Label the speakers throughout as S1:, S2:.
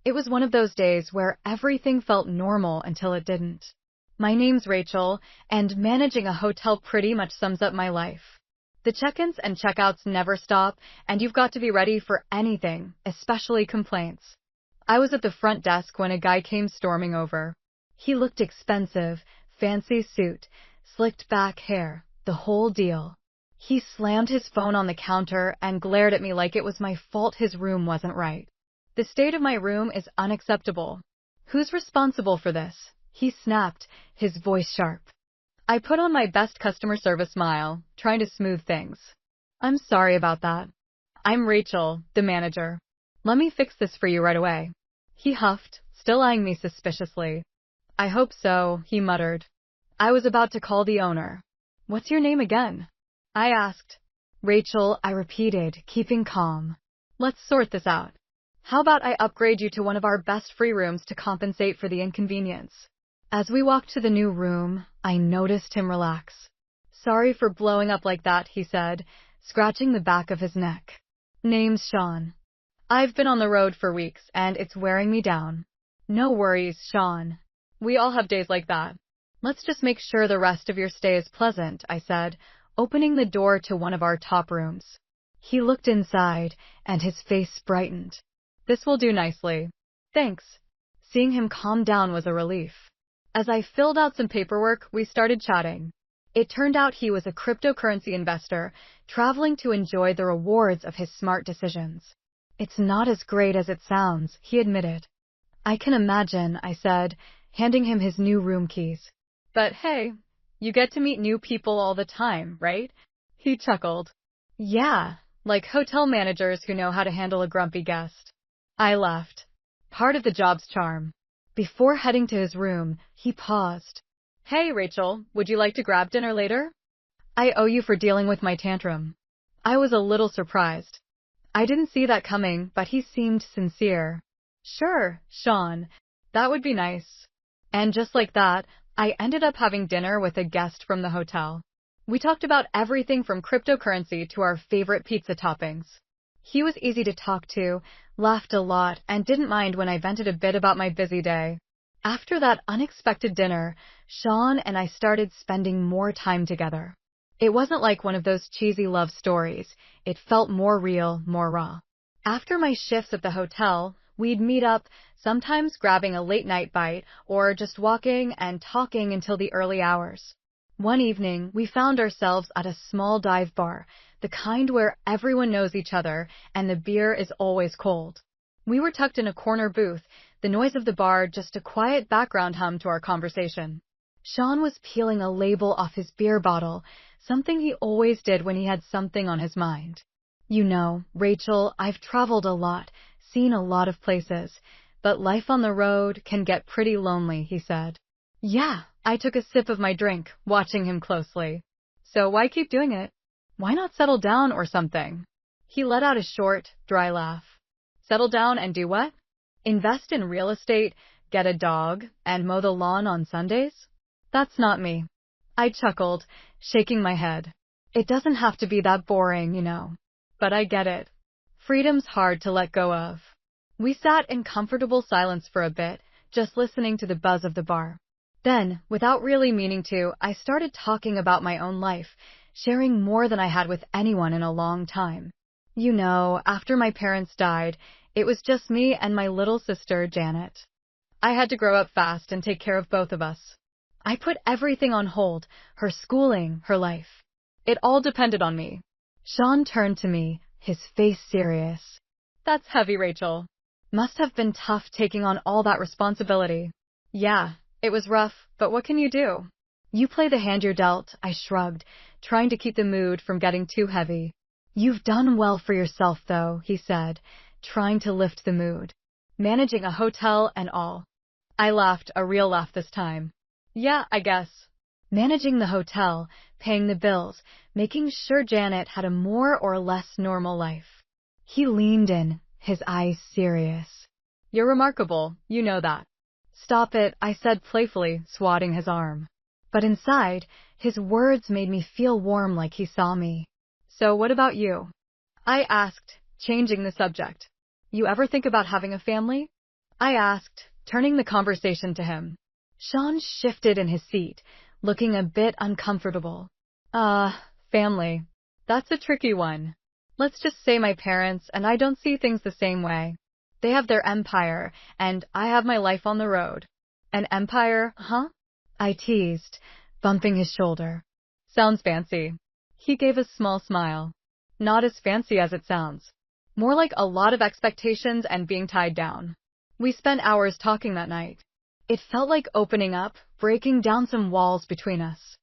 S1: It was one of those days where everything felt normal until it didn't. My name's Rachel, and managing a hotel pretty much sums up my life. The check-ins and check-outs never stop, and you've got to be ready for anything, especially complaints. I was at the front desk when a guy came storming over. He looked expensive, fancy suit, slicked back hair, the whole deal. He slammed his phone on the counter and glared at me like it was my fault his room wasn't right. The state of my room is unacceptable. Who's responsible for this? He snapped, his voice sharp. I put on my best customer service smile, trying to smooth things. I'm sorry about that. I'm Rachel, the manager. Let me fix this for you right away. He huffed, still eyeing me suspiciously. I hope so, he muttered. I was about to call the owner. What's your name again? I asked. Rachel, I repeated, keeping calm. Let's sort this out. How about I upgrade you to one of our best free rooms to compensate for the inconvenience? As we walked to the new room, I noticed him relax. Sorry for blowing up like that, he said, scratching the back of his neck. Name's Sean. I've been on the road for weeks, and it's wearing me down. No worries, Sean. We all have days like that. Let's just make sure the rest of your stay is pleasant, I said, opening the door to one of our top rooms. He looked inside, and his face brightened. This will do nicely. Thanks. Seeing him calm down was a relief. As I filled out some paperwork, we started chatting. It turned out he was a cryptocurrency investor, traveling to enjoy the rewards of his smart decisions. It's not as great as it sounds, he admitted. I can imagine, I said, handing him his new room keys. But hey, you get to meet new people all the time, right? He chuckled. Yeah, like hotel managers who know how to handle a grumpy guest. I laughed. Part of the job's charm. Before heading to his room, he paused. Hey, Rachel, would you like to grab dinner later? I owe you for dealing with my tantrum. I was a little surprised. I didn't see that coming, but he seemed sincere. Sure, Sean. That would be nice. And just like that, I ended up having dinner with a guest from the hotel. We talked about everything from cryptocurrency to our favorite pizza toppings. He was easy to talk to, laughed a lot, and didn't mind when I vented a bit about my busy day. After that unexpected dinner, Sean and I started spending more time together. It wasn't like one of those cheesy love stories. It felt more real, more raw. After my shifts at the hotel, we'd meet up, sometimes grabbing a late-night bite or just walking and talking until the early hours. One evening, we found ourselves at a small dive bar, the kind where everyone knows each other and the beer is always cold. We were tucked in a corner booth, the noise of the bar just a quiet background hum to our conversation. Sean was peeling a label off his beer bottle, something he always did when he had something on his mind. You know, Rachel, I've traveled a lot, seen a lot of places, but life on the road can get pretty lonely, he said. Yeah, I took a sip of my drink, watching him closely. So why keep doing it? Why not settle down or something? He let out a short, dry laugh. Settle down and do what? Invest in real estate, get a dog, and mow the lawn on Sundays? That's not me. I chuckled, shaking my head. It doesn't have to be that boring, you know. But I get it. Freedom's hard to let go of. We sat in comfortable silence for a bit, just listening to the buzz of the bar. Then, without really meaning to, I started talking about my own life, sharing more than I had with anyone in a long time. You know, after my parents died, it was just me and my little sister, Janet. I had to grow up fast and take care of both of us. I put everything on hold, her schooling, her life. It all depended on me. Sean turned to me, his face serious. That's heavy, Rachel. Must have been tough taking on all that responsibility. Yeah, it was rough, but what can you do? You play the hand you're dealt, I shrugged, trying to keep the mood from getting too heavy. You've done well for yourself, though, he said, trying to lift the mood. Managing a hotel and all. I laughed, a real laugh this time. Yeah, I guess. Managing the hotel, paying the bills, making sure Janet had a more or less normal life. He leaned in, his eyes serious. You're remarkable, you know that. Stop it, I said playfully, swatting his arm. But inside, his words made me feel warm like he saw me. So what about you? I asked, changing the subject. You ever think about having a family? I asked, turning the conversation to him. Sean shifted in his seat, looking a bit uncomfortable. Family. That's a tricky one. Let's just say my parents and I don't see things the same way. They have their empire, and I have my life on the road. An empire, huh? I teased, bumping his shoulder. Sounds fancy. He gave a small smile. Not as fancy as it sounds. More like a lot of expectations and being tied down. We spent hours talking that night. It felt like opening up, breaking down some walls between us.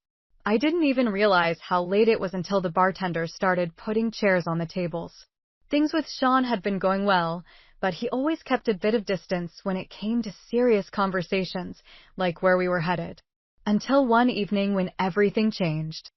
S1: I didn't even realize how late it was until the bartender started putting chairs on the tables. Things with Sean had been going well, but he always kept a bit of distance when it came to serious conversations, like where we were headed. Until one evening when everything changed.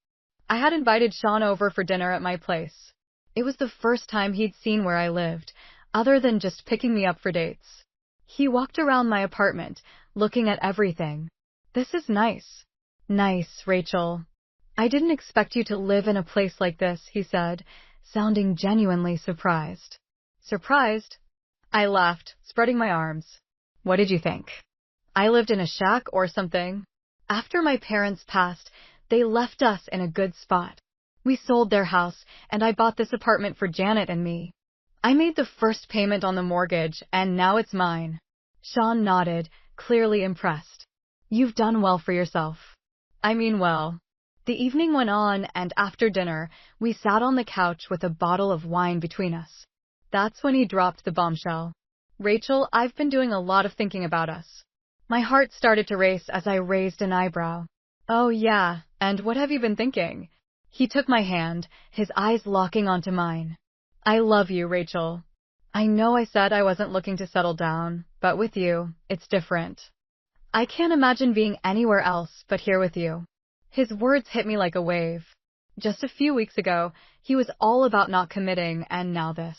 S1: I had invited Sean over for dinner at my place. It was the first time he'd seen where I lived, other than just picking me up for dates. He walked around my apartment, looking at everything. This is nice. Nice, Rachel. I didn't expect you to live in a place like this, he said, sounding genuinely surprised. Surprised? I laughed, spreading my arms. What did you think? I lived in a shack or something? After my parents passed, they left us in a good spot. We sold their house, and I bought this apartment for Janet and me. I made the first payment on the mortgage, and now it's mine. Sean nodded, clearly impressed. You've done well for yourself. I mean well. The evening went on, and after dinner, we sat on the couch with a bottle of wine between us. That's when he dropped the bombshell. Rachel, I've been doing a lot of thinking about us. My heart started to race as I raised an eyebrow. Oh yeah, and what have you been thinking? He took my hand, his eyes locking onto mine. I love you, Rachel. I know I said I wasn't looking to settle down, but with you, it's different. I can't imagine being anywhere else but here with you. His words hit me like a wave. Just a few weeks ago, he was all about not committing, and now this.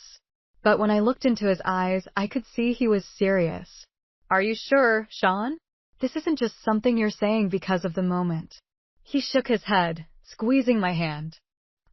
S1: But when I looked into his eyes, I could see he was serious. Are you sure, Sean? This isn't just something you're saying because of the moment. He shook his head, squeezing my hand.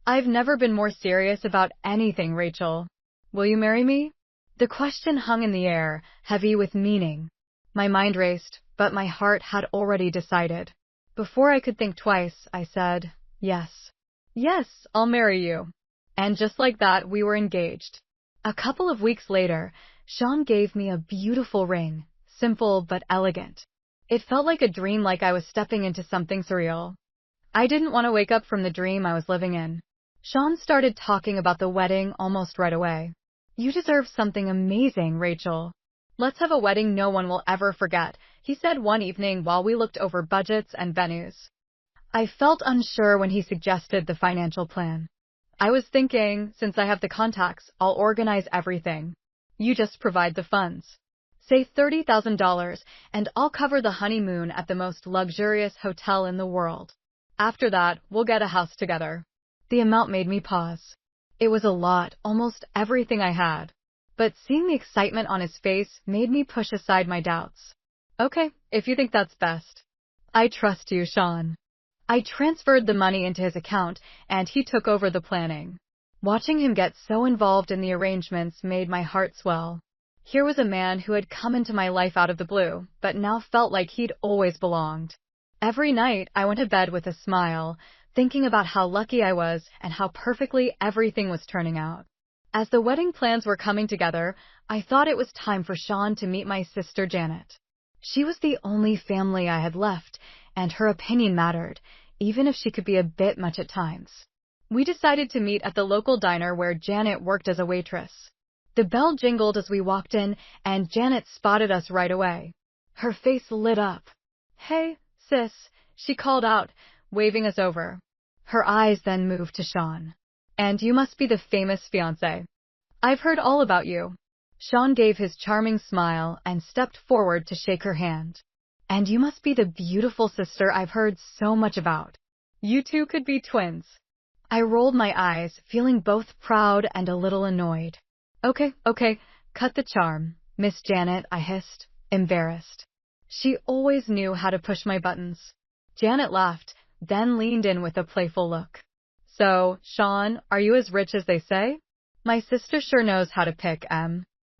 S1: I've never been more serious about anything, Rachel. Will you marry me? The question hung in the air, heavy with meaning. My mind raced, but my heart had already decided. Before I could think twice, I said, yes. Yes, I'll marry you. And just like that, we were engaged. A couple of weeks later, Sean gave me a beautiful ring, simple but elegant. It felt like a dream, like I was stepping into something surreal. I didn't want to wake up from the dream I was living in. Sean started talking about the wedding almost right away. You deserve something amazing, Rachel. Let's have a wedding no one will ever forget, he said one evening while we looked over budgets and venues. I felt unsure when he suggested the financial plan. I was thinking, since I have the contacts, I'll organize everything. You just provide the funds. Say $30,000, and I'll cover the honeymoon at the most luxurious hotel in the world. After that, we'll get a house together. The amount made me pause. It was a lot, almost everything I had. But seeing the excitement on his face made me push aside my doubts. Okay, if you think that's best. I trust you, Sean. I transferred the money into his account, and he took over the planning. Watching him get so involved in the arrangements made my heart swell. Here was a man who had come into my life out of the blue, but now felt like he'd always belonged. Every night, I went to bed with a smile, thinking about how lucky I was and how perfectly everything was turning out. As the wedding plans were coming together, I thought it was time for Sean to meet my sister Janet. She was the only family I had left, and her opinion mattered, even if she could be a bit much at times. We decided to meet at the local diner where Janet worked as a waitress. The bell jingled as we walked in, and Janet spotted us right away. Her face lit up. Hey, sis, she called out, waving us over. Her eyes then moved to Sean. And you must be the famous fiancé. I've heard all about you. Sean gave his charming smile and stepped forward to shake her hand. And you must be the beautiful sister I've heard so much about. You two could be twins. I rolled my eyes, feeling both proud and a little annoyed. Okay, cut the charm, Miss Janet, I hissed, embarrassed. She always knew how to push my buttons. Janet laughed, then leaned in with a playful look. So, Sean, are you as rich as they say? My sister sure knows how to pick,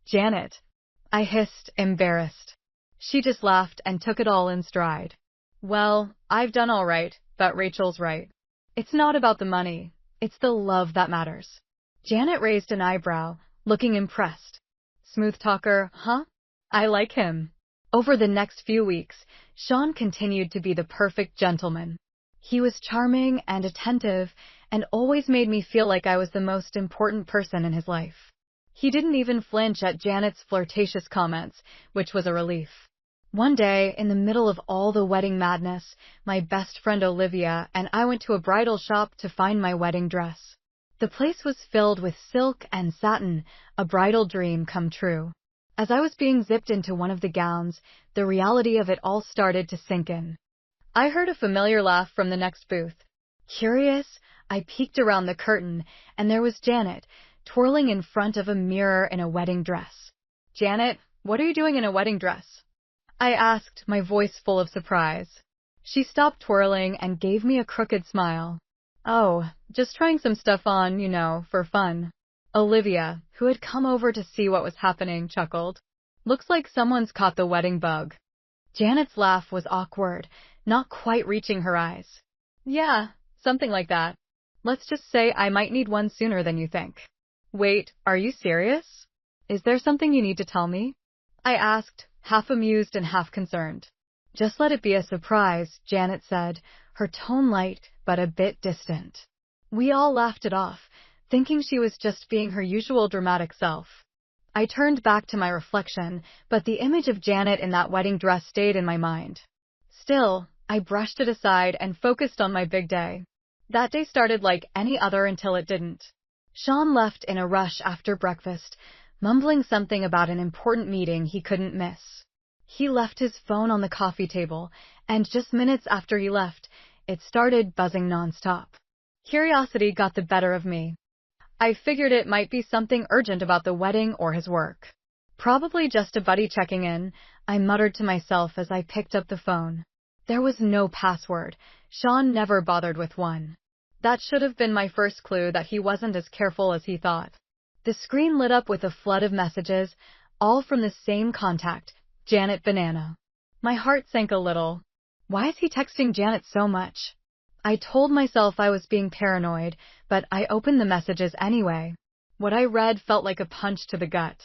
S1: Janet. I hissed, embarrassed. She just laughed and took it all in stride. Well, I've done all right, but Rachel's right. It's not about the money. It's the love that matters. Janet raised an eyebrow, looking impressed. Smooth talker, huh? I like him. Over the next few weeks, Sean continued to be the perfect gentleman. He was charming and attentive and always made me feel like I was the most important person in his life. He didn't even flinch at Janet's flirtatious comments, which was a relief. One day, in the middle of all the wedding madness, my best friend Olivia and I went to a bridal shop to find my wedding dress. The place was filled with silk and satin, a bridal dream come true. As I was being zipped into one of the gowns, the reality of it all started to sink in. I heard a familiar laugh from the next booth. Curious, I peeked around the curtain, and there was Janet, twirling in front of a mirror in a wedding dress. Janet, what are you doing in a wedding dress? I asked, my voice full of surprise. She stopped twirling and gave me a crooked smile. Oh, just trying some stuff on, for fun. Olivia, who had come over to see what was happening, chuckled. Looks like someone's caught the wedding bug. Janet's laugh was awkward, not quite reaching her eyes. Yeah, something like that. Let's just say I might need one sooner than you think. Wait, are you serious? Is there something you need to tell me? I asked, half amused and half concerned. Just let it be a surprise, Janet said, her tone light but a bit distant. We all laughed it off, thinking she was just being her usual dramatic self. I turned back to my reflection, but the image of Janet in that wedding dress stayed in my mind. Still, I brushed it aside and focused on my big day. That day started like any other until it didn't. Sean left in a rush after breakfast, mumbling something about an important meeting he couldn't miss. He left his phone on the coffee table, and just minutes after he left, it started buzzing nonstop. Curiosity got the better of me. I figured it might be something urgent about the wedding or his work. Probably just a buddy checking in, I muttered to myself as I picked up the phone. There was no password. Sean never bothered with one. That should have been my first clue that he wasn't as careful as he thought. The screen lit up with a flood of messages, all from the same contact, Janet Banana. My heart sank a little. Why is he texting Janet so much? I told myself I was being paranoid, but I opened the messages anyway. What I read felt like a punch to the gut.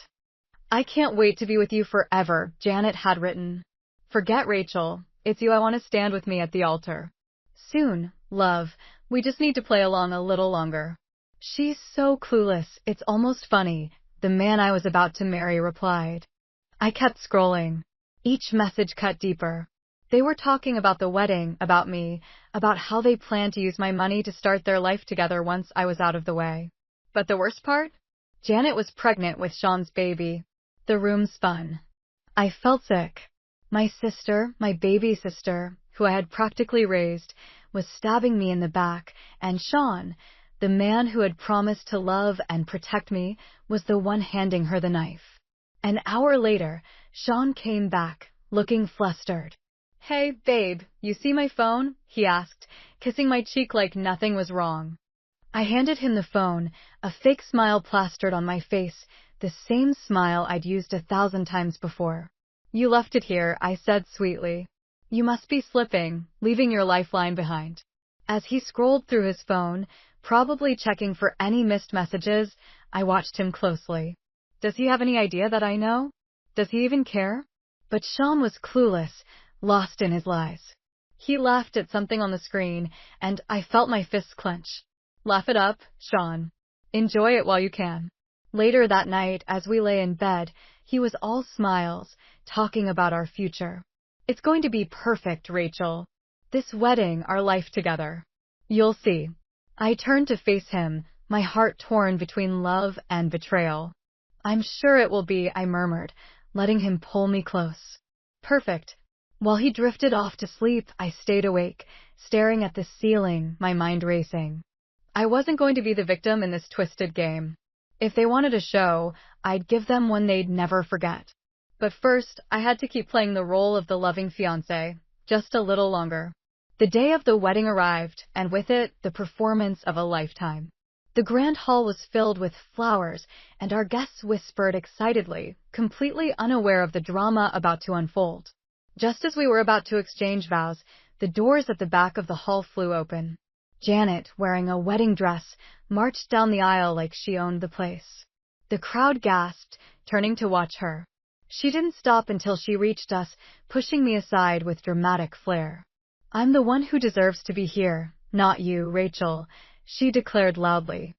S1: I can't wait to be with you forever, Janet had written. Forget Rachel. It's you I want to stand with me at the altar. Soon, love. We just need to play along a little longer. She's so clueless, it's almost funny, the man I was about to marry replied. I kept scrolling. Each message cut deeper. They were talking about the wedding, about me, about how they planned to use my money to start their life together once I was out of the way. But the worst part? Janet was pregnant with Sean's baby. The room spun. I felt sick. My sister, my baby sister, who I had practically raised, was stabbing me in the back, and Sean, the man who had promised to love and protect me, was the one handing her the knife. An hour later, Sean came back, looking flustered. Hey, babe, you see my phone? He asked, kissing my cheek like nothing was wrong. I handed him the phone, a fake smile plastered on my face, the same smile I'd used 1,000 times before. You left it here, I said sweetly. You must be slipping, leaving your lifeline behind. As he scrolled through his phone, probably checking for any missed messages, I watched him closely. Does he have any idea that I know? Does he even care? But Sean was clueless, lost in his lies. He laughed at something on the screen, and I felt my fists clench. Laugh it up, Sean. Enjoy it while you can. Later that night, as we lay in bed, he was all smiles, talking about our future. It's going to be perfect, Rachel. This wedding, our life together. You'll see. I turned to face him, my heart torn between love and betrayal. I'm sure it will be, I murmured, letting him pull me close. Perfect. While he drifted off to sleep, I stayed awake, staring at the ceiling, my mind racing. I wasn't going to be the victim in this twisted game. If they wanted a show, I'd give them one they'd never forget. But first, I had to keep playing the role of the loving fiancé, just a little longer. The day of the wedding arrived, and with it, the performance of a lifetime. The grand hall was filled with flowers, and our guests whispered excitedly, completely unaware of the drama about to unfold. Just as we were about to exchange vows, the doors at the back of the hall flew open. Janet, wearing a wedding dress, marched down the aisle like she owned the place. The crowd gasped, turning to watch her. She didn't stop until she reached us, pushing me aside with dramatic flair. "I'm the one who deserves to be here, not you, Rachel," she declared loudly.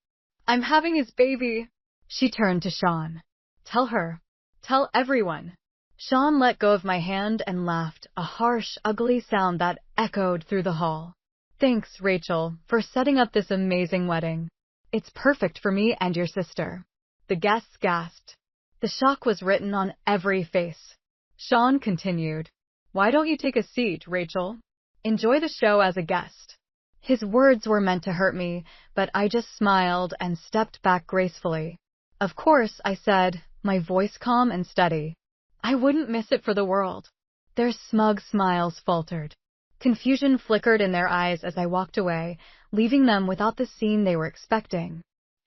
S1: "I'm having his baby." She turned to Sean. "Tell her. Tell everyone." Sean let go of my hand and laughed, a harsh, ugly sound that echoed through the hall. "Thanks, Rachel, for setting up this amazing wedding. It's perfect for me and your sister." The guests gasped. The shock was written on every face. Sean continued, "Why don't you take a seat, Rachel? Enjoy the show as a guest." His words were meant to hurt me, but I just smiled and stepped back gracefully. "Of course," I said, my voice calm and steady. "I wouldn't miss it for the world." Their smug smiles faltered. Confusion flickered in their eyes as I walked away, leaving them without the scene they were expecting.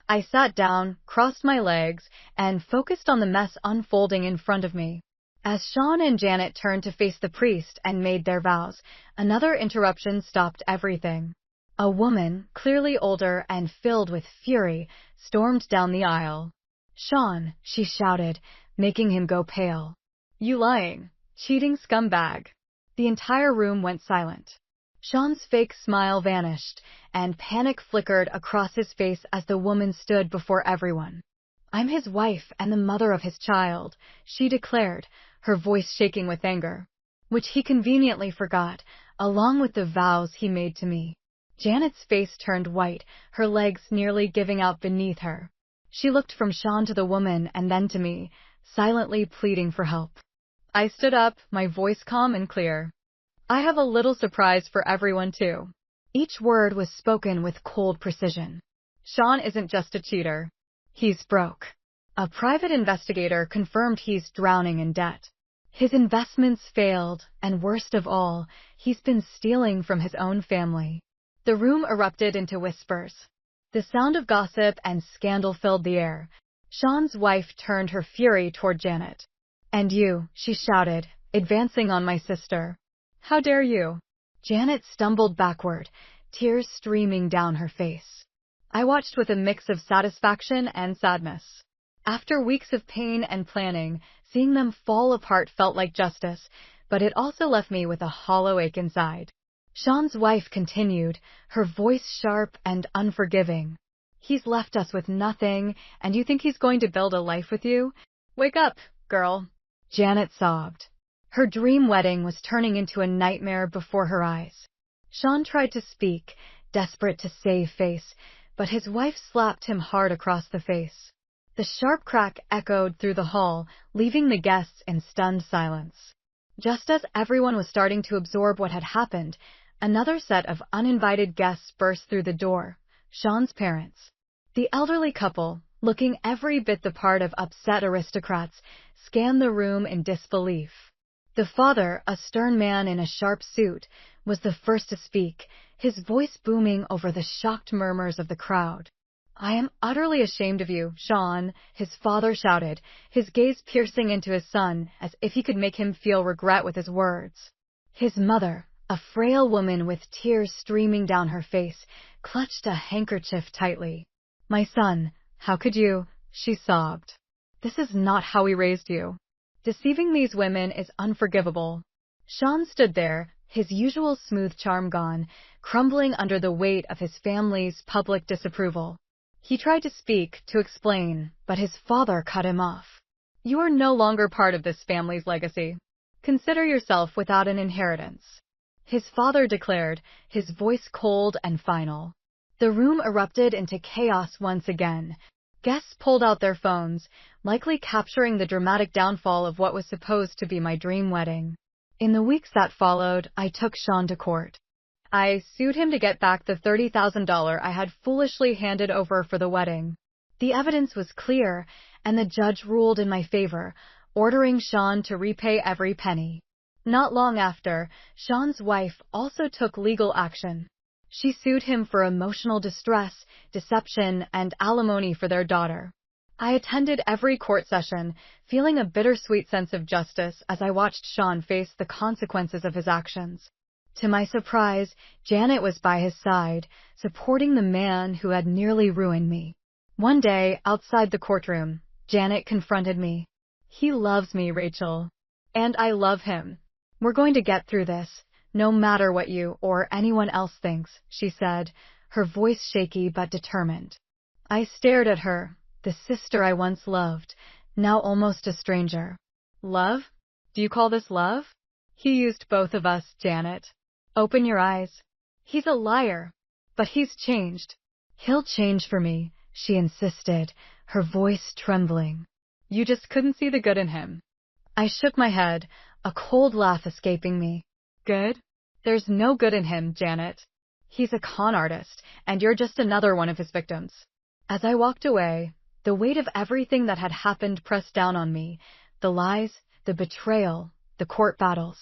S1: I sat down, crossed my legs, and focused on the mess unfolding in front of me. As Sean and Janet turned to face the priest and made their vows, another interruption stopped everything. A woman, clearly older and filled with fury, stormed down the aisle. "Sean," she shouted, making him go pale. "You lying, cheating scumbag." The entire room went silent. Sean's fake smile vanished, and panic flickered across his face as the woman stood before everyone. "I'm his wife and the mother of his child," she declared, her voice shaking with anger, which he conveniently forgot, along with the vows he made to me. Janet's face turned white, her legs nearly giving out beneath her. She looked from Sean to the woman and then to me, silently pleading for help. I stood up, my voice calm and clear. "I have a little surprise for everyone, too." Each word was spoken with cold precision. "Sean isn't just a cheater. He's broke. A private investigator confirmed he's drowning in debt. His investments failed, and worst of all, he's been stealing from his own family." The room erupted into whispers. The sound of gossip and scandal filled the air. Sean's wife turned her fury toward Janet. "And you," she shouted, advancing on my sister. "How dare you?" Janet stumbled backward, tears streaming down her face. I watched with a mix of satisfaction and sadness. After weeks of pain and planning, seeing them fall apart felt like justice, but it also left me with a hollow ache inside. Sean's wife continued, her voice sharp and unforgiving. "He's left us with nothing, and you think he's going to build a life with you? Wake up, girl." Janet sobbed. Her dream wedding was turning into a nightmare before her eyes. Sean tried to speak, desperate to save face, but his wife slapped him hard across the face. The sharp crack echoed through the hall, leaving the guests in stunned silence. Just as everyone was starting to absorb what had happened, another set of uninvited guests burst through the door, Sean's parents. The elderly couple, looking every bit the part of upset aristocrats, scanned the room in disbelief. The father, a stern man in a sharp suit, was the first to speak, his voice booming over the shocked murmurs of the crowd. "I am utterly ashamed of you, Sean," his father shouted, his gaze piercing into his son as if he could make him feel regret with his words. His mother, a frail woman with tears streaming down her face, clutched a handkerchief tightly. "My son, how could you?" she sobbed. "This is not how we raised you. Deceiving these women is unforgivable." Sean stood there, his usual smooth charm gone, crumbling under the weight of his family's public disapproval. He tried to speak, to explain, but his father cut him off. "You are no longer part of this family's legacy. Consider yourself without an inheritance," his father declared, his voice cold and final. The room erupted into chaos once again. Guests pulled out their phones, likely capturing the dramatic downfall of what was supposed to be my dream wedding. In the weeks that followed, I took Sean to court. I sued him to get back the $30,000 I had foolishly handed over for the wedding. The evidence was clear, and the judge ruled in my favor, ordering Sean to repay every penny. Not long after, Sean's wife also took legal action. She sued him for emotional distress, deception, and alimony for their daughter. I attended every court session, feeling a bittersweet sense of justice as I watched Sean face the consequences of his actions. To my surprise, Janet was by his side, supporting the man who had nearly ruined me. One day, outside the courtroom, Janet confronted me. "He loves me, Rachel. And I love him. We're going to get through this, no matter what you or anyone else thinks," she said, her voice shaky but determined. I stared at her, the sister I once loved, now almost a stranger. Love? Do you call this love? He used both of us, Janet. Open your eyes. He's a liar. But he's changed. He'll change for me, she insisted, her voice trembling. You just couldn't see the good in him. I shook my head, a cold laugh escaping me. Good? There's no good in him, Janet. He's a con artist, and you're just another one of his victims. As I walked away, the weight of everything that had happened pressed down on me, the lies, the betrayal, the court battles.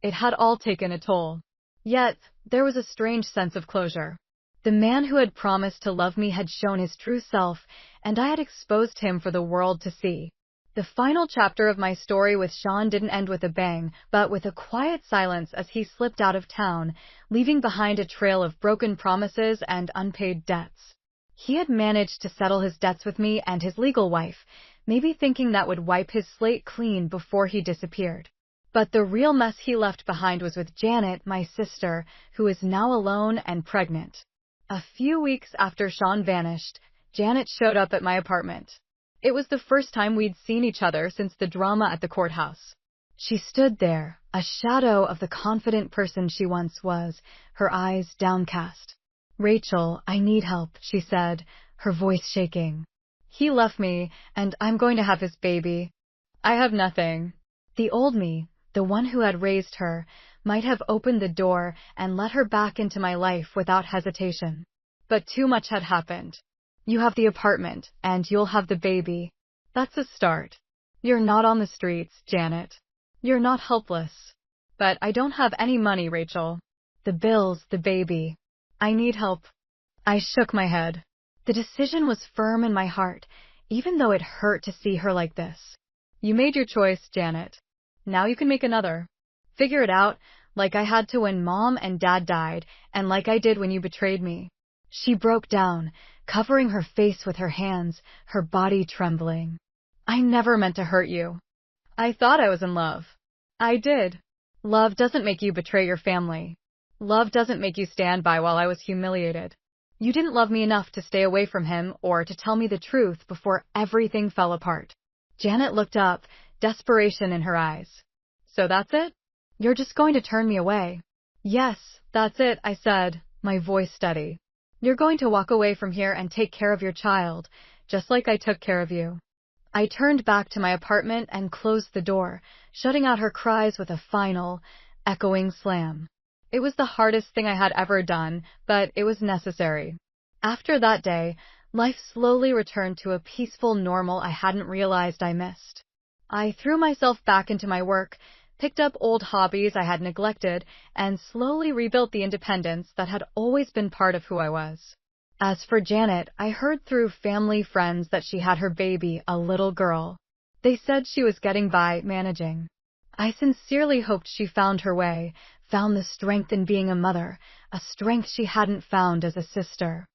S1: It had all taken a toll. Yet, there was a strange sense of closure. The man who had promised to love me had shown his true self, and I had exposed him for the world to see. The final chapter of my story with Sean didn't end with a bang, but with a quiet silence as he slipped out of town, leaving behind a trail of broken promises and unpaid debts. He had managed to settle his debts with me and his legal wife, maybe thinking that would wipe his slate clean before he disappeared. But the real mess he left behind was with Janet, my sister, who is now alone and pregnant. A few weeks after Sean vanished, Janet showed up at my apartment. It was the first time we'd seen each other since the drama at the courthouse. She stood there, a shadow of the confident person she once was, her eyes downcast. "Rachel, I need help," she said, her voice shaking. "He left me, and I'm going to have his baby. I have nothing." The old me, the one who had raised her, might have opened the door and let her back into my life without hesitation. But too much had happened. "You have the apartment, and you'll have the baby. That's a start. You're not on the streets, Janet. You're not helpless." "But I don't have any money, Rachel. The bills, the baby. I need help." I shook my head. The decision was firm in my heart, even though it hurt to see her like this. "You made your choice, Janet. Now you can make another. Figure it out, like I had to when Mom and Dad died, and like I did when you betrayed me." She broke down, covering her face with her hands, her body trembling. "I never meant to hurt you. I thought I was in love. I did. Love doesn't make you betray your family. Love doesn't make you stand by while I was humiliated. You didn't love me enough to stay away from him or to tell me the truth before everything fell apart." Janet looked up, desperation in her eyes. "So that's it? You're just going to turn me away?" "Yes, that's it," I said, my voice steady. "You're going to walk away from here and take care of your child, just like I took care of you." I turned back to my apartment and closed the door, shutting out her cries with a final, echoing slam. It was the hardest thing I had ever done, but it was necessary. After that day, life slowly returned to a peaceful normal I hadn't realized I missed. I threw myself back into my work, picked up old hobbies I had neglected, and slowly rebuilt the independence that had always been part of who I was. As for Janet, I heard through family friends that she had her baby, a little girl. They said she was getting by managing. I sincerely hoped she found her way, found the strength in being a mother, a strength she hadn't found as a sister.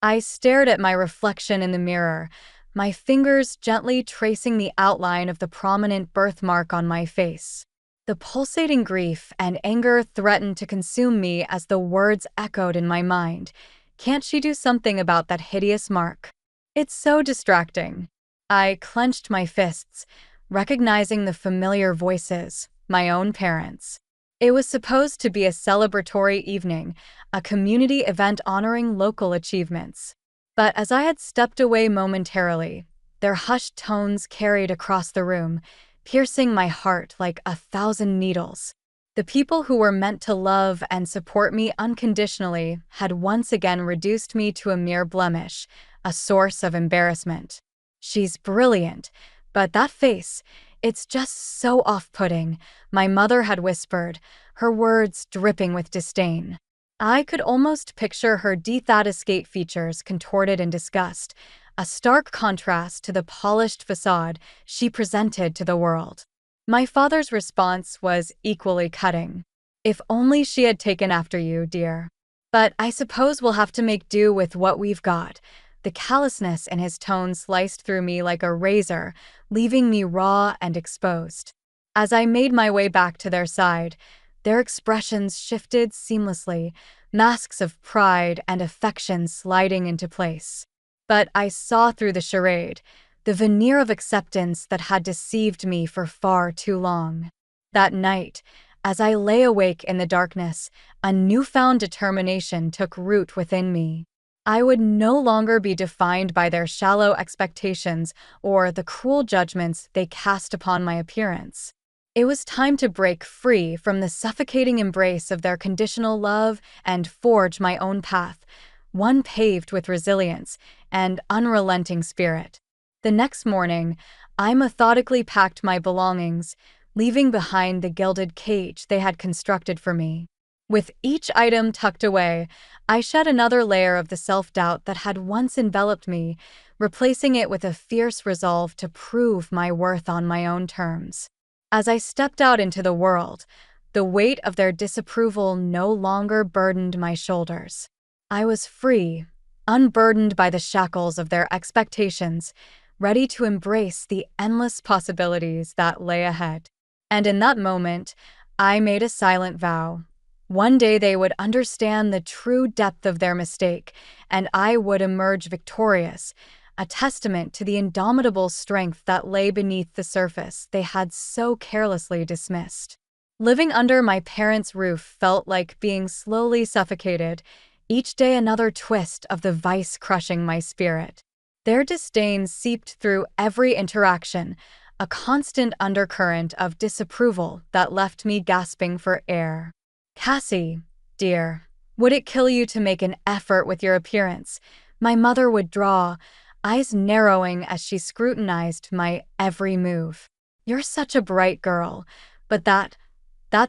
S1: I stared at my reflection in the mirror, my fingers gently tracing the outline of the prominent birthmark on my face. The pulsating grief and anger threatened to consume me as the words echoed in my mind. "Can't she do something about that hideous mark? It's so distracting." I clenched my fists, recognizing the familiar voices, my own parents. It was supposed to be a celebratory evening, a community event honoring local achievements. But as I had stepped away momentarily, their hushed tones carried across the room, piercing my heart like 1,000 needles. The people who were meant to love and support me unconditionally had once again reduced me to a mere blemish, a source of embarrassment. "She's brilliant, But that face, it's just so off-putting, my mother had whispered, her words dripping with disdain. I could almost picture her escape features contorted in disgust, a stark contrast to the polished facade she presented to the world. My father's response was equally cutting. If only she had taken after you, dear. But I suppose we'll have to make do with what we've got. The callousness in his tone sliced through me like a razor, leaving me raw and exposed. As I made my way back to their side, their expressions shifted seamlessly, masks of pride and affection sliding into place. But I saw through the charade, the veneer of acceptance that had deceived me for far too long. That night, as I lay awake in the darkness, a newfound determination took root within me. I would no longer be defined by their shallow expectations or the cruel judgments they cast upon my appearance. It was time to break free from the suffocating embrace of their conditional love and forge my own path, one paved with resilience and unrelenting spirit. The next morning, I methodically packed my belongings, leaving behind the gilded cage they had constructed for me. With each item tucked away, I shed another layer of the self-doubt that had once enveloped me, replacing it with a fierce resolve to prove my worth on my own terms. As I stepped out into the world, the weight of their disapproval no longer burdened my shoulders. I was free, unburdened by the shackles of their expectations, ready to embrace the endless possibilities that lay ahead. And in that moment, I made a silent vow. One day they would understand the true depth of their mistake, and I would emerge victorious, a testament to the indomitable strength that lay beneath the surface they had so carelessly dismissed. Living under my parents' roof felt like being slowly suffocated, each day another twist of the vice crushing my spirit. Their disdain seeped through every interaction, a constant undercurrent of disapproval that left me gasping for air. "Cassie, dear, would it kill you to make an effort with your appearance?" My mother would draw, eyes narrowing as she scrutinized my every move. "You're such a bright girl, but that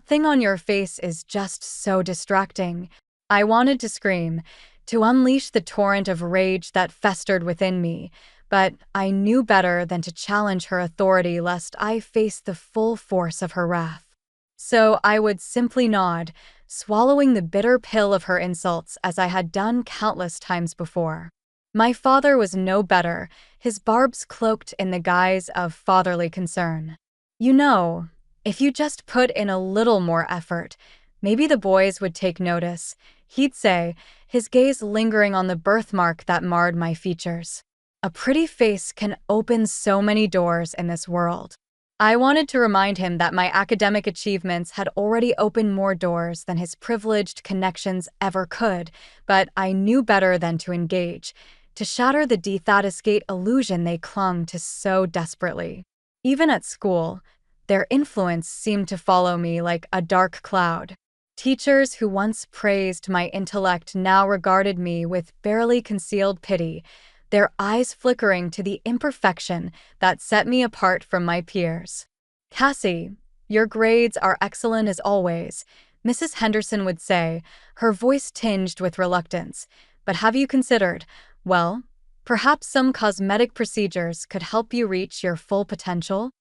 S1: thing on your face is just so distracting." I wanted to scream, to unleash the torrent of rage that festered within me, but I knew better than to challenge her authority lest I face the full force of her wrath. So I would simply nod, swallowing the bitter pill of her insults as I had done countless times before. My father was no better, his barbs cloaked in the guise of fatherly concern. "You know, if you just put in a little more effort, maybe the boys would take notice," he'd say, his gaze lingering on the birthmark that marred my features. A pretty face can open so many doors in this world. I wanted to remind him that my academic achievements had already opened more doors than his privileged connections ever could, but I knew better than to engage, to shatter the escape illusion they clung to so desperately. Even at school, their influence seemed to follow me like a dark cloud. Teachers who once praised my intellect now regarded me with barely concealed pity, their eyes flickering to the imperfection that set me apart from my peers. "Cassie, your grades are excellent as always," Mrs. Henderson would say, her voice tinged with reluctance. "But have you considered, well, perhaps some cosmetic procedures could help you reach your full potential?"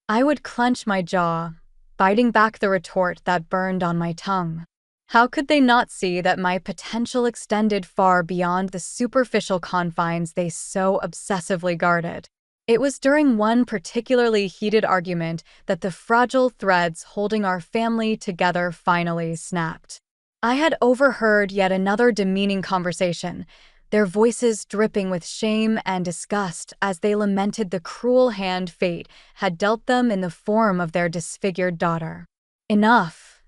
S1: I would clench my jaw, biting back the retort that burned on my tongue. How could they not see that my potential extended far beyond the superficial confines they so obsessively guarded? It was during one particularly heated argument that the fragile threads holding our family together finally snapped. I had overheard yet another demeaning conversation, their voices dripping with shame and disgust as they lamented the cruel hand fate had dealt them in the form of their disfigured daughter. "Enough,"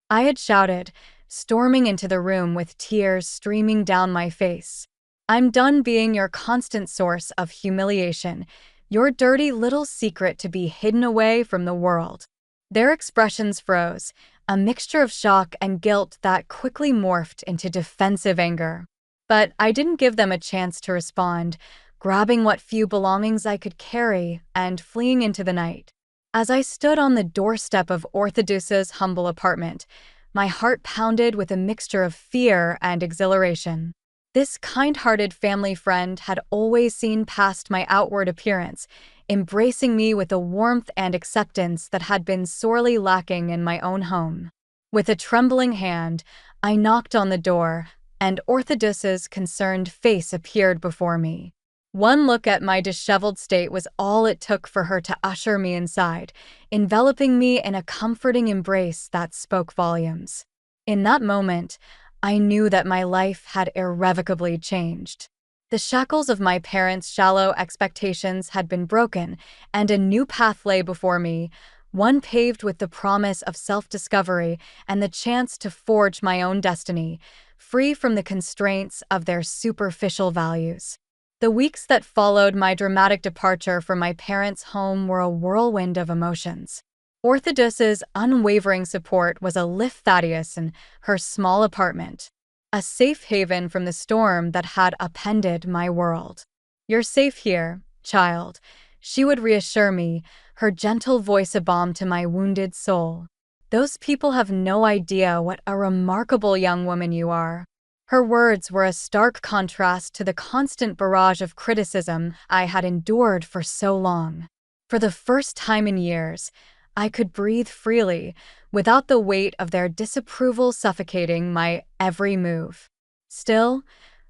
S1: I had shouted, storming into the room with tears streaming down my face. "I'm done being your constant source of humiliation, your dirty little secret to be hidden away from the world." Their expressions froze, a mixture of shock and guilt that quickly morphed into defensive anger. But I didn't give them a chance to respond. grabbing what few belongings I could carry and fleeing into the night. As I stood on the doorstep of Orthodox's humble apartment, my heart pounded with a mixture of fear and exhilaration. This kind-hearted family friend had always seen past my outward appearance, embracing me with a warmth and acceptance that had been sorely lacking in my own home. With a trembling hand, I knocked on the door, and Orthodox's concerned face appeared before me. One look at my disheveled state was all it took for her to usher me inside, enveloping me in a comforting embrace that spoke volumes. In that moment, I knew that my life had irrevocably changed. The shackles of my parents' shallow expectations had been broken, and a new path lay before me, one paved with the promise of self-discovery and the chance to forge my own destiny, free from the constraints of their superficial values. The weeks that followed my dramatic departure from my parents' home were a whirlwind of emotions. Orthodox's unwavering support was a lift Thaddeus in her small apartment, a safe haven from the storm that had upended my world. "You're safe here, child," she would reassure me, her gentle voice a balm to my wounded soul. "Those people have no idea what a remarkable young woman you are." Her words were a stark contrast to the constant barrage of criticism I had endured for so long. For the first time in years, I could breathe freely, without the weight of their disapproval suffocating my every move. Still,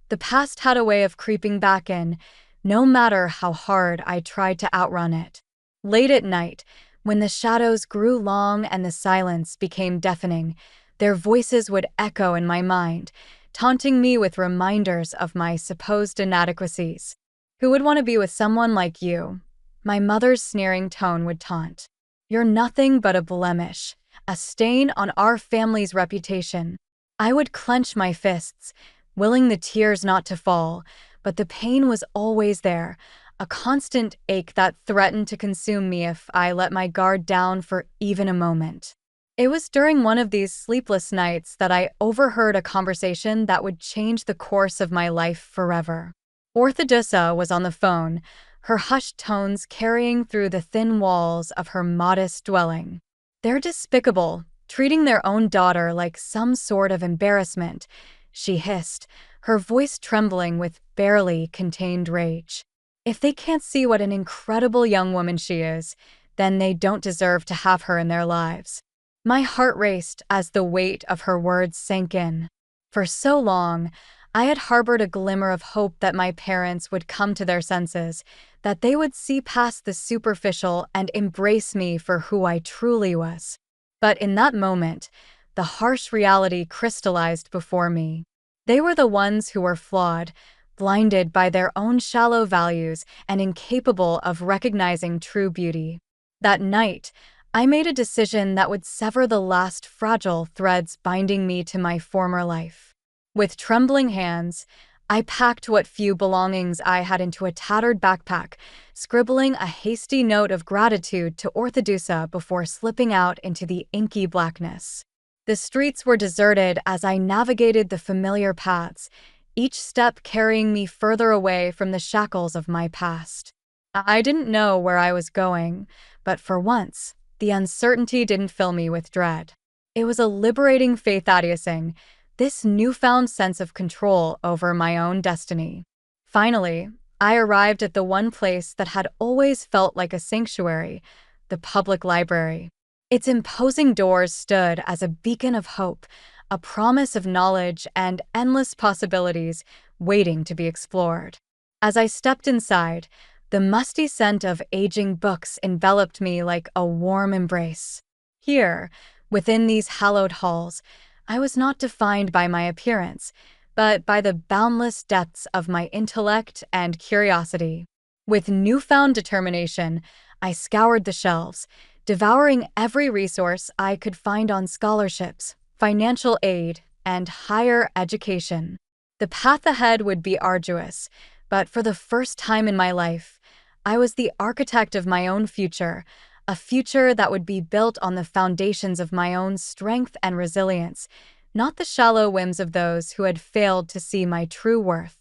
S1: the past had a way of creeping back in, no matter how hard I tried to outrun it. Late at night, when the shadows grew long and the silence became deafening, their voices would echo in my mind, taunting me with reminders of my supposed inadequacies. "Who would want to be with someone like you?" My mother's sneering tone would taunt. "You're nothing but a blemish, a stain on our family's reputation." I would clench my fists, willing the tears not to fall, but the pain was always there, a constant ache that threatened to consume me if I let my guard down for even a moment. It was during one of these sleepless nights that I overheard a conversation that would change the course of my life forever. Orthodoxa was on the phone, her hushed tones carrying through the thin walls of her modest dwelling. "They're despicable, treating their own daughter like some sort of embarrassment," she hissed, her voice trembling with barely contained rage. "If they can't see what an incredible young woman she is, then they don't deserve to have her in their lives." My heart raced as the weight of her words sank in. For so long, I had harbored a glimmer of hope that my parents would come to their senses, that they would see past the superficial and embrace me for who I truly was. But in that moment, the harsh reality crystallized before me. They were the ones who were flawed, blinded by their own shallow values and incapable of recognizing true beauty. That night, I made a decision that would sever the last fragile threads binding me to my former life. With trembling hands, I packed what few belongings I had into a tattered backpack, scribbling a hasty note of gratitude to Orthodoxa before slipping out into the inky blackness. The streets were deserted as I navigated the familiar paths, each step carrying me further away from the shackles of my past. I didn't know where I was going, but for once, the uncertainty didn't fill me with dread. It was a liberating faith Thaddeusing, this newfound sense of control over my own destiny. Finally, I arrived at the one place that had always felt like a sanctuary, the public library. Its imposing doors stood as a beacon of hope, a promise of knowledge and endless possibilities waiting to be explored. As I stepped inside, the musty scent of aging books enveloped me like a warm embrace. Here, within these hallowed halls, I was not defined by my appearance, but by the boundless depths of my intellect and curiosity. With newfound determination, I scoured the shelves, devouring every resource I could find on scholarships, financial aid, and higher education. The path ahead would be arduous, but for the first time in my life, I was the architect of my own future, a future that would be built on the foundations of my own strength and resilience, not the shallow whims of those who had failed to see my true worth.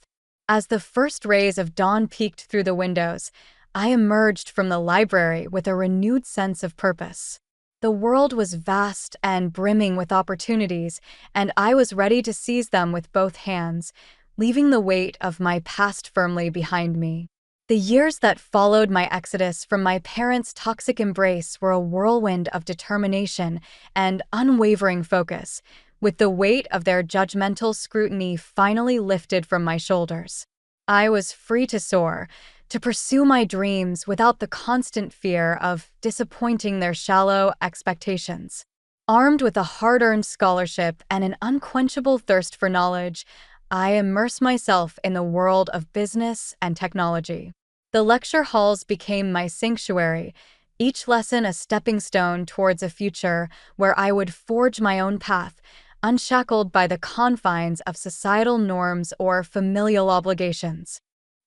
S1: As the first rays of dawn peeked through the windows, I emerged from the library with a renewed sense of purpose. The world was vast and brimming with opportunities, and I was ready to seize them with both hands, leaving the weight of my past firmly behind me. The years that followed my exodus from my parents' toxic embrace were a whirlwind of determination and unwavering focus, with the weight of their judgmental scrutiny finally lifted from my shoulders. I was free to soar, to pursue my dreams without the constant fear of disappointing their shallow expectations. Armed with a hard-earned scholarship and an unquenchable thirst for knowledge, I immerse myself in the world of business and technology. The lecture halls became my sanctuary, each lesson a stepping stone towards a future where I would forge my own path, unshackled by the confines of societal norms or familial obligations.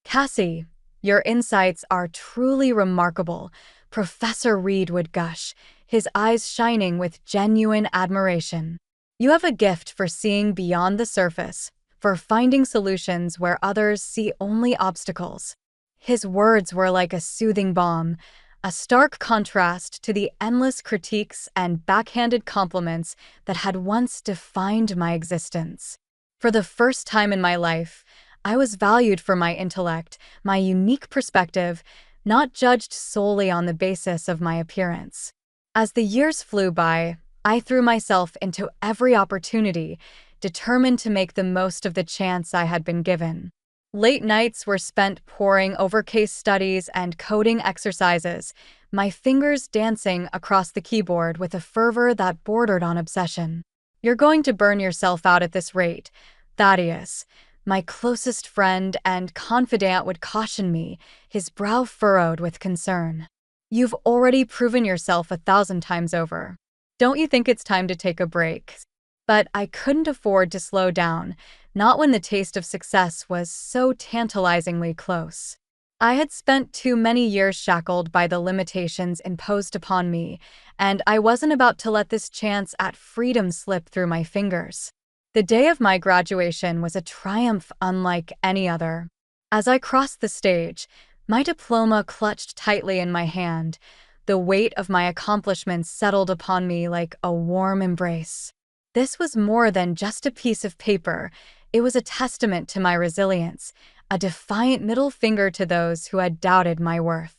S1: Cassie, your insights are truly remarkable, Professor Reed would gush, his eyes shining with genuine admiration. You have a gift for seeing beyond the surface, for finding solutions where others see only obstacles. His words were like a soothing balm, a stark contrast to the endless critiques and backhanded compliments that had once defined my existence. For the first time in my life, I was valued for my intellect, my unique perspective, not judged solely on the basis of my appearance. As the years flew by, I threw myself into every opportunity, determined to make the most of the chance I had been given. Late nights were spent poring over case studies and coding exercises, my fingers dancing across the keyboard with a fervor that bordered on obsession. "You're going to burn yourself out at this rate," Thaddeus, my closest friend and confidant, would caution me, his brow furrowed with concern. "You've already proven yourself 1,000 times over. Don't you think it's time to take a break?" But I couldn't afford to slow down, not when the taste of success was so tantalizingly close. I had spent too many years shackled by the limitations imposed upon me, and I wasn't about to let this chance at freedom slip through my fingers. The day of my graduation was a triumph unlike any other. As I crossed the stage, my diploma clutched tightly in my hand, the weight of my accomplishments settled upon me like a warm embrace. This was more than just a piece of paper. It was a testament to my resilience, a defiant middle finger to those who had doubted my worth.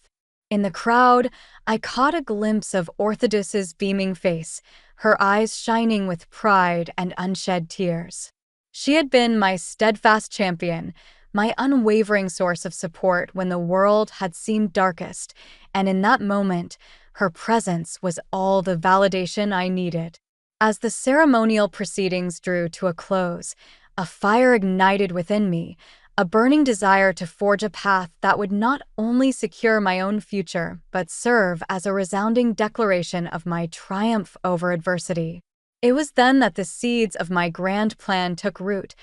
S1: In the crowd, I caught a glimpse of Orthodox's beaming face, her eyes shining with pride and unshed tears. She had been my steadfast champion, my unwavering source of support when the world had seemed darkest, and in that moment, her presence was all the validation I needed. As the ceremonial proceedings drew to a close, a fire ignited within me, a burning desire to forge a path that would not only secure my own future, but serve as a resounding declaration of my triumph over adversity. It was then that the seeds of my grand plan took root,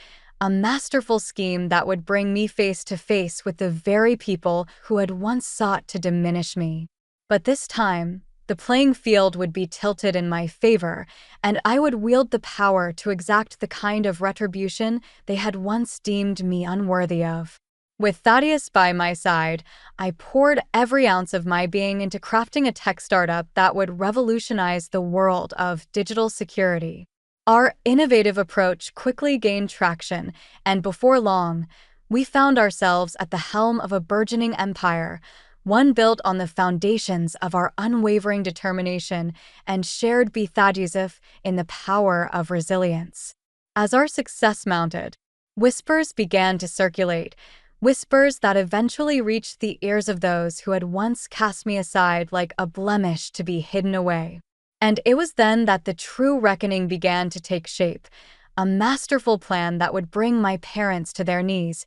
S1: a masterful scheme that would bring me face to face with the very people who had once sought to diminish me. But this time, the playing field would be tilted in my favor, and I would wield the power to exact the kind of retribution they had once deemed me unworthy of. With Thaddeus by my side, I poured every ounce of my being into crafting a tech startup that would revolutionize the world of digital security. Our innovative approach quickly gained traction, and before long, we found ourselves at the helm of a burgeoning empire, one built on the foundations of our unwavering determination and shared belief in the power of resilience. As our success mounted, whispers began to circulate, whispers that eventually reached the ears of those who had once cast me aside like a blemish to be hidden away. And it was then that the true reckoning began to take shape, a masterful plan that would bring my parents to their knees,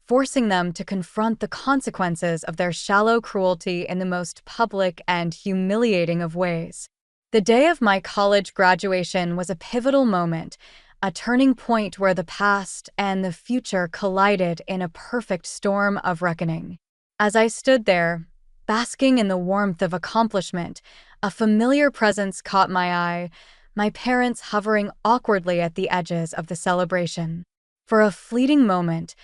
S1: forcing them to confront the consequences of their shallow cruelty in the most public and humiliating of ways. The day of my college graduation was a pivotal moment, a turning point where the past and the future collided in a perfect storm of reckoning. As I stood there, basking in the warmth of accomplishment, a familiar presence caught my eye, my parents hovering awkwardly at the edges of the celebration. For a fleeting moment,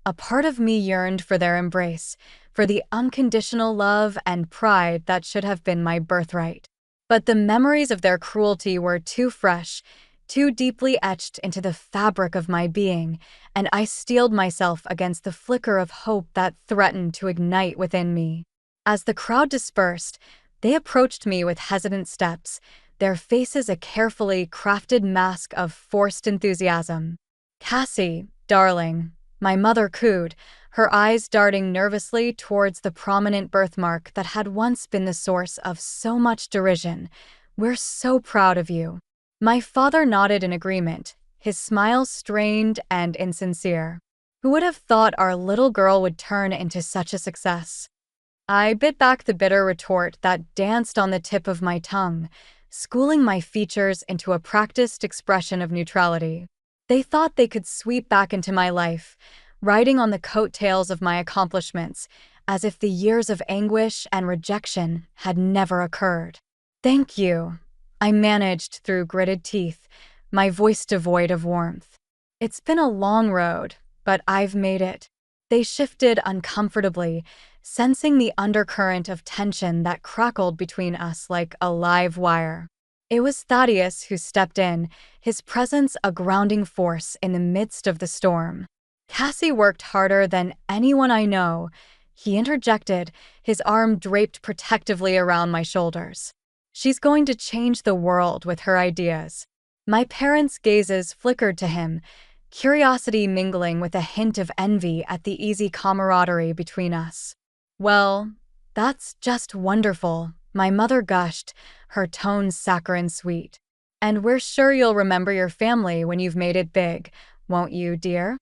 S1: A part of me yearned for their embrace, for the unconditional love and pride that should have been my birthright. But the memories of their cruelty were too fresh, too deeply etched into the fabric of my being, and I steeled myself against the flicker of hope that threatened to ignite within me. As the crowd dispersed, they approached me with hesitant steps, their faces a carefully crafted mask of forced enthusiasm. "Cassie, darling," my mother cooed, her eyes darting nervously towards the prominent birthmark that had once been the source of so much derision. "We're so proud of you." My father nodded in agreement, his smile strained and insincere. Who would have thought our little girl would turn into such a success? I bit back the bitter retort that danced on the tip of my tongue, schooling my features into a practiced expression of neutrality. They thought they could sweep back into my life, riding on the coattails of my accomplishments, as if the years of anguish and rejection had never occurred. "Thank you," I managed through gritted teeth, my voice devoid of warmth. "It's been a long road, but I've made it." They shifted uncomfortably, sensing the undercurrent of tension that crackled between us like a live wire. It was Thaddeus who stepped in, his presence a grounding force in the midst of the storm. "Cassie worked harder than anyone I know," he interjected, his arm draped protectively around my shoulders. "She's going to change the world with her ideas." My parents' gazes flickered to him, curiosity mingling with a hint of envy at the easy camaraderie between us. "Well, that's just wonderful," my mother gushed, her tone saccharine sweet. "And we're sure you'll remember your family when you've made it big, won't you, dear?"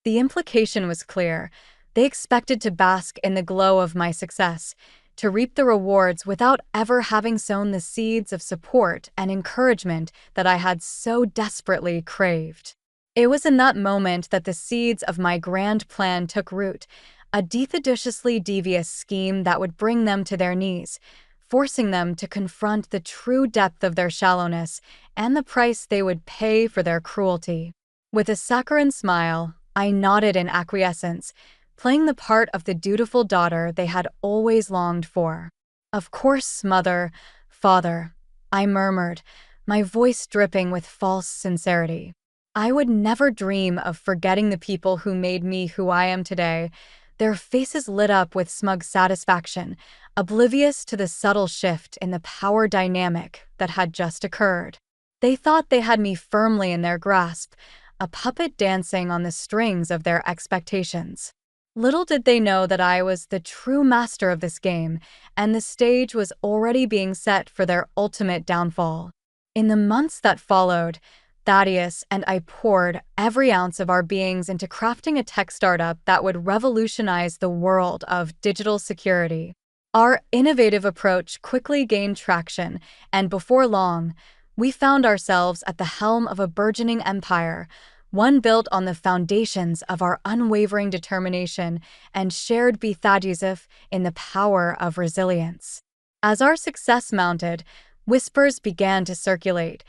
S1: The implication was clear. They expected to bask in the glow of my success, to reap the rewards without ever having sown the seeds of support and encouragement that I had so desperately craved. It was in that moment that the seeds of my grand plan took root, a dethodiciously devious scheme that would bring them to their knees, forcing them to confront the true depth of their shallowness and the price they would pay for their cruelty. With a saccharine smile, I nodded in acquiescence, playing the part of the dutiful daughter they had always longed for. "Of course, mother, father," I murmured, my voice dripping with false sincerity. I would never dream of forgetting the people who made me who I am today. Their faces lit up with smug satisfaction, oblivious to the subtle shift in the power dynamic that had just occurred. They thought they had me firmly in their grasp, a puppet dancing on the strings of their expectations. Little did they know that I was the true master of this game, and the stage was already being set for their ultimate downfall. In the months that followed, Thaddeus and I poured every ounce of our beings into crafting a tech startup that would revolutionize the world of digital security. Our innovative approach quickly gained traction, and before long, we found ourselves at the helm of a burgeoning empire, one built on the foundations of our unwavering determination and shared belief in the power of resilience. As our success mounted, whispers began to circulate,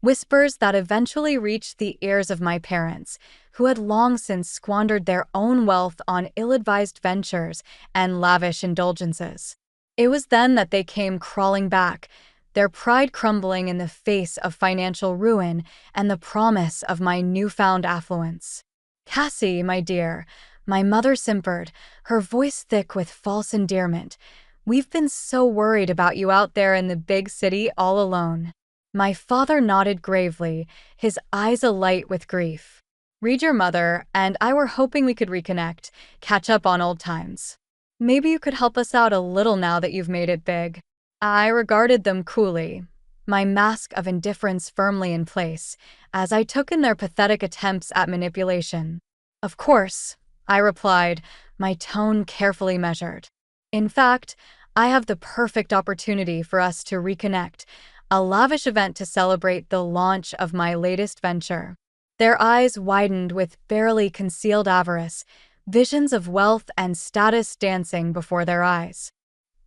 S1: whispers that eventually reached the ears of my parents, who had long since squandered their own wealth on ill-advised ventures and lavish indulgences. It was then that they came crawling back, their pride crumbling in the face of financial ruin and the promise of my newfound affluence. "Cassie, my dear," my mother simpered, her voice thick with false endearment, "we've been so worried about you out there in the big city all alone." My father nodded gravely, his eyes alight with grief. "Read your mother and I were hoping we could reconnect, catch up on old times. Maybe you could help us out a little now that you've made it big." I regarded them coolly, my mask of indifference firmly in place, as I took in their pathetic attempts at manipulation. "Of course," I replied, my tone carefully measured. "In fact, I have the perfect opportunity for us to reconnect, a lavish event to celebrate the launch of my latest venture." Their eyes widened with barely concealed avarice, visions of wealth and status dancing before their eyes.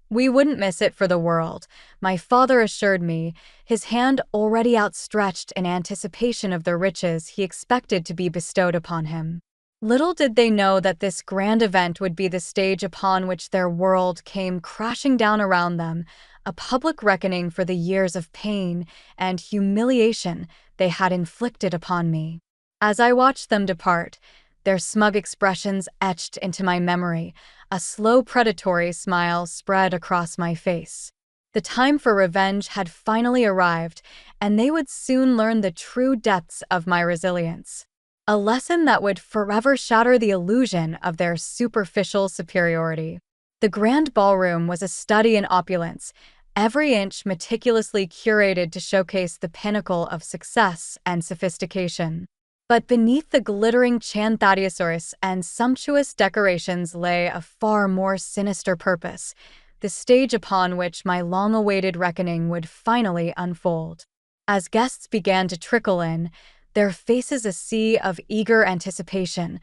S1: "We wouldn't miss it for the world," my father assured me, his hand already outstretched in anticipation of the riches he expected to be bestowed upon him. Little did they know that this grand event would be the stage upon which their world came crashing down around them, a public reckoning for the years of pain and humiliation they had inflicted upon me. As I watched them depart, their smug expressions etched into my memory, a slow predatory smile spread across my face. The time for revenge had finally arrived, and they would soon learn the true depths of my resilience. A lesson that would forever shatter the illusion of their superficial superiority. The grand ballroom was a study in opulence, every inch meticulously curated to showcase the pinnacle of success and sophistication. But beneath the glittering chanthadiosaurus and sumptuous decorations lay a far more sinister purpose, the stage upon which my long-awaited reckoning would finally unfold. As guests began to trickle in, their faces a sea of eager anticipation,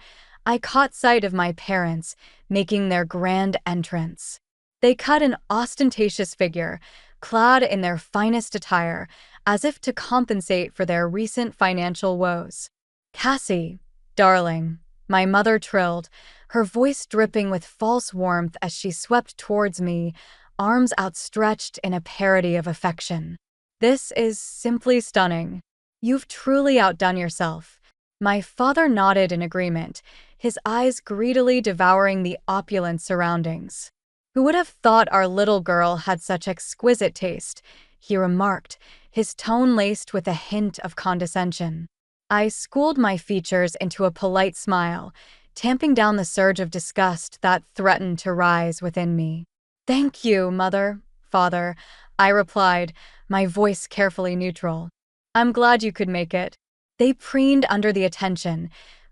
S1: I caught sight of my parents making their grand entrance. They cut an ostentatious figure, clad in their finest attire, as if to compensate for their recent financial woes. "Cassie, darling," my mother trilled, her voice dripping with false warmth as she swept towards me, arms outstretched in a parody of affection. "This is simply stunning. You've truly outdone yourself." My father nodded in agreement, his eyes greedily devouring the opulent surroundings. "Who would have thought our little girl had such exquisite taste?" he remarked, his tone laced with a hint of condescension. I schooled my features into a polite smile, tamping down the surge of disgust that threatened to rise within me. "Thank you, mother, father," I replied, my voice carefully neutral. "I'm glad you could make it." They preened under the attention,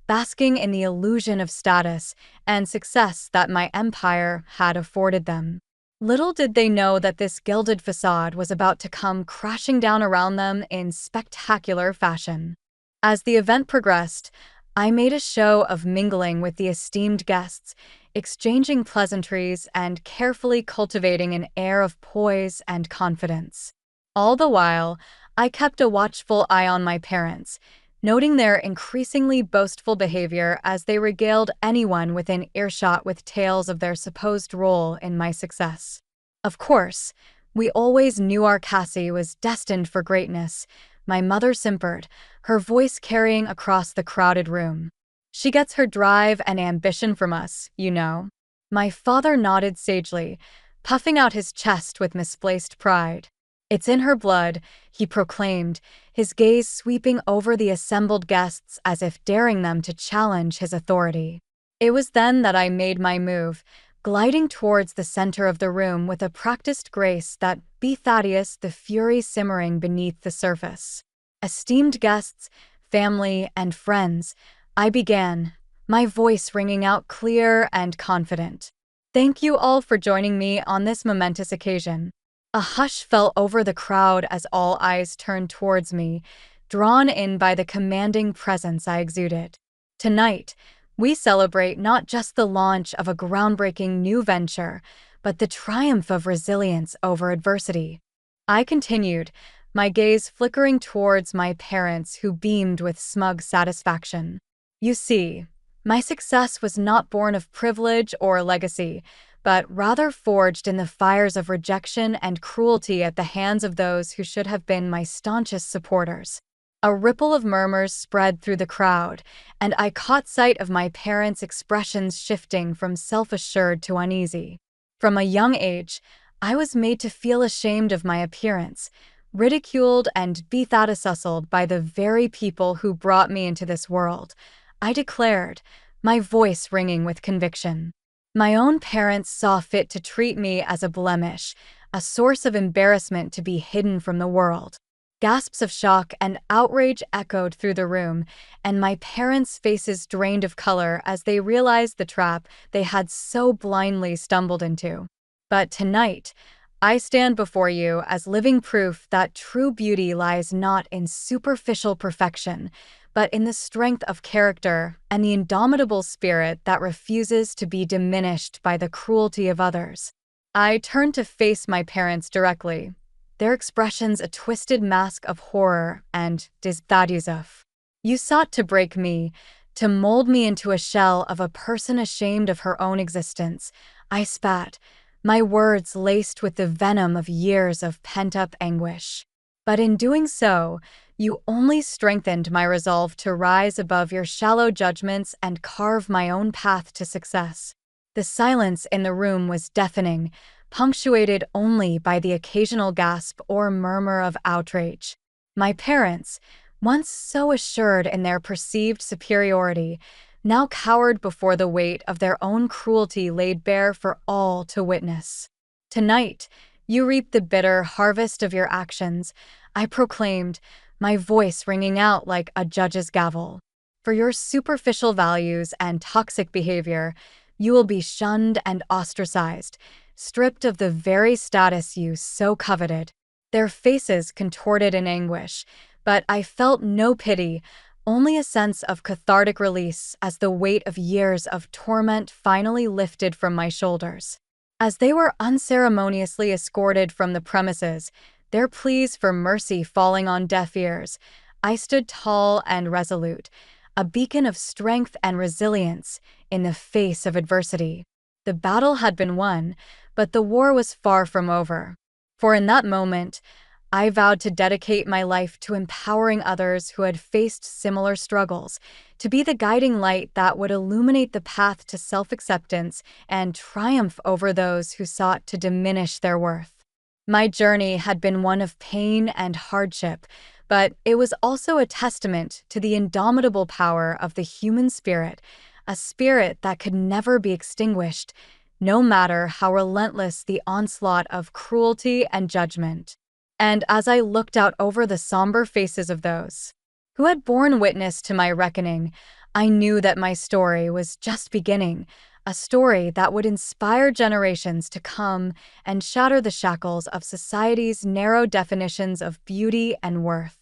S1: basking in the illusion of status and success that my empire had afforded them. Little did they know that this gilded facade was about to come crashing down around them in spectacular fashion. As the event progressed, I made a show of mingling with the esteemed guests, exchanging pleasantries and carefully cultivating an air of poise and confidence. All the while, I kept a watchful eye on my parents, noting their increasingly boastful behavior as they regaled anyone within earshot with tales of their supposed role in my success. Of course, we always knew our Cassie was destined for greatness, my mother simpered, her voice carrying across the crowded room. "She gets her drive and ambition from us, you know." My father nodded sagely, puffing out his chest with misplaced pride. "It's in her blood," he proclaimed, his gaze sweeping over the assembled guests as if daring them to challenge his authority. It was then that I made my move, gliding towards the center of the room with a practiced grace that bethought the fury simmering beneath the surface. "Esteemed guests, family, and friends," I began, my voice ringing out clear and confident. "Thank you all for joining me on this momentous occasion." A hush fell over the crowd as all eyes turned towards me, drawn in by the commanding presence I exuded. "Tonight, we celebrate not just the launch of a groundbreaking new venture, but the triumph of resilience over adversity." I continued, my gaze flickering towards my parents who beamed with smug satisfaction. "You see, my success was not born of privilege or legacy, but rather forged in the fires of rejection and cruelty at the hands of those who should have been my staunchest supporters." A ripple of murmurs spread through the crowd, and I caught sight of my parents' expressions shifting from self-assured to uneasy. From a young age, I was made to feel ashamed of my appearance, ridiculed and bethought by the very people who brought me into this world, I declared, my voice ringing with conviction. My own parents saw fit to treat me as a blemish, a source of embarrassment to be hidden from the world. Gasps of shock and outrage echoed through the room, and my parents' faces drained of color as they realized the trap they had so blindly stumbled into. But tonight, I stand before you as living proof that true beauty lies not in superficial perfection, but in the strength of character and the indomitable spirit that refuses to be diminished by the cruelty of others. I turned to face my parents directly, their expressions a twisted mask of horror and disbelief. "You sought to break me, To mold me into a shell of a person ashamed of her own existence. I spat, my words laced with the venom of years of pent-up anguish. But in doing so, you only strengthened my resolve to rise above your shallow judgments and carve my own path to success. The silence in the room was deafening, punctuated only by the occasional gasp or murmur of outrage. My parents, once so assured in their perceived superiority, now cowered before the weight of their own cruelty laid bare for all to witness. "Tonight, you reap the bitter harvest of your actions," I proclaimed, my voice ringing out like a judge's gavel. "For your superficial values and toxic behavior, you will be shunned and ostracized, stripped of the very status you so coveted." Their faces contorted in anguish, but I felt no pity, only a sense of cathartic release as the weight of years of torment finally lifted from my shoulders. As they were unceremoniously escorted from the premises, their pleas for mercy falling on deaf ears, I stood tall and resolute, a beacon of strength and resilience in the face of adversity. The battle had been won, but the war was far from over. For in that moment, I vowed to dedicate my life to empowering others who had faced similar struggles, to be the guiding light that would illuminate the path to self-acceptance and triumph over those who sought to diminish their worth. My journey had been one of pain and hardship, but it was also a testament to the indomitable power of the human spirit, a spirit that could never be extinguished, no matter how relentless the onslaught of cruelty and judgment. And as I looked out over the somber faces of those who had borne witness to my reckoning, I knew that my story was just beginning, a story that would inspire generations to come and shatter the shackles of society's narrow definitions of beauty and worth.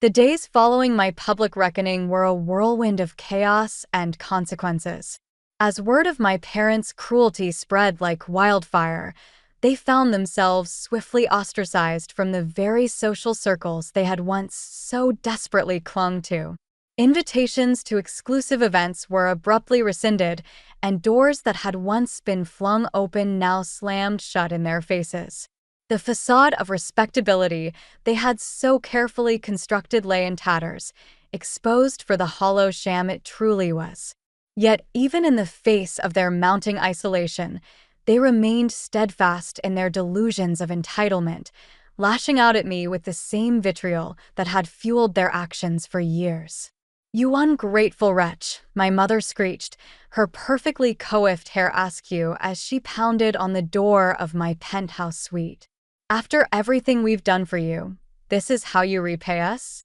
S1: The days following my public reckoning were a whirlwind of chaos and consequences. As word of my parents' cruelty spread like wildfire, they found themselves swiftly ostracized from the very social circles they had once so desperately clung to. Invitations to exclusive events were abruptly rescinded, and doors that had once been flung open now slammed shut in their faces. The facade of respectability they had so carefully constructed lay in tatters, exposed for the hollow sham it truly was. Yet even in the face of their mounting isolation, they remained steadfast in their delusions of entitlement, lashing out at me with the same vitriol that had fueled their actions for years. "You ungrateful wretch," my mother screeched, her perfectly coiffed hair askew as she pounded on the door of my penthouse suite. "After everything we've done for you, this is how you repay us?"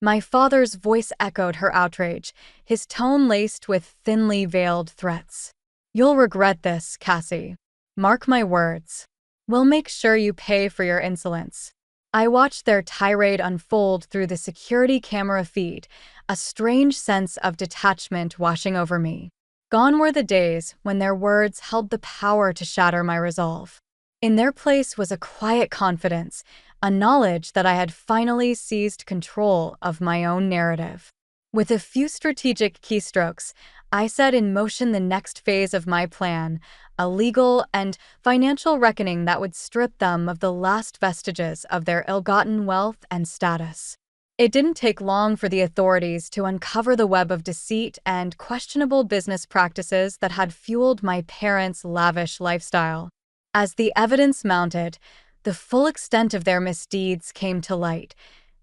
S1: My father's voice echoed her outrage, his tone laced with thinly veiled threats. "You'll regret this, Cassie. Mark my words. We'll make sure you pay for your insolence." I watched their tirade unfold through the security camera feed, a strange sense of detachment washing over me. Gone were the days when their words held the power to shatter my resolve. In their place was a quiet confidence, a knowledge that I had finally seized control of my own narrative. With a few strategic keystrokes, I set in motion the next phase of my plan, a legal and financial reckoning that would strip them of the last vestiges of their ill-gotten wealth and status. It didn't take long for the authorities to uncover the web of deceit and questionable business practices that had fueled my parents' lavish lifestyle. As the evidence mounted, the full extent of their misdeeds came to light: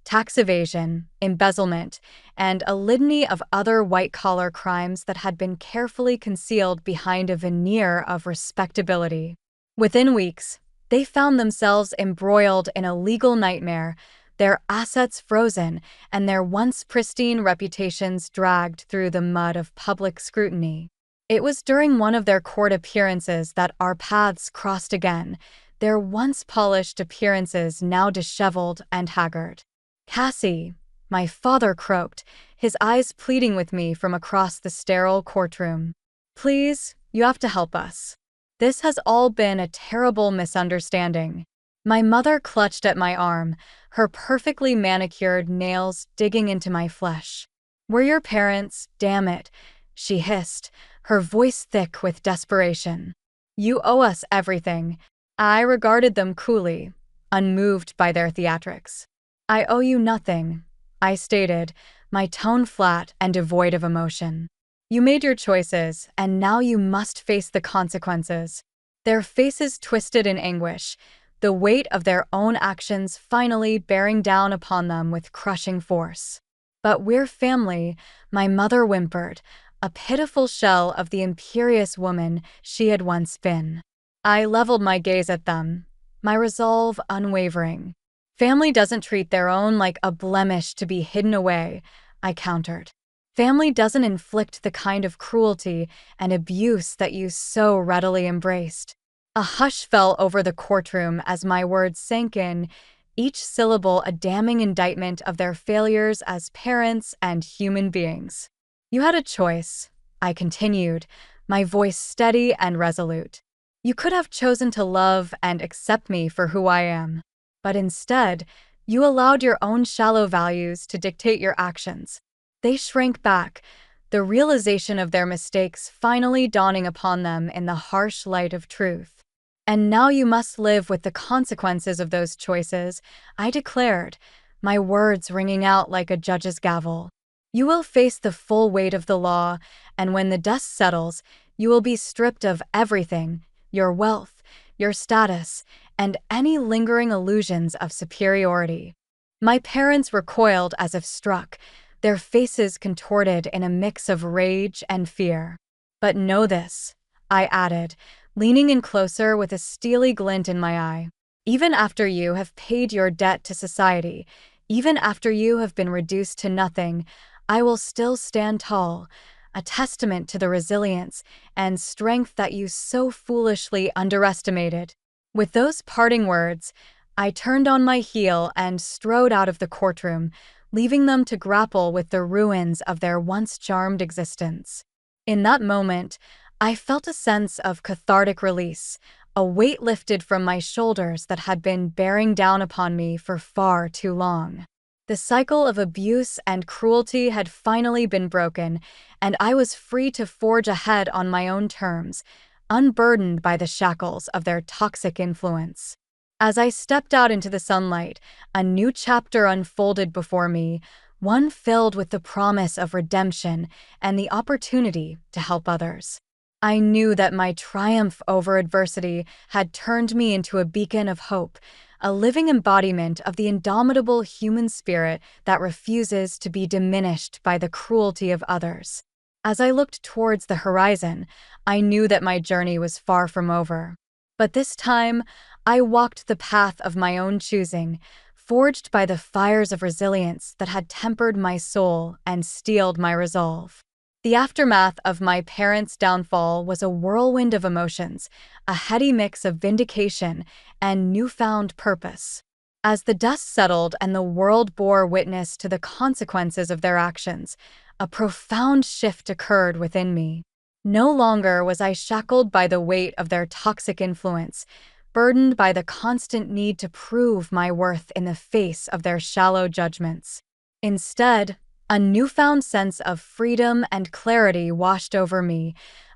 S1: tax evasion, embezzlement, and a litany of other white-collar crimes that had been carefully concealed behind a veneer of respectability. Within weeks, they found themselves embroiled in a legal nightmare, their assets frozen, and their once pristine reputations dragged through the mud of public scrutiny. It was during one of their court appearances that our paths crossed again, their once polished appearances now disheveled and haggard. "Cassie," my father croaked, his eyes pleading with me from across the sterile courtroom. "Please, you have to help us. This has all been a terrible misunderstanding." My mother clutched at my arm, her perfectly manicured nails digging into my flesh. We're your parents, damn it, she hissed, her voice thick with desperation. You owe us everything. I regarded them coolly, unmoved by their theatrics. I owe you nothing, I stated, my tone flat and devoid of emotion. You made your choices, and now you must face the consequences. Their faces twisted in anguish, the weight of their own actions finally bearing down upon them with crushing force. But we're family, my mother whimpered, a pitiful shell of the imperious woman she had once been. I leveled my gaze at them, my resolve unwavering. Family doesn't treat their own like a blemish to be hidden away, I countered. Family doesn't inflict the kind of cruelty and abuse that you so readily embraced. A hush fell over the courtroom as my words sank in, each syllable a damning indictment of their failures as parents and human beings. You had a choice, I continued, my voice steady and resolute. You could have chosen to love and accept me for who I am. But instead, you allowed your own shallow values to dictate your actions. They shrank back, the realization of their mistakes finally dawning upon them in the harsh light of truth. And now you must live with the consequences of those choices, I declared, my words ringing out like a judge's gavel. You will face the full weight of the law, and when the dust settles, you will be stripped of everything, your wealth, your status, and any lingering illusions of superiority. My parents recoiled as if struck, their faces contorted in a mix of rage and fear. But know this, I added, leaning in closer with a steely glint in my eye. Even after you have paid your debt to society, even after you have been reduced to nothing, I will still stand tall, a testament to the resilience and strength that you so foolishly underestimated. With those parting words, I turned on my heel and strode out of the courtroom, leaving them to grapple with the ruins of their once charmed existence. In that moment, I felt a sense of cathartic release, a weight lifted from my shoulders that had been bearing down upon me for far too long. The cycle of abuse and cruelty had finally been broken, and I was free to forge ahead on my own terms, unburdened by the shackles of their toxic influence. As I stepped out into the sunlight, a new chapter unfolded before me, one filled with the promise of redemption and the opportunity to help others. I knew that my triumph over adversity had turned me into a beacon of hope, a living embodiment of the indomitable human spirit that refuses to be diminished by the cruelty of others. As I looked towards the horizon, I knew that my journey was far from over. But this time, I walked the path of my own choosing, forged by the fires of resilience that had tempered my soul and steeled my resolve. The aftermath of my parents' downfall was a whirlwind of emotions, a heady mix of vindication and newfound purpose. As the dust settled and the world bore witness to the consequences of their actions, a profound shift occurred within me. No longer was I shackled by the weight of their toxic influence, burdened by the constant need to prove my worth in the face of their shallow judgments. Instead, a newfound sense of freedom and clarity washed over me,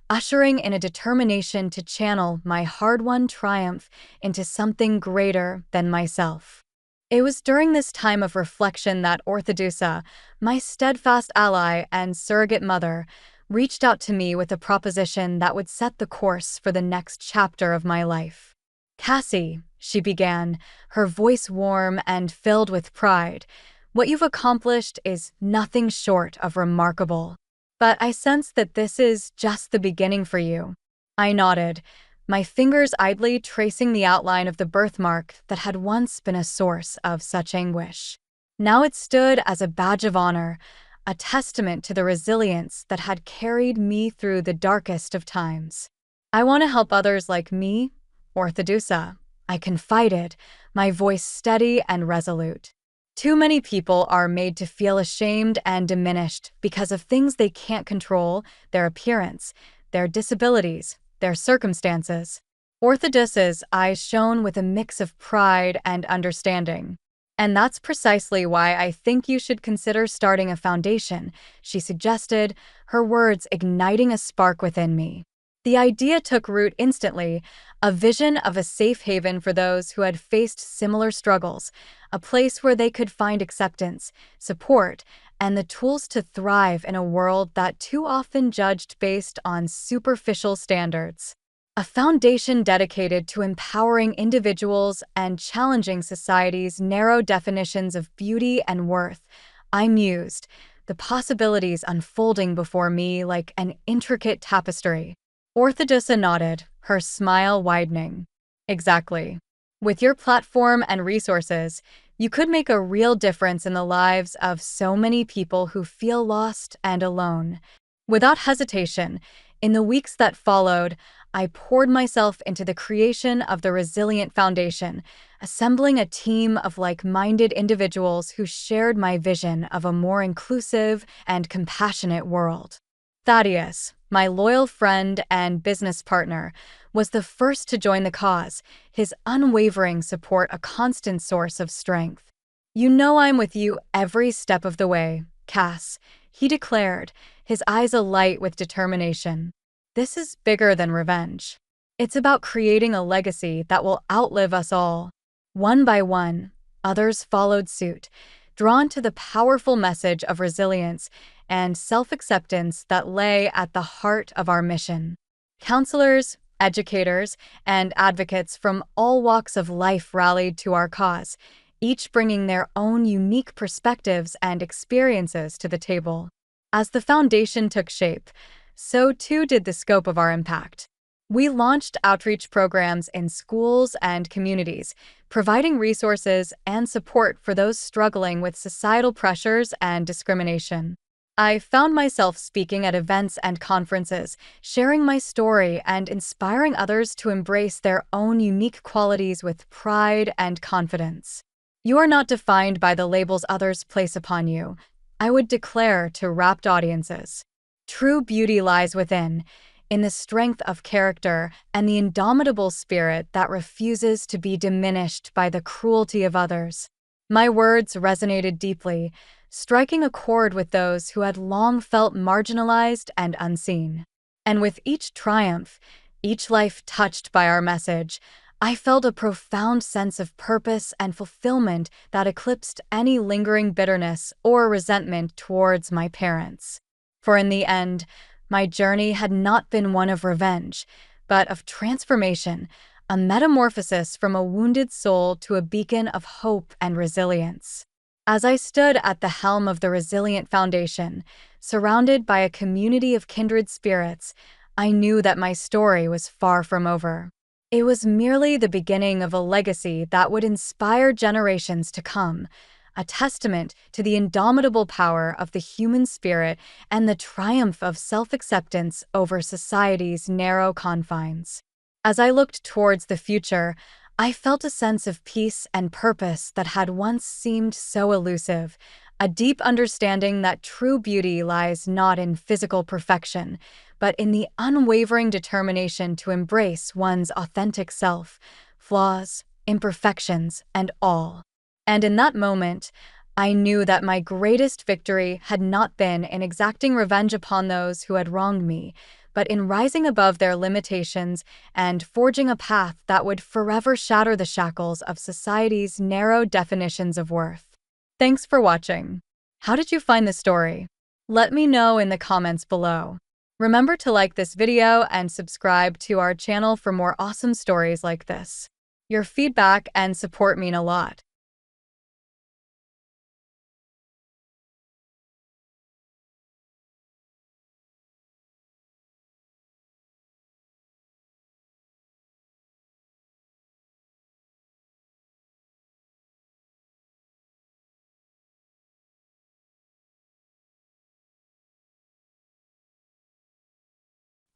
S1: ushering in a determination to channel my hard-won triumph into something greater than myself. It was during this time of reflection that Orthodusa, my steadfast ally and surrogate mother, reached out to me with a proposition that would set the course for the next chapter of my life. "Cassie," she began, her voice warm and filled with pride, "what you've accomplished is nothing short of remarkable. But I sense that this is just the beginning for you." I nodded, my fingers idly tracing the outline of the birthmark that had once been a source of such anguish. Now it stood as a badge of honor, a testament to the resilience that had carried me through the darkest of times. "I want to help others like me, Orthodusa," I confided, my voice steady and resolute. "Too many people are made to feel ashamed and diminished because of things they can't control, their appearance, their disabilities, their circumstances." Orthodusa's eyes shone with a mix of pride and understanding. And that's precisely why I think you should consider starting a foundation, she suggested, her words igniting a spark within me. The idea took root instantly, a vision of a safe haven for those who had faced similar struggles, a place where they could find acceptance, support, and the tools to thrive in a world that too often judged based on superficial standards. A foundation dedicated to empowering individuals and challenging society's narrow definitions of beauty and worth. I mused, the possibilities unfolding before me like an intricate tapestry. Orthodoxa nodded, her smile widening. Exactly. With your platform and resources, you could make a real difference in the lives of so many people who feel lost and alone. Without hesitation, in the weeks that followed, I poured myself into the creation of the Resilient Foundation, assembling a team of like-minded individuals who shared my vision of a more inclusive and compassionate world. Thaddeus, my loyal friend and business partner, was the first to join the cause, his unwavering support a constant source of strength. "You know I'm with you every step of the way, Cass," he declared, his eyes alight with determination. "This is bigger than revenge. It's about creating a legacy that will outlive us all." One by one, others followed suit, drawn to the powerful message of resilience and self-acceptance that lay at the heart of our mission. Counselors, educators, and advocates from all walks of life rallied to our cause, each bringing their own unique perspectives and experiences to the table. As the foundation took shape, so too did the scope of our impact. We launched outreach programs in schools and communities, providing resources and support for those struggling with societal pressures and discrimination. I found myself speaking at events and conferences, sharing my story and inspiring others to embrace their own unique qualities with pride and confidence. "You are not defined by the labels others place upon you," I would declare to rapt audiences. "True beauty lies within, in the strength of character and the indomitable spirit that refuses to be diminished by the cruelty of others." My words resonated deeply, striking a chord with those who had long felt marginalized and unseen. And with each triumph, each life touched by our message, I felt a profound sense of purpose and fulfillment that eclipsed any lingering bitterness or resentment towards my parents. For in the end, my journey had not been one of revenge, but of transformation, a metamorphosis from a wounded soul to a beacon of hope and resilience. As I stood at the helm of the Resilient Foundation, surrounded by a community of kindred spirits, I knew that my story was far from over. It was merely the beginning of a legacy that would inspire generations to come, a testament to the indomitable power of the human spirit and the triumph of self-acceptance over society's narrow confines. As I looked towards the future, I felt a sense of peace and purpose that had once seemed so elusive, a deep understanding that true beauty lies not in physical perfection, but in the unwavering determination to embrace one's authentic self, flaws, imperfections, and all. And in that moment, I knew that my greatest victory had not been in exacting revenge upon those who had wronged me, but in rising above their limitations and forging a path that would forever shatter the shackles of society's narrow definitions of worth. Thanks for watching. How did you find the story? Let me know in the comments below. Remember to like this video and subscribe to our channel for more awesome stories like this. Your feedback and support mean a lot.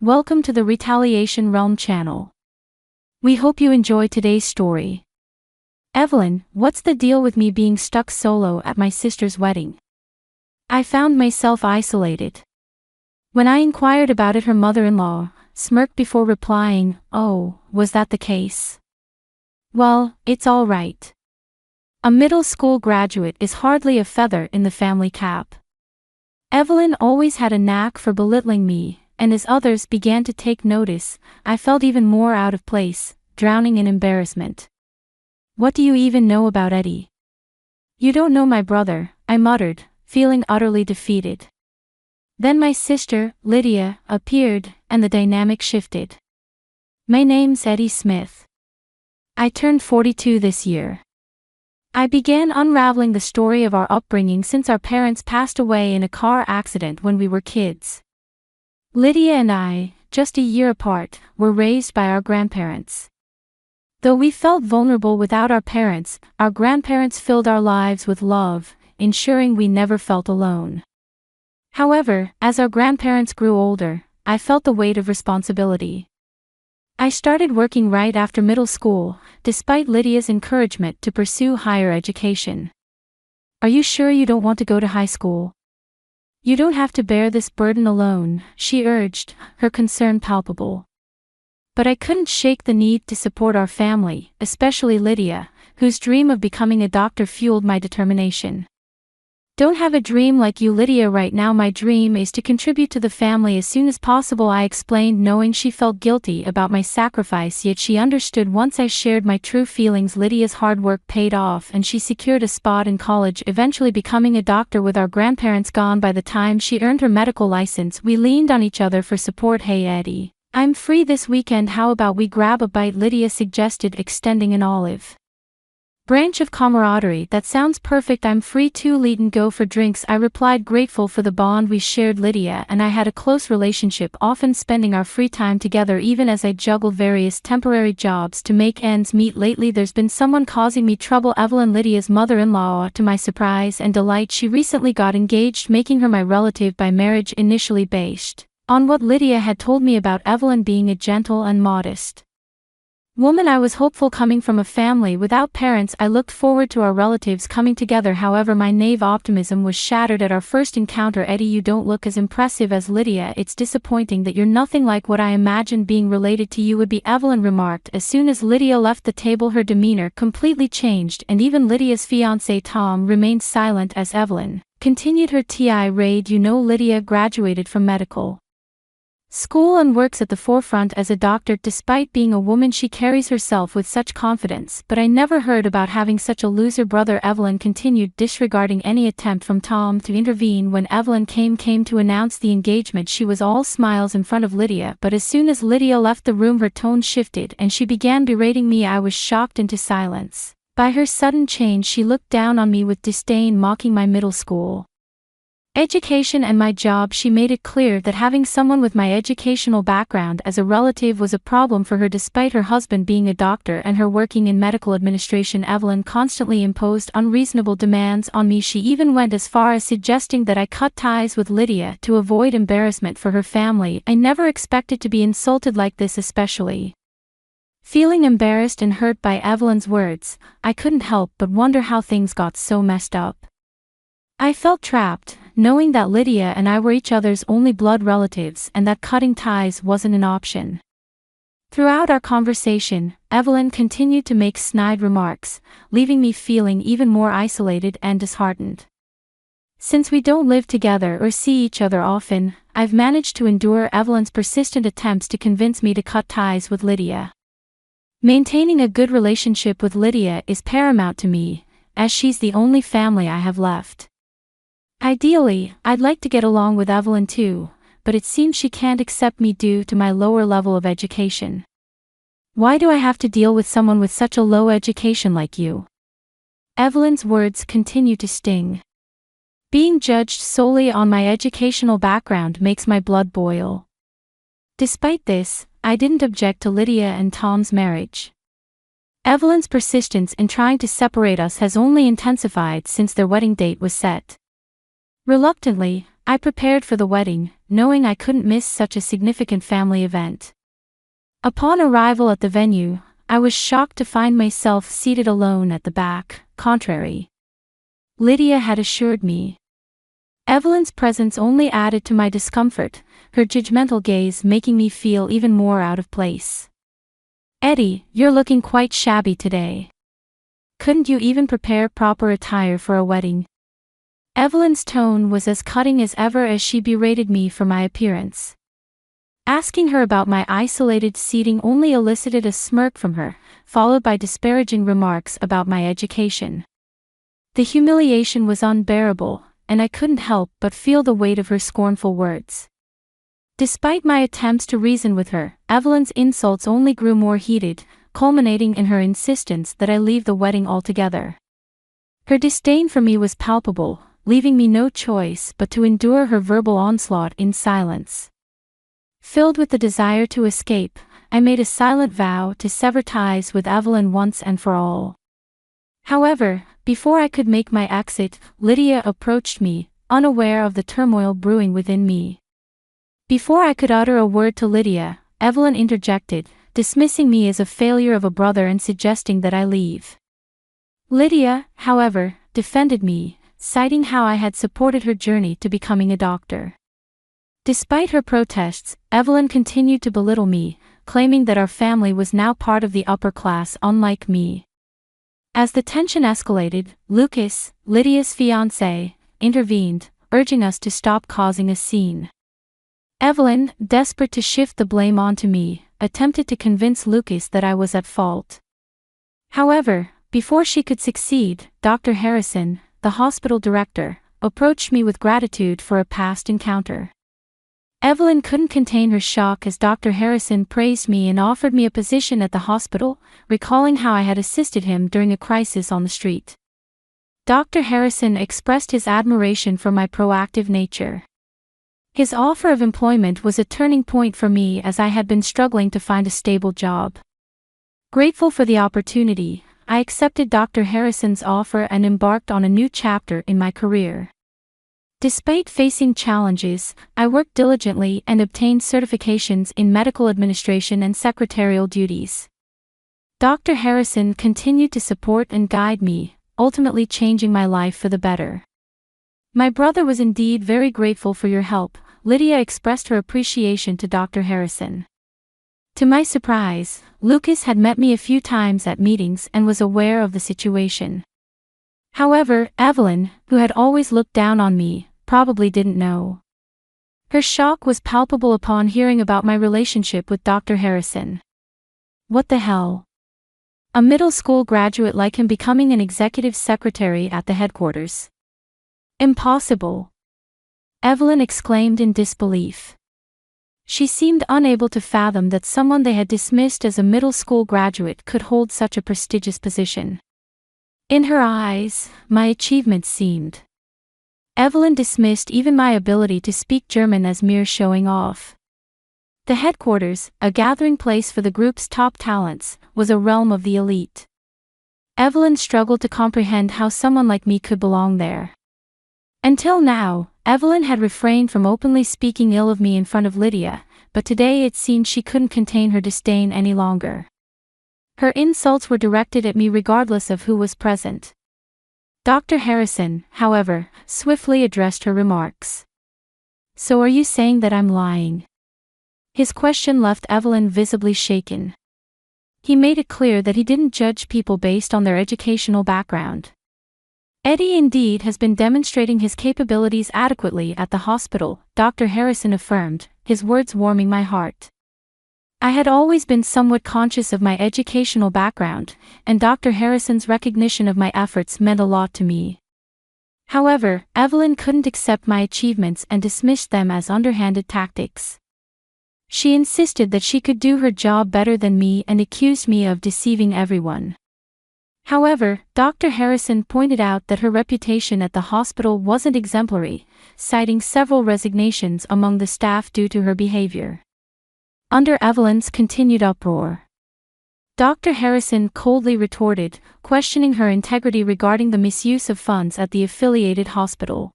S2: Welcome to the Retaliation Realm channel. We hope you enjoyed today's story. Evelyn, what's the deal with me being stuck solo at my sister's wedding? I found myself isolated. When I inquired about it, her mother-in-law smirked before replying, "Oh, was that the case? Well, it's all right. A middle school graduate is hardly a feather in the family cap. Evelyn always had a knack for belittling me, and as others began to take notice, I felt even more out of place, drowning in embarrassment. "What do you even know about Eddie?" "You don't know my brother," I muttered, feeling utterly defeated. Then my sister, Lydia, appeared, and the dynamic shifted. "My name's Eddie Smith. I turned 42 this year." I began unraveling the story of our upbringing since our parents passed away in a car accident when we were kids. Lydia and I, just a year apart, were raised by our grandparents. Though we felt vulnerable without our parents, our grandparents filled our lives with love, ensuring we never felt alone. However, as our grandparents grew older, I felt the weight of responsibility. I started working right after middle school, despite Lydia's encouragement to pursue higher education. "Are you sure you don't want to go to high school? You don't have to bear this burden alone," she urged, her concern palpable. But I couldn't shake the need to support our family, especially Lydia, whose dream of becoming a doctor fueled my determination. "Don't have a dream like you, Lydia. Right now my dream is to contribute to the family as soon as possible," I explained, knowing she felt guilty about my sacrifice, yet she understood once I shared my true feelings. Lydia's hard work paid off and she secured a spot in college, eventually becoming a doctor. With our grandparents gone by the time she earned her medical license, we leaned on each other for support. "Hey Eddie, I'm free this weekend. How about we grab a bite?" Lydia suggested, extending an olive branch of camaraderie. "That sounds perfect. I'm free too. Let's go for drinks," I replied, grateful for the bond we shared. Lydia and I had a close relationship, often spending our free time together even as I juggled various temporary jobs to make ends meet. "Lately there's been someone causing me trouble." Evelyn, Lydia's mother-in-law. To my surprise and delight, she recently got engaged, making her my relative by marriage, initially based on what Lydia had told me about Evelyn being a gentle and modest woman. I was hopeful. Coming from a family without parents, I looked forward to our relatives coming together. However, my naive optimism was shattered at our first encounter. "Eddie, you don't look as impressive as Lydia. It's disappointing that you're nothing like what I imagined being related to you would be," Evelyn remarked. As soon as Lydia left the table, her demeanor completely changed, and even Lydia's fiancé Tom remained silent as Evelyn continued her tirade. "You know, Lydia graduated from medical school and works at the forefront as a doctor. Despite being a woman, she carries herself with such confidence, but I never heard about having such a loser brother," Evelyn continued, disregarding any attempt from Tom to intervene. When Evelyn came to announce the engagement, she was all smiles in front of Lydia, but as soon as Lydia left the room her tone shifted and she began berating me. I was shocked into silence by her sudden change. She looked down on me with disdain, mocking my middle school education and my job. She made it clear that having someone with my educational background as a relative was a problem for her. Despite her husband being a doctor and her working in medical administration, Evelyn constantly imposed unreasonable demands on me. She even went as far as suggesting that I cut ties with Lydia to avoid embarrassment for her family. I never expected to be insulted like this, especially feeling embarrassed and hurt by Evelyn's words. I couldn't help but wonder how things got so messed up. I felt trapped, knowing that Lydia and I were each other's only blood relatives and that cutting ties wasn't an option. Throughout our conversation, Evelyn continued to make snide remarks, leaving me feeling even more isolated and disheartened. Since we don't live together or see each other often, I've managed to endure Evelyn's persistent attempts to convince me to cut ties with Lydia. Maintaining a good relationship with Lydia is paramount to me, as she's the only family I have left. Ideally, I'd like to get along with Evelyn too, but it seems she can't accept me due to my lower level of education. "Why do I have to deal with someone with such a low education like you?" Evelyn's words continue to sting. Being judged solely on my educational background makes my blood boil. Despite this, I didn't object to Lydia and Tom's marriage. Evelyn's persistence in trying to separate us has only intensified since their wedding date was set. Reluctantly, I prepared for the wedding, knowing I couldn't miss such a significant family event. Upon arrival at the venue, I was shocked to find myself seated alone at the back, contrary Lydia had assured me. Evelyn's presence only added to my discomfort, her judgmental gaze making me feel even more out of place. "Eddie, you're looking quite shabby today. couldn't you even prepare proper attire for a wedding? Evelyn's tone was as cutting as ever as she berated me for my appearance. Asking her about my isolated seating only elicited a smirk from her, followed by disparaging remarks about my education. The humiliation was unbearable, and I couldn't help but feel the weight of her scornful words. Despite my attempts to reason with her, Evelyn's insults only grew more heated, culminating in her insistence that I leave the wedding altogether. Her disdain for me was palpable, leaving me no choice but to endure her verbal onslaught in silence. Filled with the desire to escape, I made a silent vow to sever ties with Evelyn once and for all. However, before I could make my exit, Lydia approached me, unaware of the turmoil brewing within me. Before I could utter a word to Lydia, Evelyn interjected, dismissing me as a failure of a brother and suggesting that I leave. Lydia, however, defended me, citing how I had supported her journey to becoming a doctor. Despite her protests, Evelyn continued to belittle me, claiming that our family was now part of the upper class unlike me. As the tension escalated, Lucas, Lydia's fiancé, intervened, urging us to stop causing a scene. Evelyn, desperate to shift the blame onto me, attempted to convince Lucas that I was at fault. However, before she could succeed, Dr. Harrison, the hospital director, approached me with gratitude for a past encounter. Evelyn couldn't contain her shock as Dr. Harrison praised me and offered me a position at the hospital, recalling how I had assisted him during a crisis on the street. Dr. Harrison expressed his admiration for my proactive nature. His offer of employment was a turning point for me as I had been struggling to find a stable job. Grateful for the opportunity, I accepted Dr. Harrison's offer and embarked on a new chapter in my career. Despite facing challenges, I worked diligently and obtained certifications in medical administration and secretarial duties. Dr. Harrison continued to support and guide me, ultimately changing my life for the better. My brother was indeed very grateful for your help, Lydia expressed her appreciation to Dr. Harrison. To my surprise, Lucas had met me a few times at meetings and was aware of the situation. However, Evelyn, who had always looked down on me, probably didn't know. Her shock was palpable upon hearing about my relationship with Dr. Harrison. What the hell? A middle school graduate like him becoming an executive secretary at the headquarters. Impossible! Evelyn exclaimed in disbelief. She seemed unable to fathom that someone they had dismissed as a middle school graduate could hold such a prestigious position. In her eyes, my achievements seemed. Evelyn dismissed even my ability to speak German as mere showing off. The headquarters, a gathering place for the group's top talents, was a realm of the elite. Evelyn struggled to comprehend how someone like me could belong there. Until now, Evelyn had refrained from openly speaking ill of me in front of Lydia, but today it seemed she couldn't contain her disdain any longer. Her insults were directed at me regardless of who was present. Dr. Harrison, however, swiftly addressed her remarks. So are you saying that I'm lying? His question left Evelyn visibly shaken. He made it clear that he didn't judge people based on their educational background. Eddie indeed has been demonstrating his capabilities adequately at the hospital, Dr. Harrison affirmed, his words warming my heart. I had always been somewhat conscious of my educational background, and Dr. Harrison's recognition of my efforts meant a lot to me. However, Evelyn couldn't accept my achievements and dismissed them as underhanded tactics. She insisted that she could do her job better than me and accused me of deceiving everyone. However, Dr. Harrison pointed out that her reputation at the hospital wasn't exemplary, citing several resignations among the staff due to her behavior. Under Evelyn's continued uproar, Dr. Harrison coldly retorted, questioning her integrity regarding the misuse of funds at the affiliated hospital.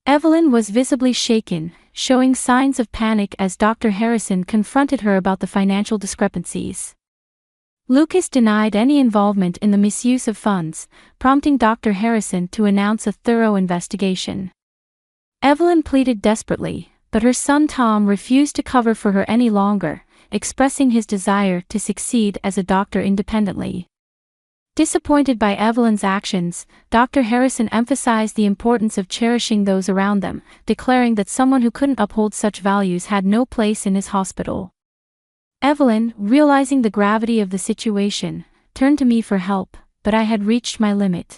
S2: Evelyn was visibly shaken, showing signs of panic as Dr. Harrison confronted her about the financial discrepancies. Lucas denied any involvement in the misuse of funds, prompting Dr. Harrison to announce a thorough investigation. Evelyn pleaded desperately, but her son Tom refused to cover for her any longer, expressing his desire to succeed as a doctor independently. Disappointed by Evelyn's actions, Dr. Harrison emphasized the importance of cherishing those around them, declaring that someone who couldn't uphold such values had no place in his hospital. Evelyn, realizing the gravity of the situation, turned to me for help, but I had reached my limit.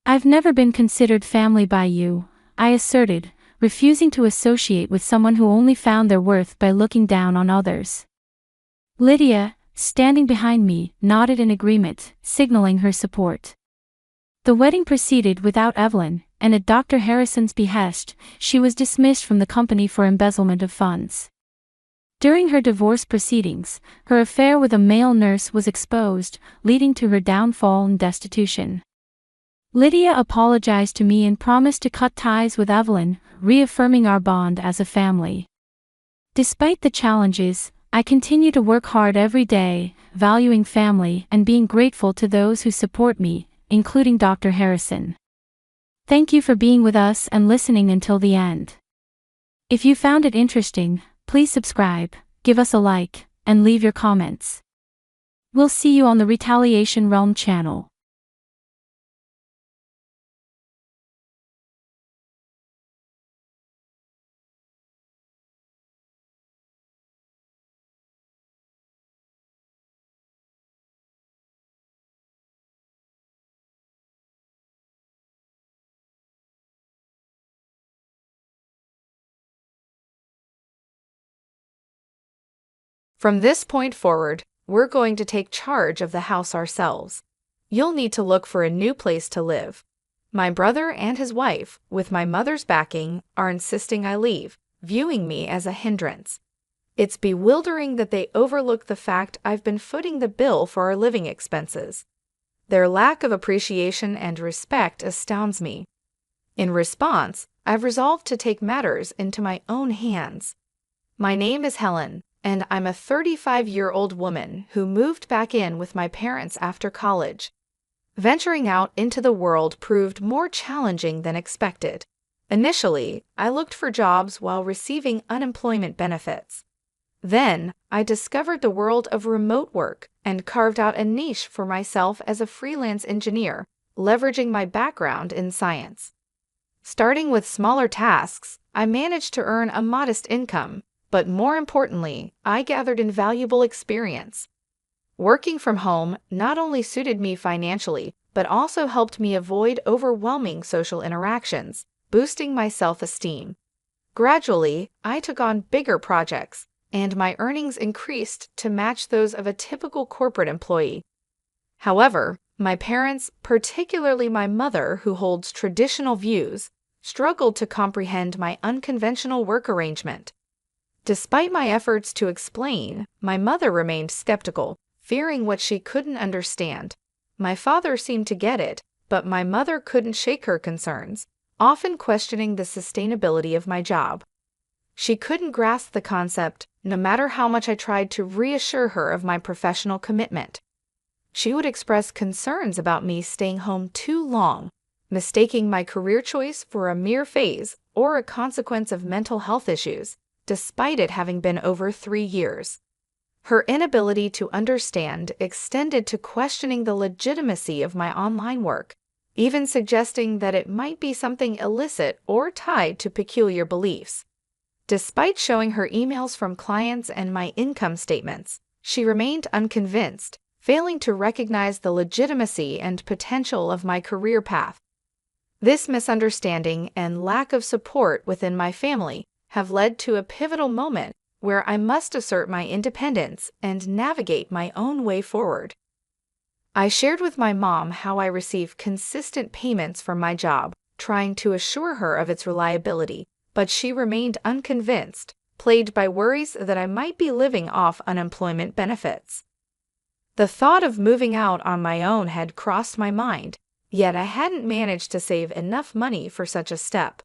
S2: "I've never been considered family by you," I asserted, refusing to associate with someone who only found their worth by looking down on others. Lydia, standing behind me, nodded in agreement, signaling her support. The wedding proceeded without Evelyn, and at Dr. Harrison's behest, she was dismissed from the company for embezzlement of funds. During her divorce proceedings, her affair with a male nurse was exposed, leading to her downfall and destitution. Lydia apologized to me and promised to cut ties with Evelyn, reaffirming our bond as a family. Despite the challenges, I continue to work hard every day, valuing family and being grateful to those who support me, including Dr. Harrison. Thank you for being with us and listening until the end. If you found it interesting, please subscribe, give us a like, and leave your comments. We'll see you on the Retaliation Realm channel.
S3: From this point forward, we're going to take charge of the house ourselves. You'll need to look for a new place to live. My brother and his wife, with my mother's backing, are insisting I leave, viewing me as a hindrance. It's bewildering that they overlook the fact I've been footing the bill for our living expenses. Their lack of appreciation and respect astounds me. In response, I've resolved to take matters into my own hands. My name is Helen, and I'm a 35-year-old woman who moved back in with my parents after college. Venturing out into the world proved more challenging than expected. Initially, I looked for jobs while receiving unemployment benefits. Then, I discovered the world of remote work and carved out a niche for myself as a freelance engineer, leveraging my background in science. Starting with smaller tasks, I managed to earn a modest income, but more importantly, I gathered invaluable experience. Working from home not only suited me financially, but also helped me avoid overwhelming social interactions, boosting my self-esteem. Gradually, I took on bigger projects, and my earnings increased to match those of a typical corporate employee. However, my parents, particularly my mother who holds traditional views, struggled to comprehend my unconventional work arrangement. Despite my efforts to explain, my mother remained skeptical, fearing what she couldn't understand. My father seemed to get it, but my mother couldn't shake her concerns, often questioning the sustainability of my job. She couldn't grasp the concept, no matter how much I tried to reassure her of my professional commitment. She would express concerns about me staying home too long, mistaking my career choice for a mere phase or a consequence of mental health issues, despite it having been over 3 years. Her inability to understand extended to questioning the legitimacy of my online work, even suggesting that it might be something illicit or tied to peculiar beliefs. Despite showing her emails from clients and my income statements, she remained unconvinced, failing to recognize the legitimacy and potential of my career path. This misunderstanding and lack of support within my family have led to a pivotal moment where I must assert my independence and navigate my own way forward. I shared with my mom how I receive consistent payments from my job, trying to assure her of its reliability, but she remained unconvinced, plagued by worries that I might be living off unemployment benefits. The thought of moving out on my own had crossed my mind, yet I hadn't managed to save enough money for such a step.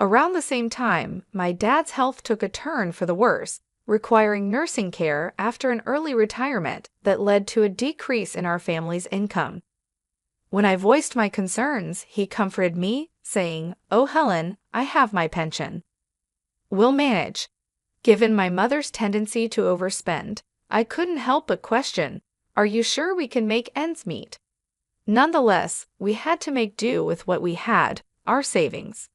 S3: Around the same time, my dad's health took a turn for the worse, requiring nursing care after an early retirement that led to a decrease in our family's income. When I voiced my concerns, he comforted me, saying, "Oh, Helen, I have my pension. We'll manage." Given my mother's tendency to overspend, I couldn't help but question, "Are you sure we can make ends meet?" Nonetheless, we had to make do with what we had, our savings.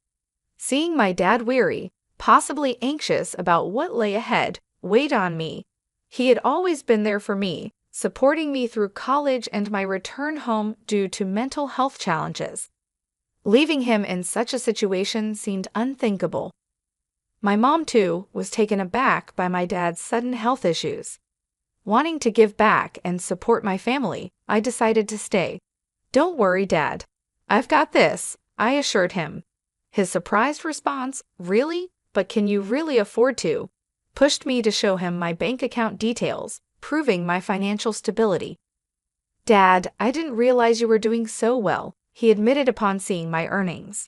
S3: Seeing my dad weary, possibly anxious about what lay ahead, weighed on me. He had always been there for me, supporting me through college and my return home due to mental health challenges. Leaving him in such a situation seemed unthinkable. My mom, too, was taken aback by my dad's sudden health issues. Wanting to give back and support my family, I decided to stay. "Don't worry, Dad. I've got this," I assured him. His surprised response, "Really? But can you really afford to?" pushed me to show him my bank account details, proving my financial stability. "Dad, I didn't realize you were doing so well," he admitted upon seeing my earnings.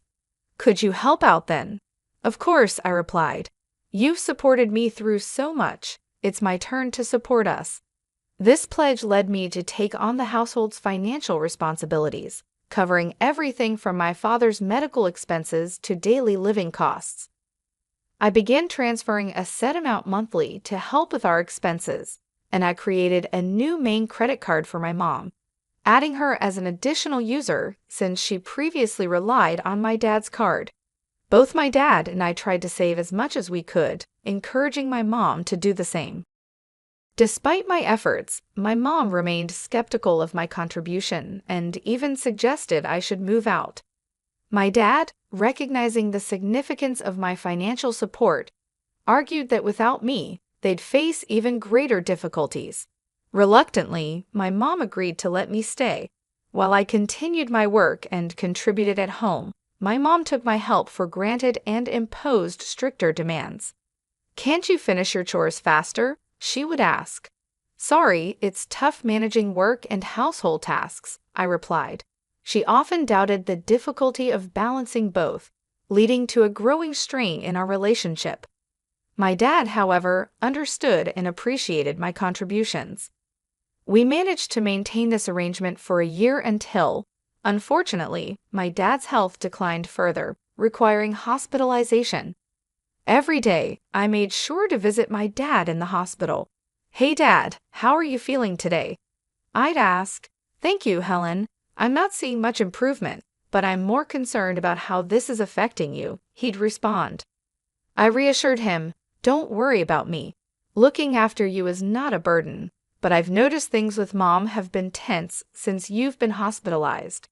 S3: "Could you help out then?" "Of course," I replied. "You've supported me through so much. It's my turn to support us." This pledge led me to take on the household's financial responsibilities, covering everything from my father's medical expenses to daily living costs. I began transferring a set amount monthly to help with our expenses, and I created a new main credit card for my mom, adding her as an additional user since she previously relied on my dad's card. Both my dad and I tried to save as much as we could, encouraging my mom to do the same. Despite my efforts, my mom remained skeptical of my contribution and even suggested I should move out. My dad, recognizing the significance of my financial support, argued that without me, they'd face even greater difficulties. Reluctantly, my mom agreed to let me stay. While I continued my work and contributed at home, my mom took my help for granted and imposed stricter demands. "Can't you finish your chores faster?" she would ask. "Sorry, it's tough managing work and household tasks," I replied. She often doubted the difficulty of balancing both, leading to a growing strain in our relationship. My dad, however, understood and appreciated my contributions. We managed to maintain this arrangement for a year until, unfortunately, my dad's health declined further, requiring hospitalization. Every day, I made sure to visit my dad in the hospital. "Hey Dad, how are you feeling today?" I'd ask. "Thank you, Helen. I'm not seeing much improvement, but I'm more concerned about how this is affecting you," he'd respond. I reassured him, "Don't worry about me. Looking after you is not a burden, but I've noticed things with Mom have been tense since you've been hospitalized."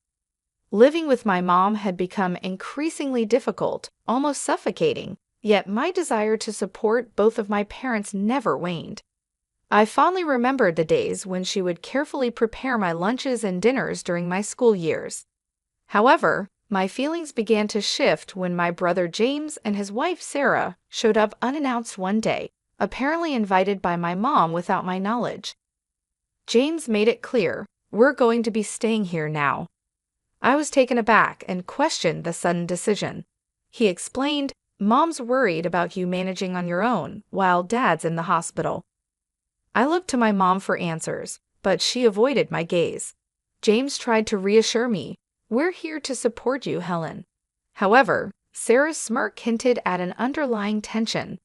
S3: Living with my mom had become increasingly difficult, almost suffocating. Yet my desire to support both of my parents never waned. I fondly remembered the days when she would carefully prepare my lunches and dinners during my school years. However, my feelings began to shift when my brother James and his wife Sarah showed up unannounced one day, apparently invited by my mom without my knowledge. James made it clear, "We're going to be staying here now." I was taken aback and questioned the sudden decision. He explained, "Mom's worried about you managing on your own while Dad's in the hospital." I looked to my mom for answers, but she avoided my gaze. James tried to reassure me, "We're here to support you, Helen." However, Sarah's smirk hinted at an underlying tension.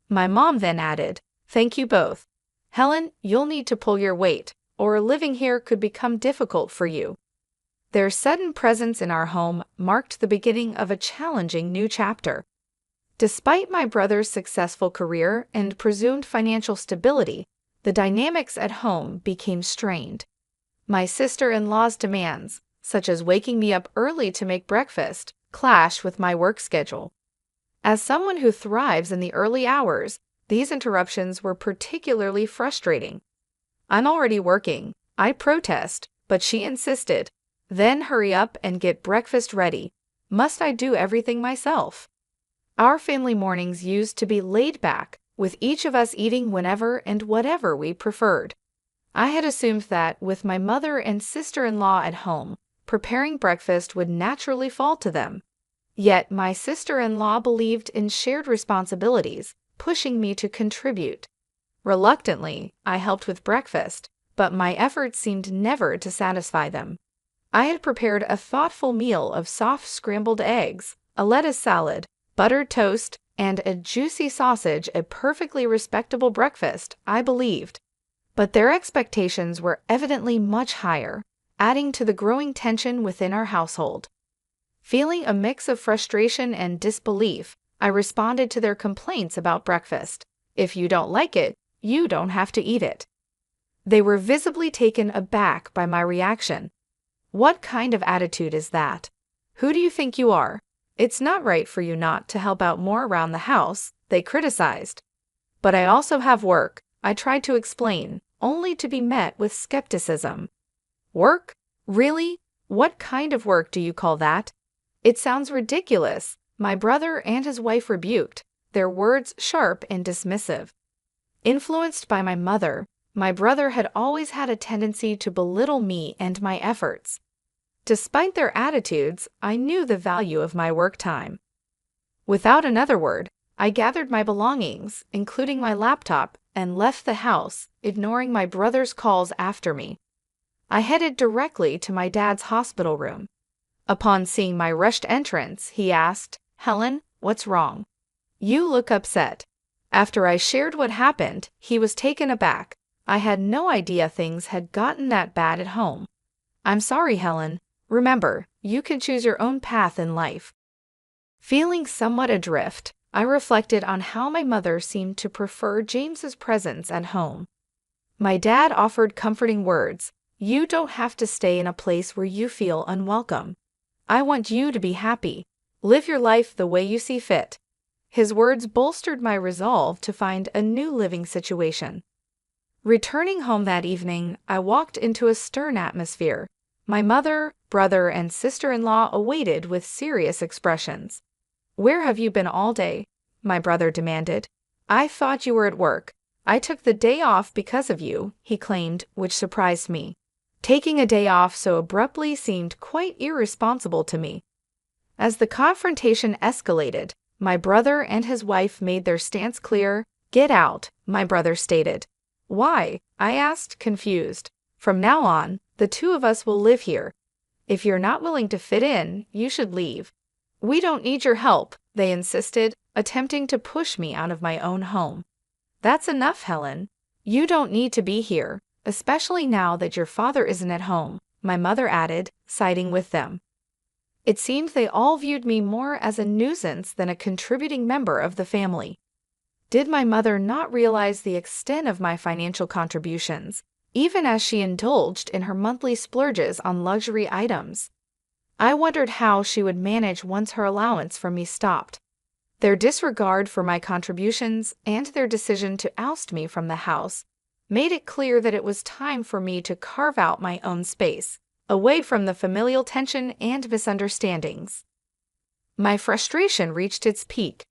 S3: My mom then added, "Thank you both. Helen, you'll need to pull your weight, or living here could become difficult for you." Their sudden presence in our home marked the beginning of a challenging new chapter. Despite my brother's successful career and presumed financial stability, the dynamics at home became strained. My sister-in-law's demands, such as waking me up early to make breakfast, clashed with my work schedule. As someone who thrives in the early hours, these interruptions were particularly frustrating. "I'm already working," I protest, but she insisted. "Then hurry up and get breakfast ready. Must I do everything myself?" Our family mornings used to be laid back, with each of us eating whenever and whatever we preferred. I had assumed that, with my mother and sister-in-law at home, preparing breakfast would naturally fall to them. Yet my sister-in-law believed in shared responsibilities, pushing me to contribute. Reluctantly, I helped with breakfast, but my efforts seemed never to satisfy them. I had prepared a thoughtful meal of soft scrambled eggs, a lettuce salad, buttered toast, and a juicy sausage, a perfectly respectable breakfast, I believed. But their expectations were evidently much higher, adding to the growing tension within our household. Feeling a mix of frustration and disbelief, I responded to their complaints about breakfast. If you don't like it, you don't have to eat it. They were visibly taken aback by my reaction. What kind of attitude is that? Who do you think you are? It's not right for you not to help out more around the house, they criticized. But I also have work, I tried to explain, only to be met with skepticism. Work? Really? What kind of work do you call that? It sounds ridiculous, my brother and his wife rebuked, their words sharp and dismissive. Influenced by my mother, my brother had always had a tendency to belittle me and my efforts. Despite their attitudes, I knew the value of my work time. Without another word, I gathered my belongings, including my laptop, and left the house, ignoring my brother's calls after me. I headed directly to my dad's hospital room. Upon seeing my rushed entrance, he asked, "Helen, what's wrong? You look upset." After I shared what happened, he was taken aback. I had no idea things had gotten that bad at home. "I'm sorry, Helen. Remember, you can choose your own path in life." Feeling somewhat adrift, I reflected on how my mother seemed to prefer James's presence at home. My dad offered comforting words. "You don't have to stay in a place where you feel unwelcome. I want you to be happy. Live your life the way you see fit." His words bolstered my resolve to find a new living situation. Returning home that evening, I walked into a stern atmosphere. My mother, brother, and sister-in-law awaited with serious expressions. "Where have you been all day?" my brother demanded. "I thought you were at work. I took the day off because of you," he claimed, which surprised me. Taking a day off so abruptly seemed quite irresponsible to me. As the confrontation escalated, my brother and his wife made their stance clear. "Get out," my brother stated. "Why?" I asked, confused. "From now on, the two of us will live here. If you're not willing to fit in, you should leave." "We don't need your help," they insisted, attempting to push me out of my own home. "That's enough, Helen. You don't need to be here, especially now that your father isn't at home," my mother added, siding with them. It seemed they all viewed me more as a nuisance than a contributing member of the family. Did my mother not realize the extent of my financial contributions, even as she indulged in her monthly splurges on luxury items? I wondered how she would manage once her allowance from me stopped. Their disregard for my contributions and their decision to oust me from the house made it clear that it was time for me to carve out my own space, away from the familial tension and misunderstandings. My frustration reached its peak.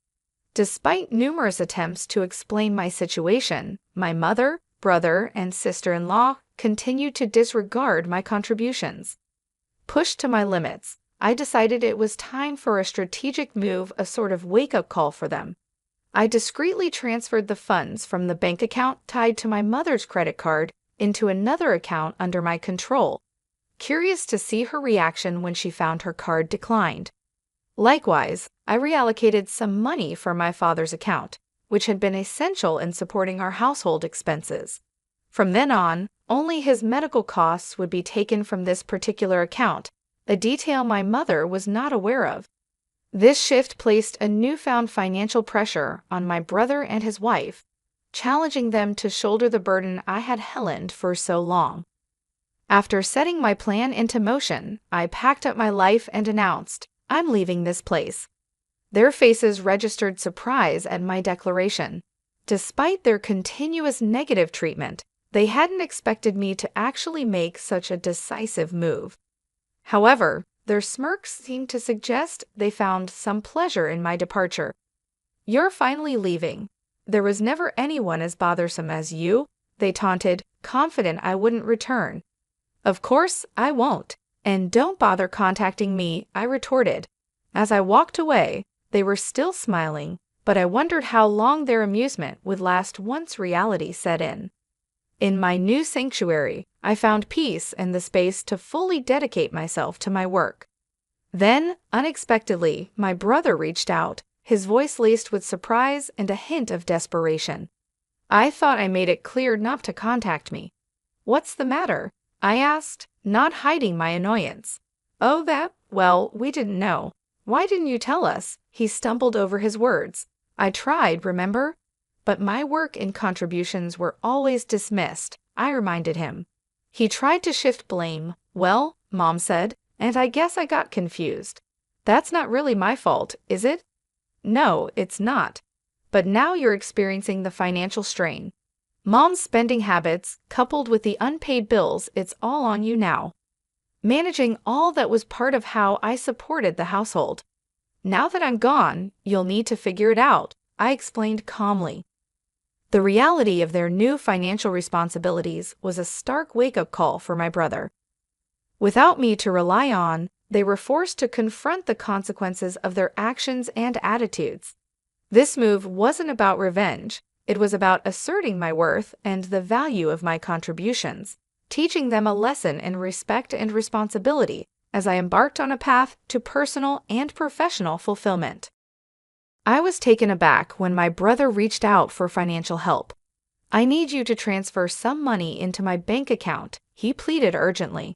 S3: Despite numerous attempts to explain my situation, my mother, brother, and sister-in-law continued to disregard my contributions. Pushed to my limits, I decided it was time for a strategic move, a sort of wake-up call for them. I discreetly transferred the funds from the bank account tied to my mother's credit card into another account under my control, curious to see her reaction when she found her card declined. Likewise, I reallocated some money from my father's account, which had been essential in supporting our household expenses. From then on, only his medical costs would be taken from this particular account, a detail my mother was not aware of. This shift placed a newfound financial pressure on my brother and his wife, challenging them to shoulder the burden I had held for so long. After setting my plan into motion, I packed up my life and announced, "I'm leaving this place." Their faces registered surprise at my declaration. Despite their continuous negative treatment, they hadn't expected me to actually make such a decisive move. However, their smirks seemed to suggest they found some pleasure in my departure. "You're finally leaving. There was never anyone as bothersome as you," they taunted, confident I wouldn't return. "Of course, I won't. And don't bother contacting me," I retorted. As I walked away, they were still smiling, but I wondered how long their amusement would last once reality set in. In my new sanctuary, I found peace and the space to fully dedicate myself to my work. Then, unexpectedly, my brother reached out, his voice laced with surprise and a hint of desperation. "I thought I made it clear not to contact me." "What's the matter?" I asked, not hiding my annoyance. Oh, that? Well, we didn't know. Why didn't you tell us? He stumbled over his words. I tried, remember? But my work and contributions were always dismissed, I reminded him. He tried to shift blame. Well, Mom said, and I guess I got confused. That's not really my fault, is it? No, it's not. But now you're experiencing the financial strain. Mom's spending habits, coupled with the unpaid bills, it's all on you now. Managing all that was part of how I supported the household. Now that I'm gone, you'll need to figure it out, I explained calmly. The reality of their new financial responsibilities was a stark wake-up call for my brother. Without me to rely on, they were forced to confront the consequences of their actions and attitudes. This move wasn't about revenge, it was about asserting my worth and the value of my contributions, teaching them a lesson in respect and responsibility as I embarked on a path to personal and professional fulfillment. I was taken aback when my brother reached out for financial help. I need you to transfer some money into my bank account, he pleaded urgently.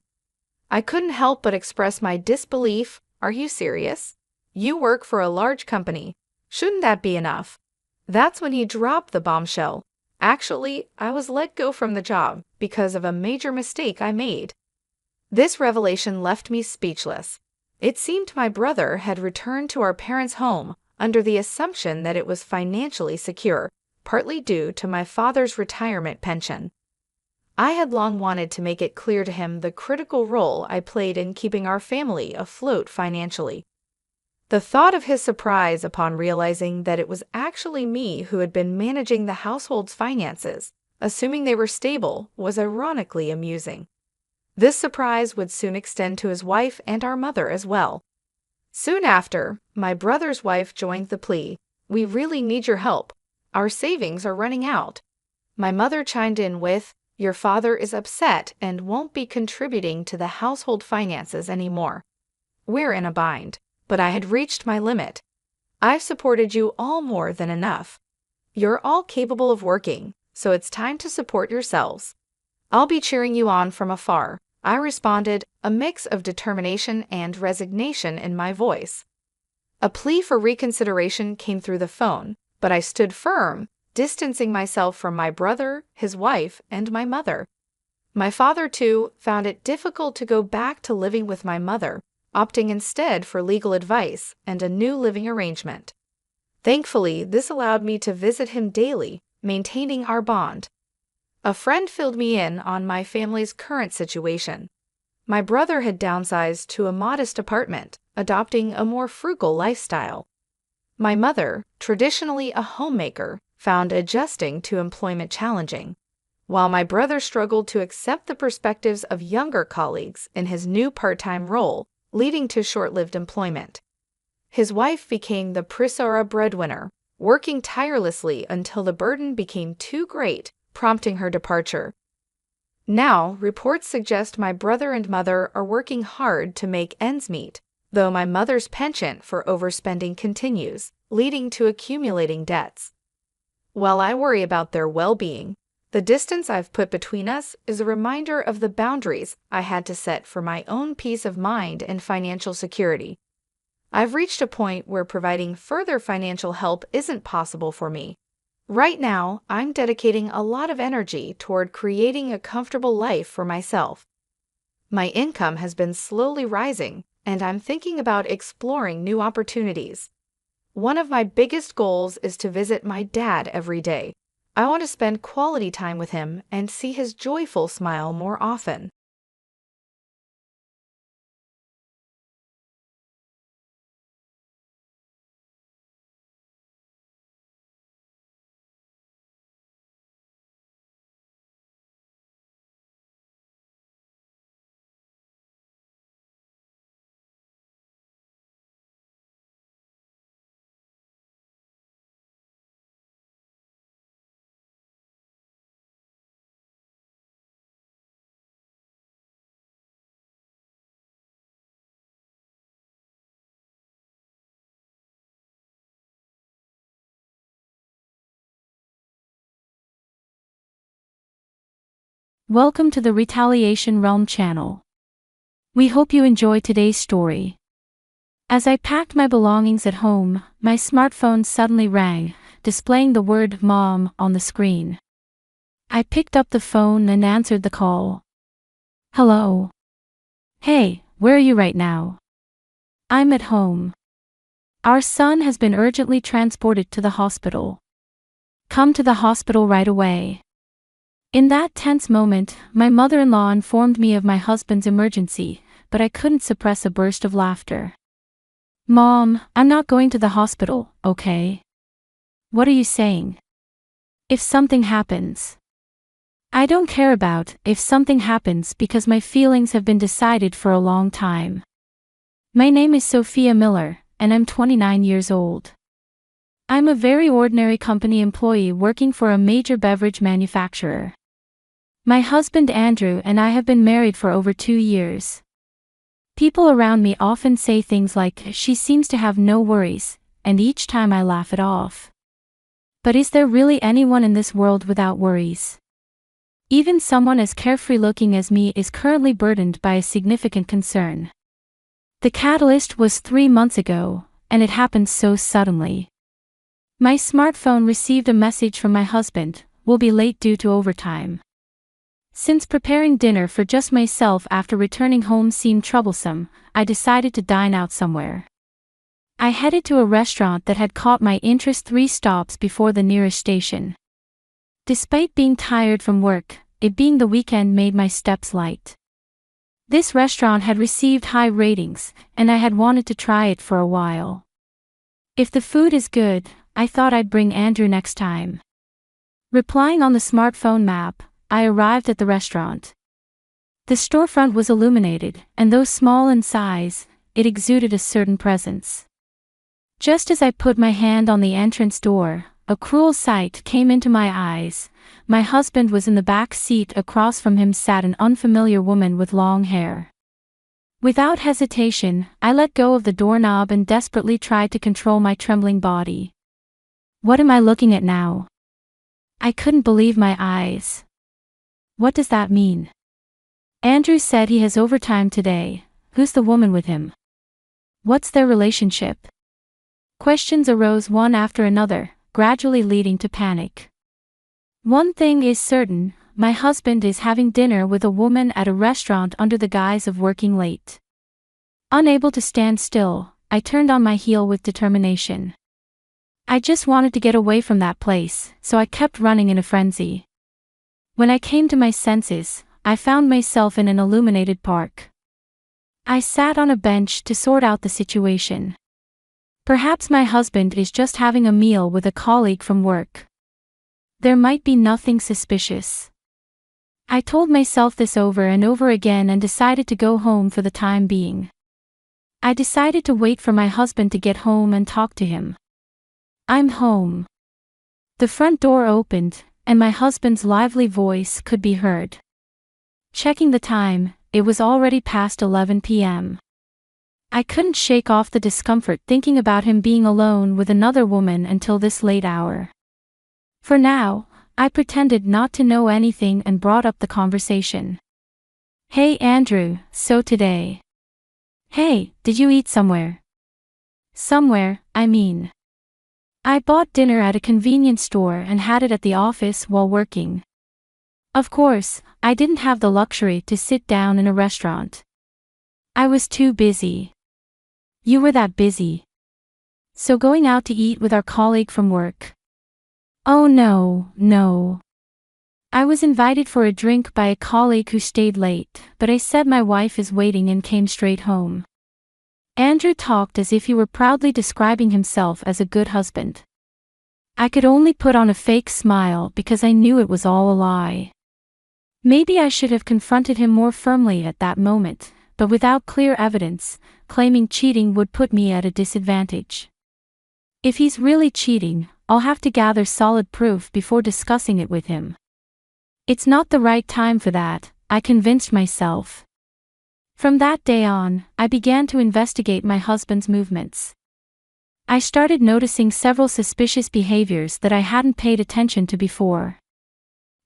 S3: I couldn't help but express my disbelief. Are you serious? You work for a large company. Shouldn't that be enough? That's when he dropped the bombshell. Actually, I was let go from the job because of a major mistake I made. This revelation left me speechless. It seemed my brother had returned to our parents' home under the assumption that it was financially secure, partly due to my father's retirement pension. I had long wanted to make it clear to him the critical role I played in keeping our family afloat financially. The thought of his surprise upon realizing that it was actually me who had been managing the household's finances, assuming they were stable, was ironically amusing. This surprise would soon extend to his wife and our mother as well. Soon after, my brother's wife joined the plea. We really need your help. Our savings are running out. My mother chimed in with, your father is upset and won't be contributing to the household finances anymore. We're in a bind, but I had reached my limit. I've supported you all more than enough. You're all capable of working, so it's time to support yourselves. I'll be cheering you on from afar, I responded, a mix of determination and resignation in my voice. A plea for reconsideration came through the phone, but I stood firm, distancing myself from my brother, his wife, and my mother. My father, too, found it difficult to go back to living with my mother, opting instead for legal advice and a new living arrangement. Thankfully, this allowed me to visit him daily, maintaining our bond. A friend filled me in on my family's current situation. My brother had downsized to a modest apartment, adopting a more frugal lifestyle. My mother, traditionally a homemaker, found adjusting to employment challenging, while my brother struggled to accept the perspectives of younger colleagues in his new part-time role, leading to short-lived employment. His wife became the Prisora breadwinner, working tirelessly until the burden became too great, prompting her departure. Now, reports suggest my brother and mother are working hard to make ends meet, though my mother's penchant for overspending continues, leading to accumulating debts. While I worry about their well-being, the distance I've put between us is a reminder of the boundaries I had to set for my own peace of mind and financial security. I've reached a point where providing further financial help isn't possible for me. Right now, I'm dedicating a lot of energy toward creating a comfortable life for myself. My income has been slowly rising, and I'm thinking about exploring new opportunities. One of my biggest goals is to visit my dad every day. I want to spend quality time with him and see his joyful smile more often.
S2: Welcome to the Retaliation Realm channel. We hope you enjoy today's story. As I packed my belongings at home, my smartphone suddenly rang, displaying the word "Mom" on the screen. I picked up the phone and answered the call. Hello. Hey, where are you right now? I'm at home. Our son has been urgently transported to the hospital. Come to the hospital right away. In that tense moment, my mother-in-law informed me of my husband's emergency, but I couldn't suppress a burst of laughter. Mom, I'm not going to the hospital, okay? What are you saying? If something happens. I don't care about if something happens because my feelings have been decided for a long time. My name is Sophia Miller, and I'm 29 years old. I'm a very ordinary company employee working for a major beverage manufacturer. My husband Andrew and I have been married for over 2 years. People around me often say things like, "She seems to have no worries," and each time I laugh it off. But is there really anyone in this world without worries? Even someone as carefree looking as me is currently burdened by a significant concern. The catalyst was 3 months ago, and it happened so suddenly. My smartphone received a message from my husband, "Will be late due to overtime." Since preparing dinner for just myself after returning home seemed troublesome, I decided to dine out somewhere. I headed to a restaurant that had caught my interest 3 stops before the nearest station. Despite being tired from work, it being the weekend made my steps light. This restaurant had received high ratings, and I had wanted to try it for a while. If the food is good, I thought I'd bring Andrew next time. Replying on the smartphone map, I arrived at the restaurant. The storefront was illuminated, and though small in size, it exuded a certain presence. Just as I put my hand on the entrance door, a cruel sight came into my eyes. My husband was in the back seat. Across from him sat an unfamiliar woman with long hair. Without hesitation, I let go of the doorknob and desperately tried to control my trembling body. What am I looking at now? I couldn't believe my eyes. What does that mean? Andrew said he has overtime today. Who's the woman with him? What's their relationship? Questions arose one after another, gradually leading to panic. One thing is certain, my husband is having dinner with a woman at a restaurant under the guise of working late. Unable to stand still, I turned on my heel with determination. I just wanted to get away from that place, so I kept running in a frenzy. When I came to my senses, I found myself in an illuminated park. I sat on a bench to sort out the situation. Perhaps my husband is just having a meal with a colleague from work. There might be nothing suspicious. I told myself this over and over again and decided to go home for the time being. I decided to wait for my husband to get home and talk to him. I'm home. The front door opened, and my husband's lively voice could be heard. Checking the time, it was already past 11 p.m. I couldn't shake off the discomfort thinking about him being alone with another woman until this late hour. For now, I pretended not to know anything and brought up the conversation. Hey Andrew, so today. Hey, did you eat somewhere? Somewhere, I mean. I bought dinner at a convenience store and had it at the office while working. Of course, I didn't have the luxury to sit down in a restaurant. I was too busy. You were that busy. So going out to eat with our colleague from work. Oh no. I was invited for a drink by a colleague who stayed late, but I said my wife is waiting and came straight home. Andrew talked as if he were proudly describing himself as a good husband. I could only put on a fake smile because I knew it was all a lie. Maybe I should have confronted him more firmly at that moment, but without clear evidence, claiming cheating would put me at a disadvantage. If he's really cheating, I'll have to gather solid proof before discussing it with him. It's not the right time for that, I convinced myself. From that day on, I began to investigate my husband's movements. I started noticing several suspicious behaviors that I hadn't paid attention to before.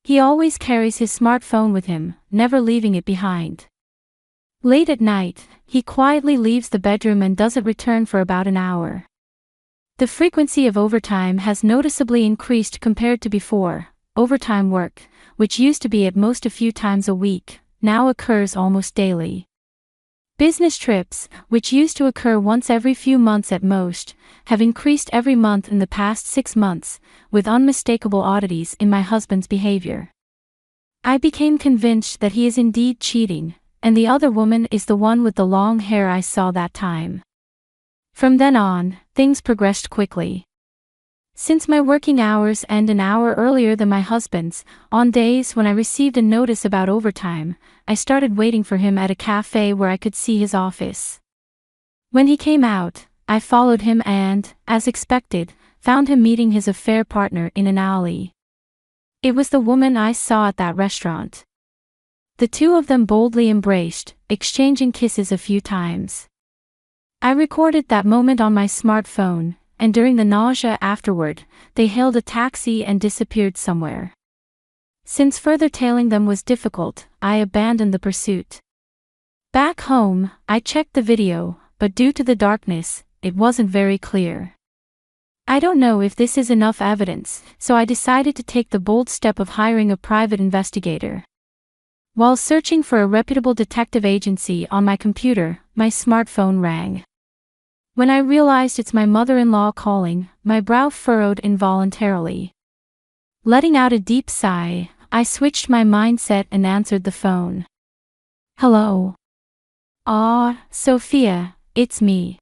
S2: He always carries his smartphone with him, never leaving it behind. Late at night, he quietly leaves the bedroom and doesn't return for about an hour. The frequency of overtime has noticeably increased compared to before. Overtime work, which used to be at most a few times a week, now occurs almost daily. Business trips, which used to occur once every few months at most, have increased every month in the past 6 months, with unmistakable oddities in my husband's behavior. I became convinced that he is indeed cheating, and the other woman is the one with the long hair I saw that time. From then on, things progressed quickly. Since my working hours end an hour earlier than my husband's, on days when I received a notice about overtime, I started waiting for him at a cafe where I could see his office. When he came out, I followed him and, as expected, found him meeting his affair partner in an alley. It was the woman I saw at that restaurant. The two of them boldly embraced, exchanging kisses a few times. I recorded that moment on my smartphone, and during the nausea afterward, they hailed a taxi and disappeared somewhere. Since further tailing them was difficult, I abandoned the pursuit. Back home, I checked the video, but due to the darkness, it wasn't very clear. I don't know if this is enough evidence, so I decided to take the bold step of hiring a private investigator. While searching for a reputable detective agency on my computer, my smartphone rang. When I realized it's my mother-in-law calling, my brow furrowed involuntarily. Letting out a deep sigh, I switched my mindset and answered the phone. Hello. Sophia, it's me.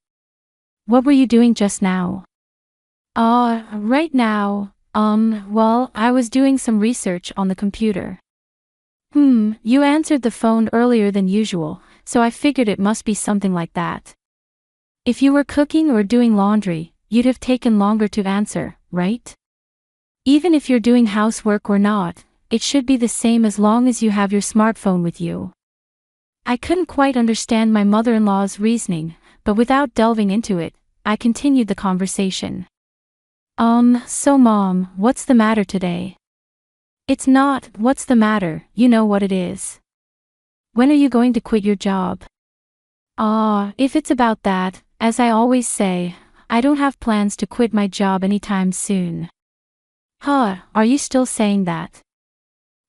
S2: What were you doing just now? Right now, well, I was doing some research on the computer. You answered the phone earlier than usual, so I figured it must be something like that. If you were cooking or doing laundry, you'd have taken longer to answer, right? Even if you're doing housework or not, it should be the same as long as you have your smartphone with you. I couldn't quite understand my mother-in-law's reasoning, but without delving into it, I continued the conversation. So Mom, what's the matter today? It's not, what's the matter, you know what it is. When are you going to quit your job? If it's about that, as I always say, I don't have plans to quit my job anytime soon. Are you still saying that?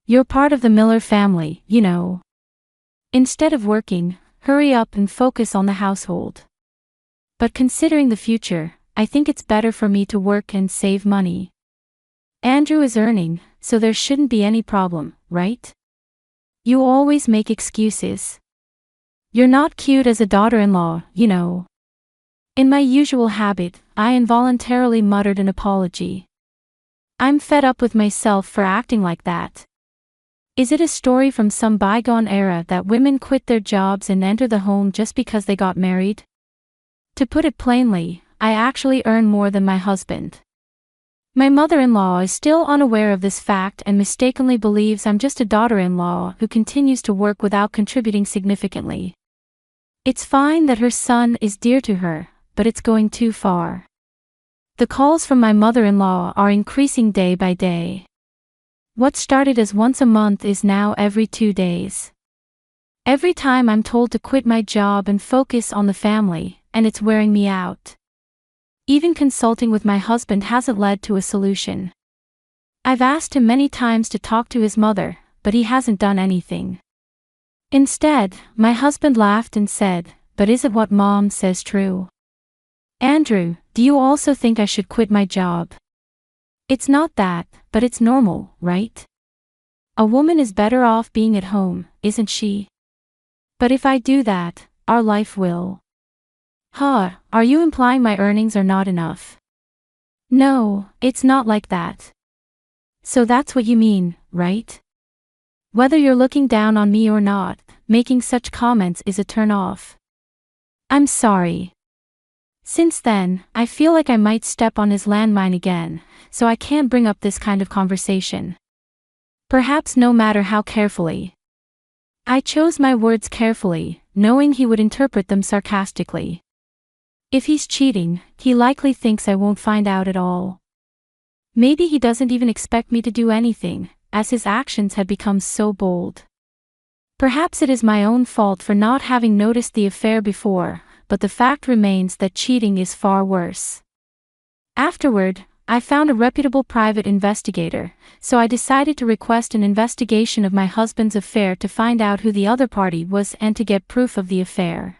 S2: You're part of the Miller family, you know. Instead of working, hurry up and focus on the household. But considering the future, I think it's better for me to work and save money. Andrew is earning, so there shouldn't be any problem, right? You always make excuses. You're not cute as a daughter-in-law, you know. In my usual habit, I involuntarily muttered an apology. I'm fed up with myself for acting like that. Is it a story from some bygone era that women quit their jobs and enter the home just because they got married? To put it plainly, I actually earn more than my husband. My mother-in-law is still unaware of this fact and mistakenly believes I'm just a daughter-in-law who continues to work without contributing significantly. It's fine that her son is dear to her, but it's going too far. The calls from my mother-in-law are increasing day by day. What started as once a month is now every 2 days. Every time I'm told to quit my job and focus on the family, and it's wearing me out. Even consulting with my husband hasn't led to a solution. I've asked him many times to talk to his mother, but he hasn't done anything. Instead, my husband laughed and said, "But is it what Mom says true? Andrew, do you also think I should quit my job? It's not that, but it's normal, right? A woman is better off being at home, isn't she? But if I do that, our life will." Are you implying my earnings are not enough? No, it's not like that. So that's what you mean, right? Whether you're looking down on me or not, making such comments is a turn-off. I'm sorry. Since then, I feel like I might step on his landmine again, so I can't bring up this kind of conversation. Perhaps no matter how carefully. I chose my words carefully, knowing he would interpret them sarcastically. If he's cheating, he likely thinks I won't find out at all. Maybe he doesn't even expect me to do anything, as his actions had become so bold. Perhaps it is my own fault for not having noticed the affair before, but the fact remains that cheating is far worse. Afterward, I found a reputable private investigator, so I decided to request an investigation of my husband's affair to find out who the other party was and to get proof of the affair.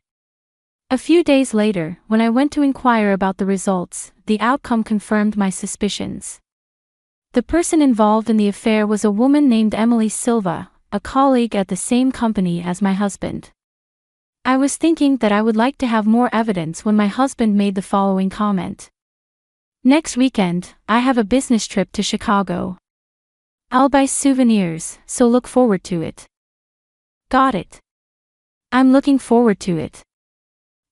S2: A few days later, when I went to inquire about the results, the outcome confirmed my suspicions. The person involved in the affair was a woman named Emily Silva, a colleague at the same company as my husband. I was thinking that I would like to have more evidence when my husband made the following comment. Next weekend, I have a business trip to Chicago. I'll buy souvenirs, so look forward to it. Got it. I'm looking forward to it.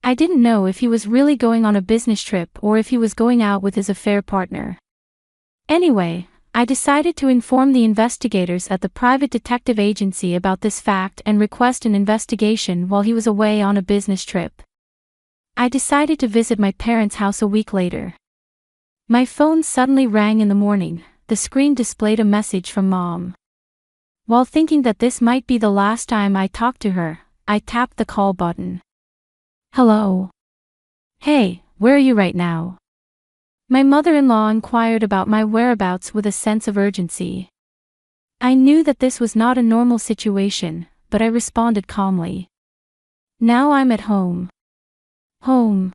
S2: I didn't know if he was really going on a business trip or if he was going out with his affair partner. Anyway, I decided to inform the investigators at the private detective agency about this fact and request an investigation while he was away on a business trip. I decided to visit my parents' house a week later. My phone suddenly rang in the morning. The screen displayed a message from Mom. While thinking that this might be the last time I talked to her, I tapped the call button. Hello. Hey, where are you right now? My mother-in-law inquired about my whereabouts with a sense of urgency. I knew that this was not a normal situation, but I responded calmly. Now I'm at home. Home.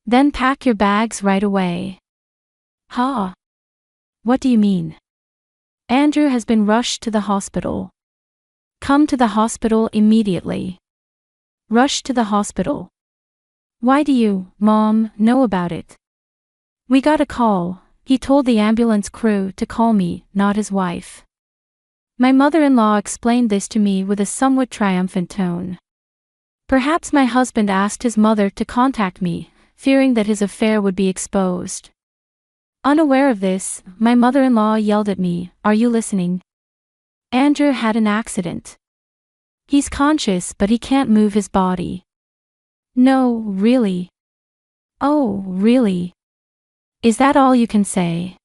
S2: Then pack your bags right away. Huh? What do you mean? Andrew has been rushed to the hospital. Come to the hospital immediately. Rush to the hospital. Why do you, Mom, know about it? We got a call. He told the ambulance crew to call me, not his wife. My mother-in-law explained this to me with a somewhat triumphant tone. Perhaps my husband asked his mother to contact me, fearing that his affair would be exposed. Unaware of this, my mother-in-law yelled at me, "Are you listening? Andrew had an accident. He's conscious but he can't move his body." No, really? Oh, really? Is that all you can say?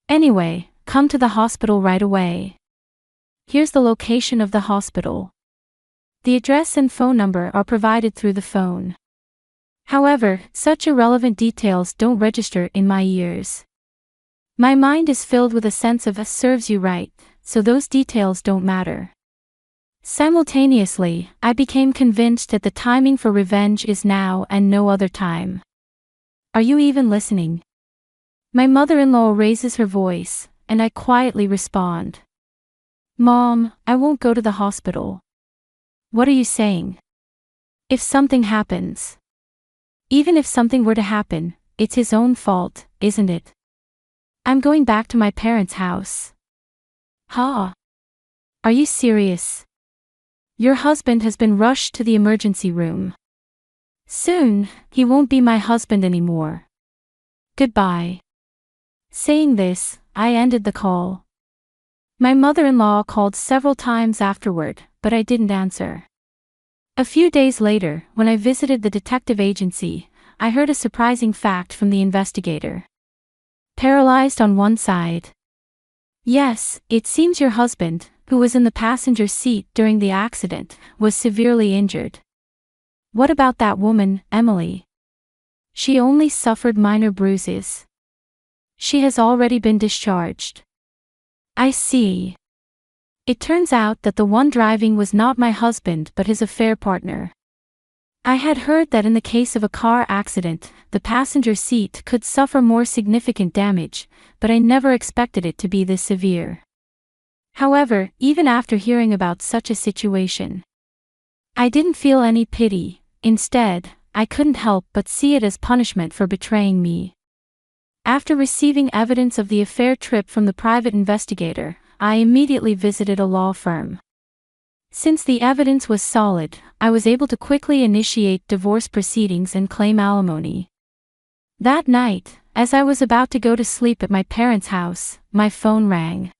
S2: Anyway, come to the hospital right away. Here's the location of the hospital. The address and phone number are provided through the phone. However, such irrelevant details don't register in my ears. My mind is filled with a sense of serves you right, so those details don't matter. Simultaneously, I became convinced that the timing for revenge is now and no other time. Are you even listening? My mother-in-law raises her voice, and I quietly respond. Mom, I won't go to the hospital. What are you saying? If something happens. Even if something were to happen, it's his own fault, isn't it? I'm going back to my parents' house. Huh? Are you serious? Your husband has been rushed to the emergency room. Soon, he won't be my husband anymore. Goodbye. Saying this, I ended the call. My mother-in-law called several times afterward, but I didn't answer. A few days later, when I visited the detective agency, I heard a surprising fact from the investigator. Paralyzed on one side. Yes, it seems your husband, who was in the passenger seat during the accident, was severely injured. What about that woman, Emily? She only suffered minor bruises. She has already been discharged. I see. It turns out that the one driving was not my husband but his affair partner. I had heard that in the case of a car accident, the passenger seat could suffer more significant damage, but I never expected it to be this severe. However, even after hearing about such a situation, I didn't feel any pity. Instead, I couldn't help but see it as punishment for betraying me. After receiving evidence of the affair trip from the private investigator, I immediately visited a law firm. Since the evidence was solid, I was able to quickly initiate divorce proceedings and claim alimony. That night, as I was about to go to sleep at my parents' house, my phone rang.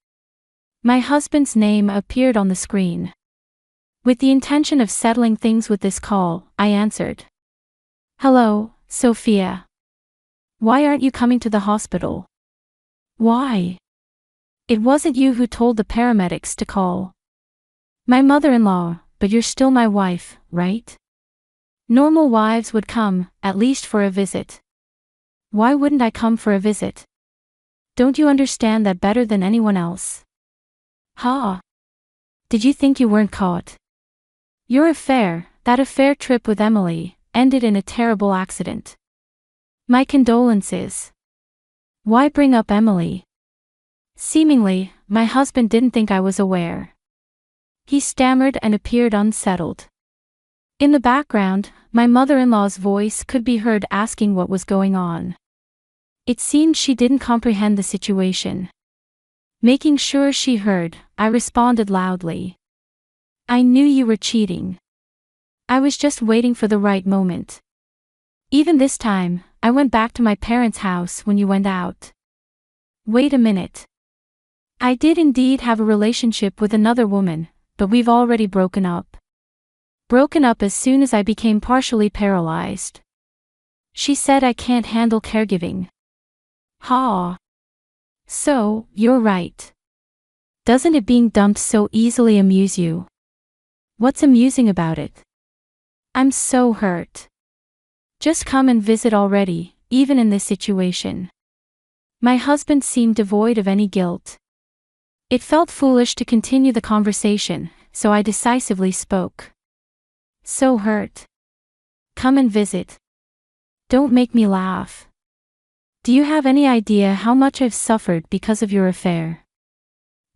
S2: My husband's name appeared on the screen. With the intention of settling things with this call, I answered. Hello, Sophia. Why aren't you coming to the hospital? Why? It wasn't you who told the paramedics to call my mother-in-law, but you're still my wife, right? Normal wives would come, at least for a visit. Why wouldn't I come for a visit? Don't you understand that better than anyone else? Ha! Did you think you weren't caught? Your affair, that affair trip with Emily, ended in a terrible accident. My condolences. Why bring up Emily? Seemingly, my husband didn't think I was aware. He stammered and appeared unsettled. In the background, my mother-in-law's voice could be heard asking what was going on. It seemed she didn't comprehend the situation. Making sure she heard, I responded loudly. I knew you were cheating. I was just waiting for the right moment. Even this time, I went back to my parents' house when you went out. Wait a minute. I did indeed have a relationship with another woman, but we've already broken up. Broken up as soon as I became partially paralyzed. She said I can't handle caregiving. Ha! So, you're right. Doesn't it being dumped so easily amuse you? What's amusing about it? I'm so hurt. Just come and visit already, even in this situation. My husband seemed devoid of any guilt. It felt foolish to continue the conversation, so I decisively spoke. So hurt. Come and visit. Don't make me laugh. Do you have any idea how much I've suffered because of your affair?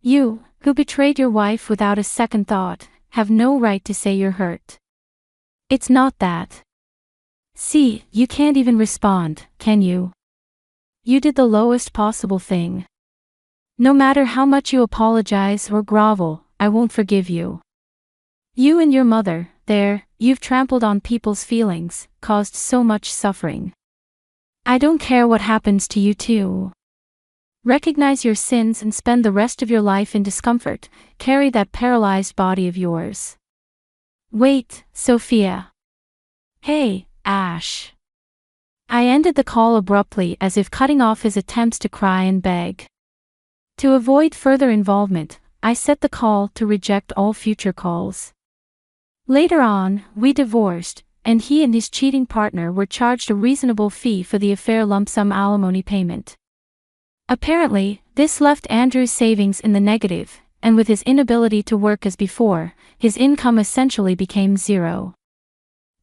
S2: You, who betrayed your wife without a second thought, have no right to say you're hurt. It's not that. See, you can't even respond, can you? You did the lowest possible thing. No matter how much you apologize or grovel, I won't forgive you. You and your mother, you've trampled on people's feelings, caused so much suffering. I don't care what happens to you too. Recognize your sins and spend the rest of your life in discomfort, carry that paralyzed body of yours. Wait, Sophia. Hey, Ash. I ended the call abruptly as if cutting off his attempts to cry and beg. To avoid further involvement, I set the call to reject all future calls. Later on, we divorced, and he and his cheating partner were charged a reasonable fee for the affair lump sum alimony payment. Apparently, this left Andrew's savings in the negative, and with his inability to work as before, his income essentially became zero.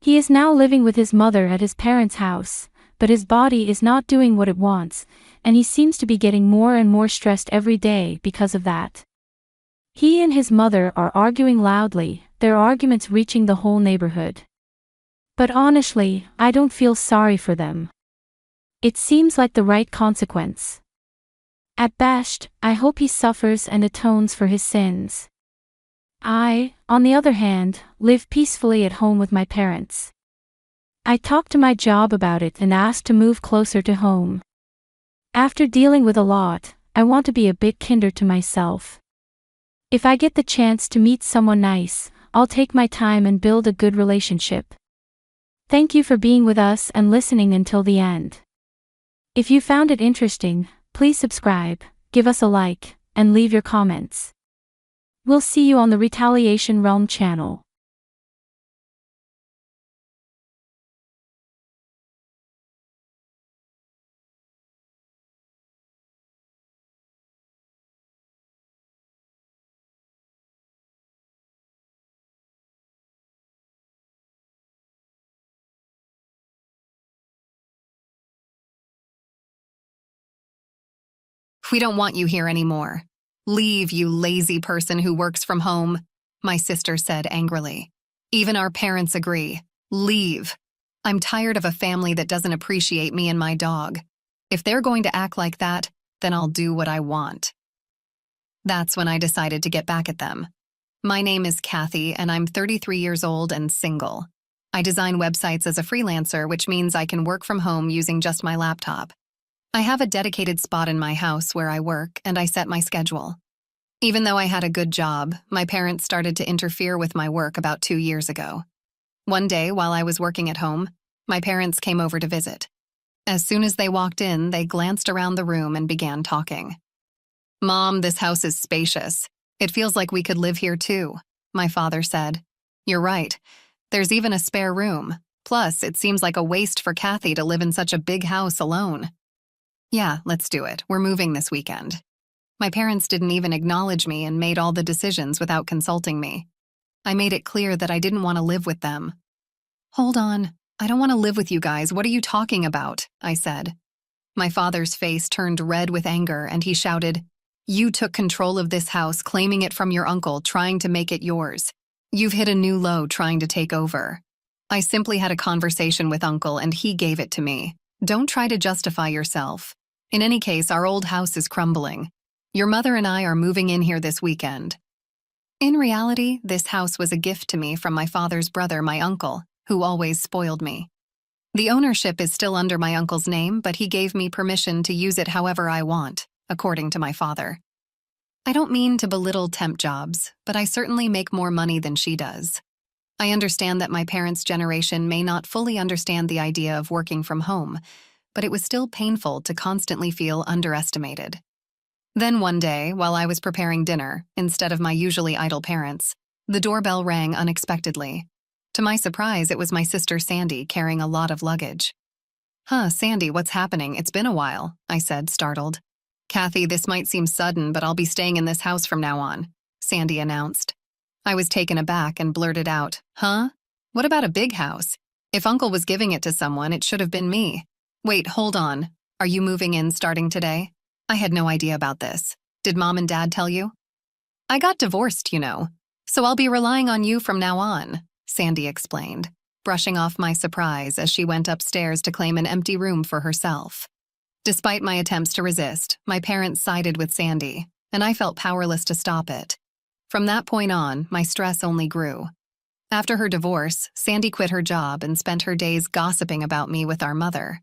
S2: He is now living with his mother at his parents' house, but his body is not doing what it wants, and he seems to be getting more and more stressed every day because of that. He and his mother are arguing loudly, their arguments reaching the whole neighborhood. But honestly, I don't feel sorry for them. It seems like the right consequence. At best, I hope he suffers and atones for his sins. I, on the other hand, live peacefully at home with my parents. I talked to my job about it and asked to move closer to home. After dealing with a lot, I want to be a bit kinder to myself. If I get the chance to meet someone nice, I'll take my time and build a good relationship. Thank you for being with us and listening until the end. If you found it interesting, please subscribe, give us a like, and leave your comments. We'll see you on the Retaliation Realm channel.
S4: We don't want you here anymore. Leave, you lazy person who works from home, my sister said angrily. Even our parents agree. Leave. I'm tired of a family that doesn't appreciate me and my dog. If they're going to act like that, then I'll do what I want. That's when I decided to get back at them. My name is Kathy, and I'm 33 years old and single. I design websites as a freelancer, which means I can work from home using just my laptop. I have a dedicated spot in my house where I work, and I set my schedule. Even though I had a good job, my parents started to interfere with my work about 2 years ago. One day, while I was working at home, my parents came over to visit. As soon as they walked in, they glanced around the room and began talking. Mom, this house is spacious. It feels like we could live here too, my father said. You're right. There's even a spare room. Plus, it seems like a waste for Kathy to live in such a big house alone. Yeah, let's do it. We're moving this weekend. My parents didn't even acknowledge me and made all the decisions without consulting me. I made it clear that I didn't want to live with them. Hold on. I don't want to live with you guys. What are you talking about? I said. My father's face turned red with anger and he shouted, You took control of this house, claiming it from your uncle, trying to make it yours. You've hit a new low trying to take over. I simply had a conversation with Uncle and he gave it to me. Don't try to justify yourself. In any case, our old house is crumbling. Your mother and I are moving in here this weekend. In reality, this house was a gift to me from my father's brother, my uncle, who always spoiled me. The ownership is still under my uncle's name, but he gave me permission to use it however I want, according to my father. I don't mean to belittle temp jobs, but I certainly make more money than she does. I understand that my parents' generation may not fully understand the idea of working from home, but it was still painful to constantly feel underestimated. Then one day, while I was preparing dinner, instead of my usually idle parents, the doorbell rang unexpectedly. To my surprise, it was my sister Sandy carrying a lot of luggage. Sandy, what's happening? It's been a while, I said, startled. Kathy, this might seem sudden, but I'll be staying in this house from now on, Sandy announced. I was taken aback and blurted out, What about a big house? If Uncle was giving it to someone, it should have been me. Wait, hold on. Are you moving in starting today? I had no idea about this. Did Mom and Dad tell you? I got divorced, so I'll be relying on you from now on, Sandy explained, brushing off my surprise as she went upstairs to claim an empty room for herself. Despite my attempts to resist, my parents sided with Sandy, and I felt powerless to stop it. From that point on, my stress only grew. After her divorce, Sandy quit her job and spent her days gossiping about me with our mother.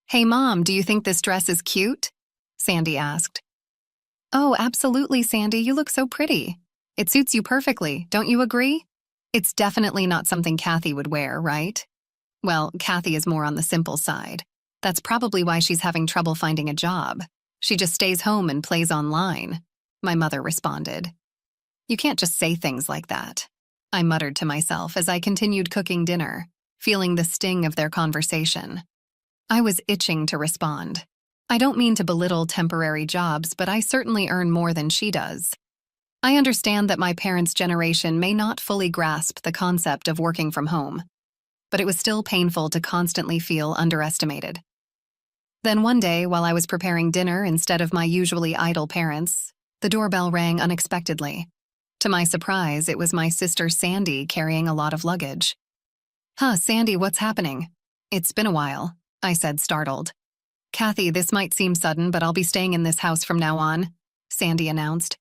S4: Hey, Mom, do you think this dress is cute? Sandy asked. Oh, absolutely, Sandy. You look so pretty. It suits you perfectly, don't you agree? It's definitely not something Kathy would wear, right? Well, Kathy is more on the simple side. That's probably why she's having trouble finding a job. She just stays home and plays online, my mother responded. You can't just say things like that, I muttered to myself as I continued cooking dinner, feeling the sting of their conversation. I was itching to respond. I don't mean to belittle temporary jobs, but I certainly earn more than she does. I understand that my parents' generation may not fully grasp the concept of working from home, but it was still painful to constantly feel underestimated. Then one day, while I was preparing dinner instead of my usually idle parents, the doorbell rang unexpectedly. To my surprise, it was my sister Sandy carrying a lot of luggage. Sandy, what's happening? It's been a while, I said, startled. Kathy, this might seem sudden, but I'll be staying in this house from now on, Sandy announced.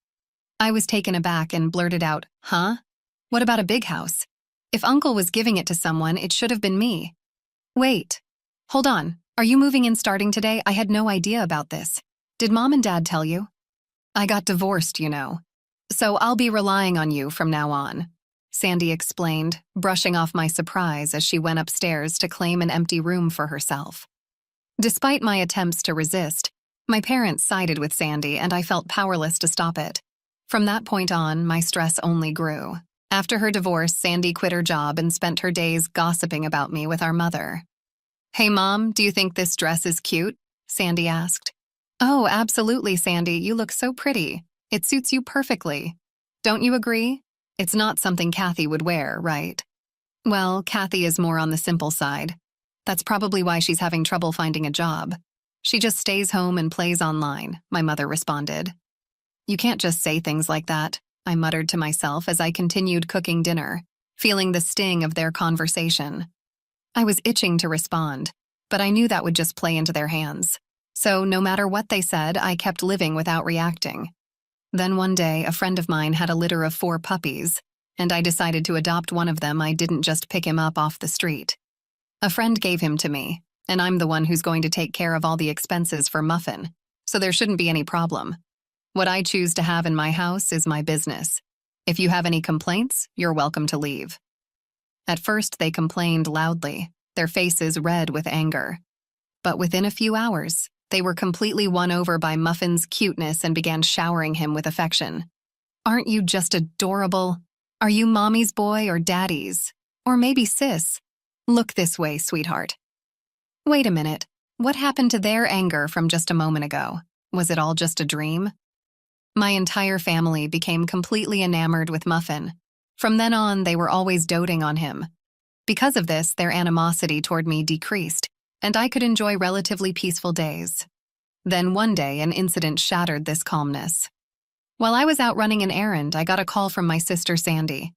S4: I was taken aback and blurted out, What about a big house? If Uncle was giving it to someone, it should have been me. Wait. Hold on. Are you moving in starting today? I had no idea about this. Did Mom and Dad tell you? I got divorced, So I'll be relying on you from now on, Sandy explained, brushing off my surprise as she went upstairs to claim an empty room for herself. Despite my attempts to resist, my parents sided with Sandy and I felt powerless to stop it. From that point on, my stress only grew. After her divorce, Sandy quit her job and spent her days gossiping about me with our mother. Hey, Mom, do you think this dress is cute? Sandy asked. Oh, absolutely, Sandy. You look so pretty. It suits you perfectly. Don't you agree? It's not something Kathy would wear, right? Well, Kathy is more on the simple side. That's probably why she's having trouble finding a job. She just stays home and plays online, my mother responded. You can't just say things like that, I muttered to myself as I continued cooking dinner, feeling the sting of their conversation. I was itching to respond, but I knew that would just play into their hands. So no matter what they said, I kept living without reacting. Then one day, a friend of mine had a litter of 4 puppies, and I decided to adopt one of them. I didn't just pick him up off the street. A friend gave him to me, and I'm the one who's going to take care of all the expenses for Muffin, so there shouldn't be any problem. What I choose to have in my house is my business. If you have any complaints, you're welcome to leave. At first, they complained loudly, their faces red with anger. But within a few hours, They were completely won over by Muffin's cuteness and began showering him with affection. "Aren't you just adorable? Are you mommy's boy or daddy's? Or maybe sis? Look this way, sweetheart." Wait a minute. What happened to their anger from just a moment ago? Was it all just a dream? My entire family became completely enamored with Muffin. From then on, they were always doting on him. Because of this, their animosity toward me decreased, and I could enjoy relatively peaceful days. Then one day, an incident shattered this calmness. While I was out running an errand, I got a call from my sister Sandy.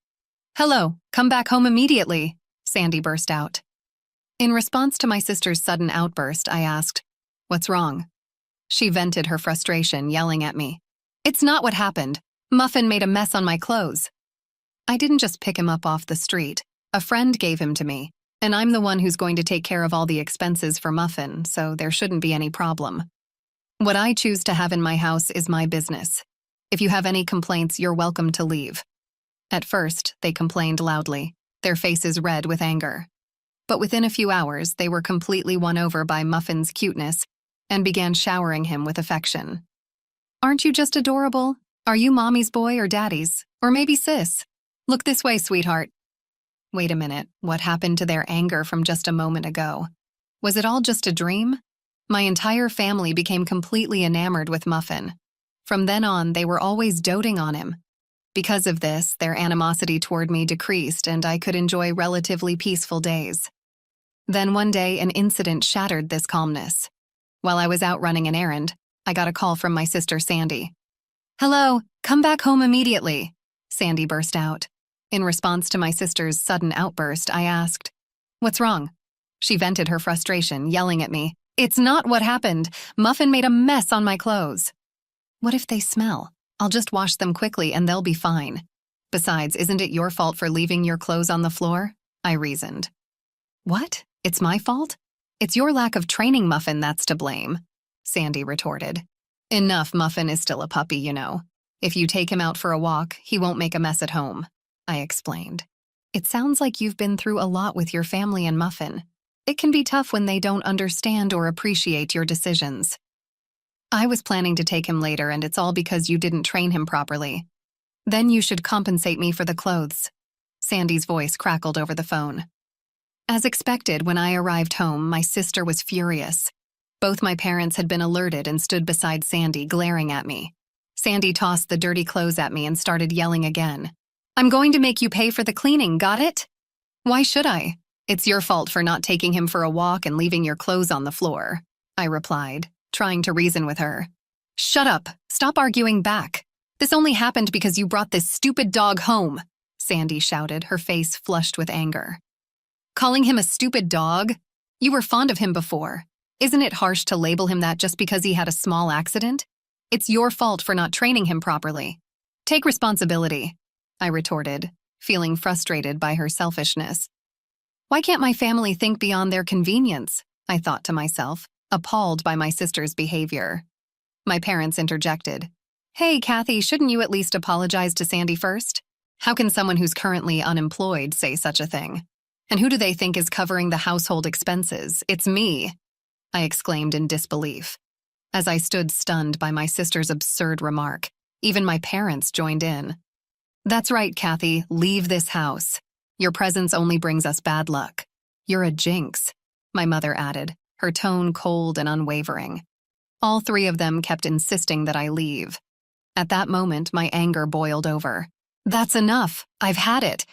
S4: "Hello, come back home immediately," Sandy burst out. In response to my sister's sudden outburst, I asked, "What's wrong?" She vented her frustration, yelling at me. "It's not what happened. Muffin made a mess on my clothes." I didn't just pick him up off the street. A friend gave him to me, and I'm the one who's going to take care of all the expenses for Muffin, so there shouldn't be any problem. What I choose to have in my house is my business. If you have any complaints, you're welcome to leave. At first, they complained loudly, their faces red with anger. But within a few hours, they were completely won over by Muffin's cuteness and began showering him with affection. "Aren't you just adorable? Are you mommy's boy or daddy's? Or maybe sis? Look this way, sweetheart." Wait a minute, what happened to their anger from just a moment ago? Was it all just a dream? My entire family became completely enamored with Muffin. From then on, they were always doting on him. Because of this, their animosity toward me decreased and I could enjoy relatively peaceful days. Then one day, an incident shattered this calmness. While I was out running an errand, I got a call from my sister Sandy. "Hello, come back home immediately," Sandy burst out. In response to my sister's sudden outburst, I asked, "What's wrong?" She vented her frustration, yelling at me, "It's not what happened. Muffin made a mess on my clothes." "What if they smell? I'll just wash them quickly and they'll be fine. Besides, isn't it your fault for leaving your clothes on the floor?" I reasoned. "What? It's my fault? It's your lack of training, Muffin, that's to blame," Sandy retorted. "Enough, Muffin is still a puppy, you know. If you take him out for a walk, he won't make a mess at home," I explained. "It sounds like you've been through a lot with your family and Muffin. It can be tough when they don't understand or appreciate your decisions. I was planning to take him later, and it's all because you didn't train him properly. Then you should compensate me for the clothes." Sandy's voice crackled over the phone. As expected, when I arrived home, my sister was furious. Both my parents had been alerted and stood beside Sandy, glaring at me. Sandy tossed the dirty clothes at me and started yelling again. "I'm going to make you pay for the cleaning, got it?" "Why should I? It's your fault for not taking him for a walk and leaving your clothes on the floor," I replied, trying to reason with her. "Shut up. Stop arguing back. This only happened because you brought this stupid dog home," Sandy shouted, her face flushed with anger. "Calling him a stupid dog? You were fond of him before. Isn't it harsh to label him that just because he had a small accident? It's your fault for not training him properly. Take responsibility," I retorted, feeling frustrated by her selfishness. Why can't my family think beyond their convenience? I thought to myself, appalled by my sister's behavior. My parents interjected. "Hey, Kathy, shouldn't you at least apologize to Sandy first? How can someone who's currently unemployed say such a thing? And who do they think is covering the household expenses? It's me," I exclaimed in disbelief. As I stood stunned by my sister's absurd remark, even my parents joined in. "That's right, Kathy, leave this house. Your presence only brings us bad luck. You're a jinx," my mother added, her tone cold and unwavering. All three of them kept insisting that I leave. At that moment, my anger boiled over. "That's enough. I've had it.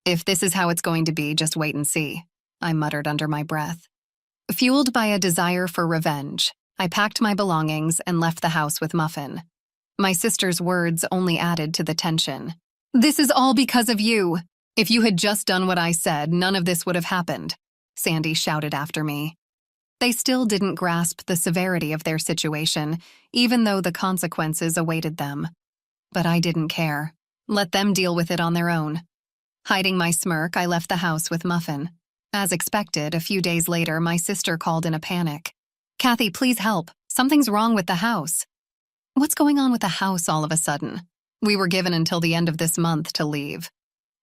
S4: If this is how it's going to be, just wait and see," I muttered under my breath. Fueled by a desire for revenge, I packed my belongings and left the house with Muffin. My sister's words only added to the tension. "This is all because of you. If you had just done what I said, none of this would have happened," Sandy shouted after me. They still didn't grasp the severity of their situation, even though the consequences awaited them. But I didn't care. Let them deal with it on their own. Hiding my smirk, I left the house with Muffin. As expected, a few days later, my sister called in a panic. "Kathy, please help. Something's wrong with the house." "What's going on with the house all of a sudden? We were given until the end of this month to leave."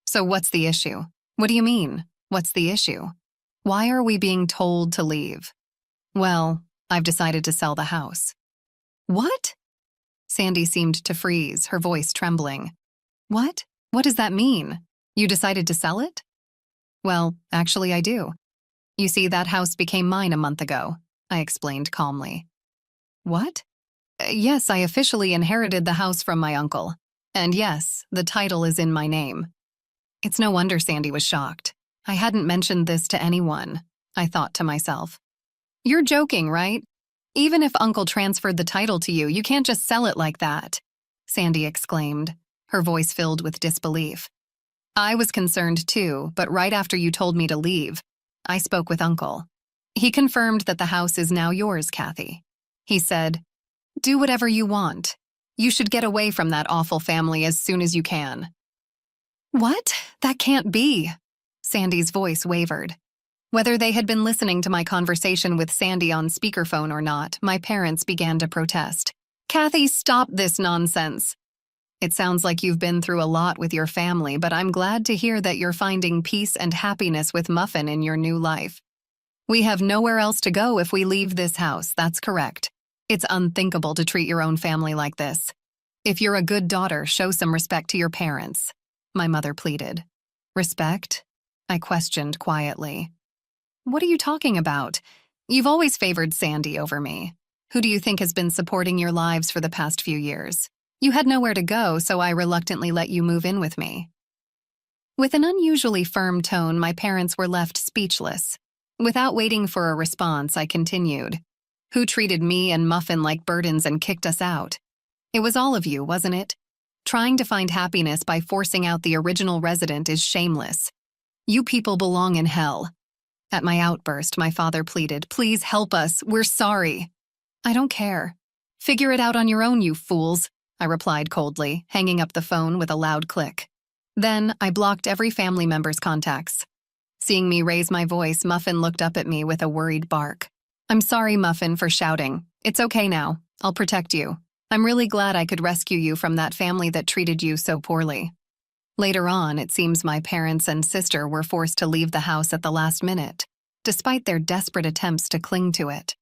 S4: "So what's the issue?" "What do you mean? What's the issue? Why are we being told to leave?" "Well, I've decided to sell the house. What? Sandy seemed to freeze, her voice trembling. What? What does that mean? You decided to sell it? Well, actually I do. You see, that house became mine a month ago, I explained calmly. What? Yes, I officially inherited the house from my uncle. And yes, the title is in my name. It's no wonder Sandy was shocked. I hadn't mentioned this to anyone, I thought to myself. You're joking, right? Even if Uncle transferred the title to you, you can't just sell it like that, Sandy exclaimed, her voice filled with disbelief. I was concerned too, but right after you told me to leave, I spoke with Uncle. He confirmed that the house is now yours, Kathy. He said, do whatever you want. You should get away from that awful family as soon as you can. What? That can't be. Sandy's voice wavered. Whether they had been listening to my conversation with Sandy on speakerphone or not, my parents began to protest. Kathy, stop this nonsense. It sounds like you've been through a lot with your family, but I'm glad to hear that you're finding peace and happiness with Muffin in your new life. We have nowhere else to go if we leave this house, that's correct. It's unthinkable to treat your own family like this. If you're a good daughter, show some respect to your parents, my mother pleaded. Respect? I questioned quietly. What are you talking about? You've always favored Sandy over me. Who do you think has been supporting your lives for the past few years? You had nowhere to go, so I reluctantly let you move in with me. With an unusually firm tone, my parents were left speechless. Without waiting for a response, I continued. Who treated me and Muffin like burdens and kicked us out? It was all of you, wasn't it? Trying to find happiness by forcing out the original resident is shameless. You people belong in hell. At my outburst, my father pleaded, please help us, we're sorry. I don't care. Figure it out on your own, you fools, I replied coldly, hanging up the phone with a loud click. Then I blocked every family member's contacts. Seeing me raise my voice, Muffin looked up at me with a worried bark. I'm sorry, Muffin, for shouting. It's okay now. I'll protect you. I'm really glad I could rescue you from that family that treated you so poorly. Later on, it seems my parents and sister were forced to leave the house at the last minute, despite their desperate attempts to cling to it.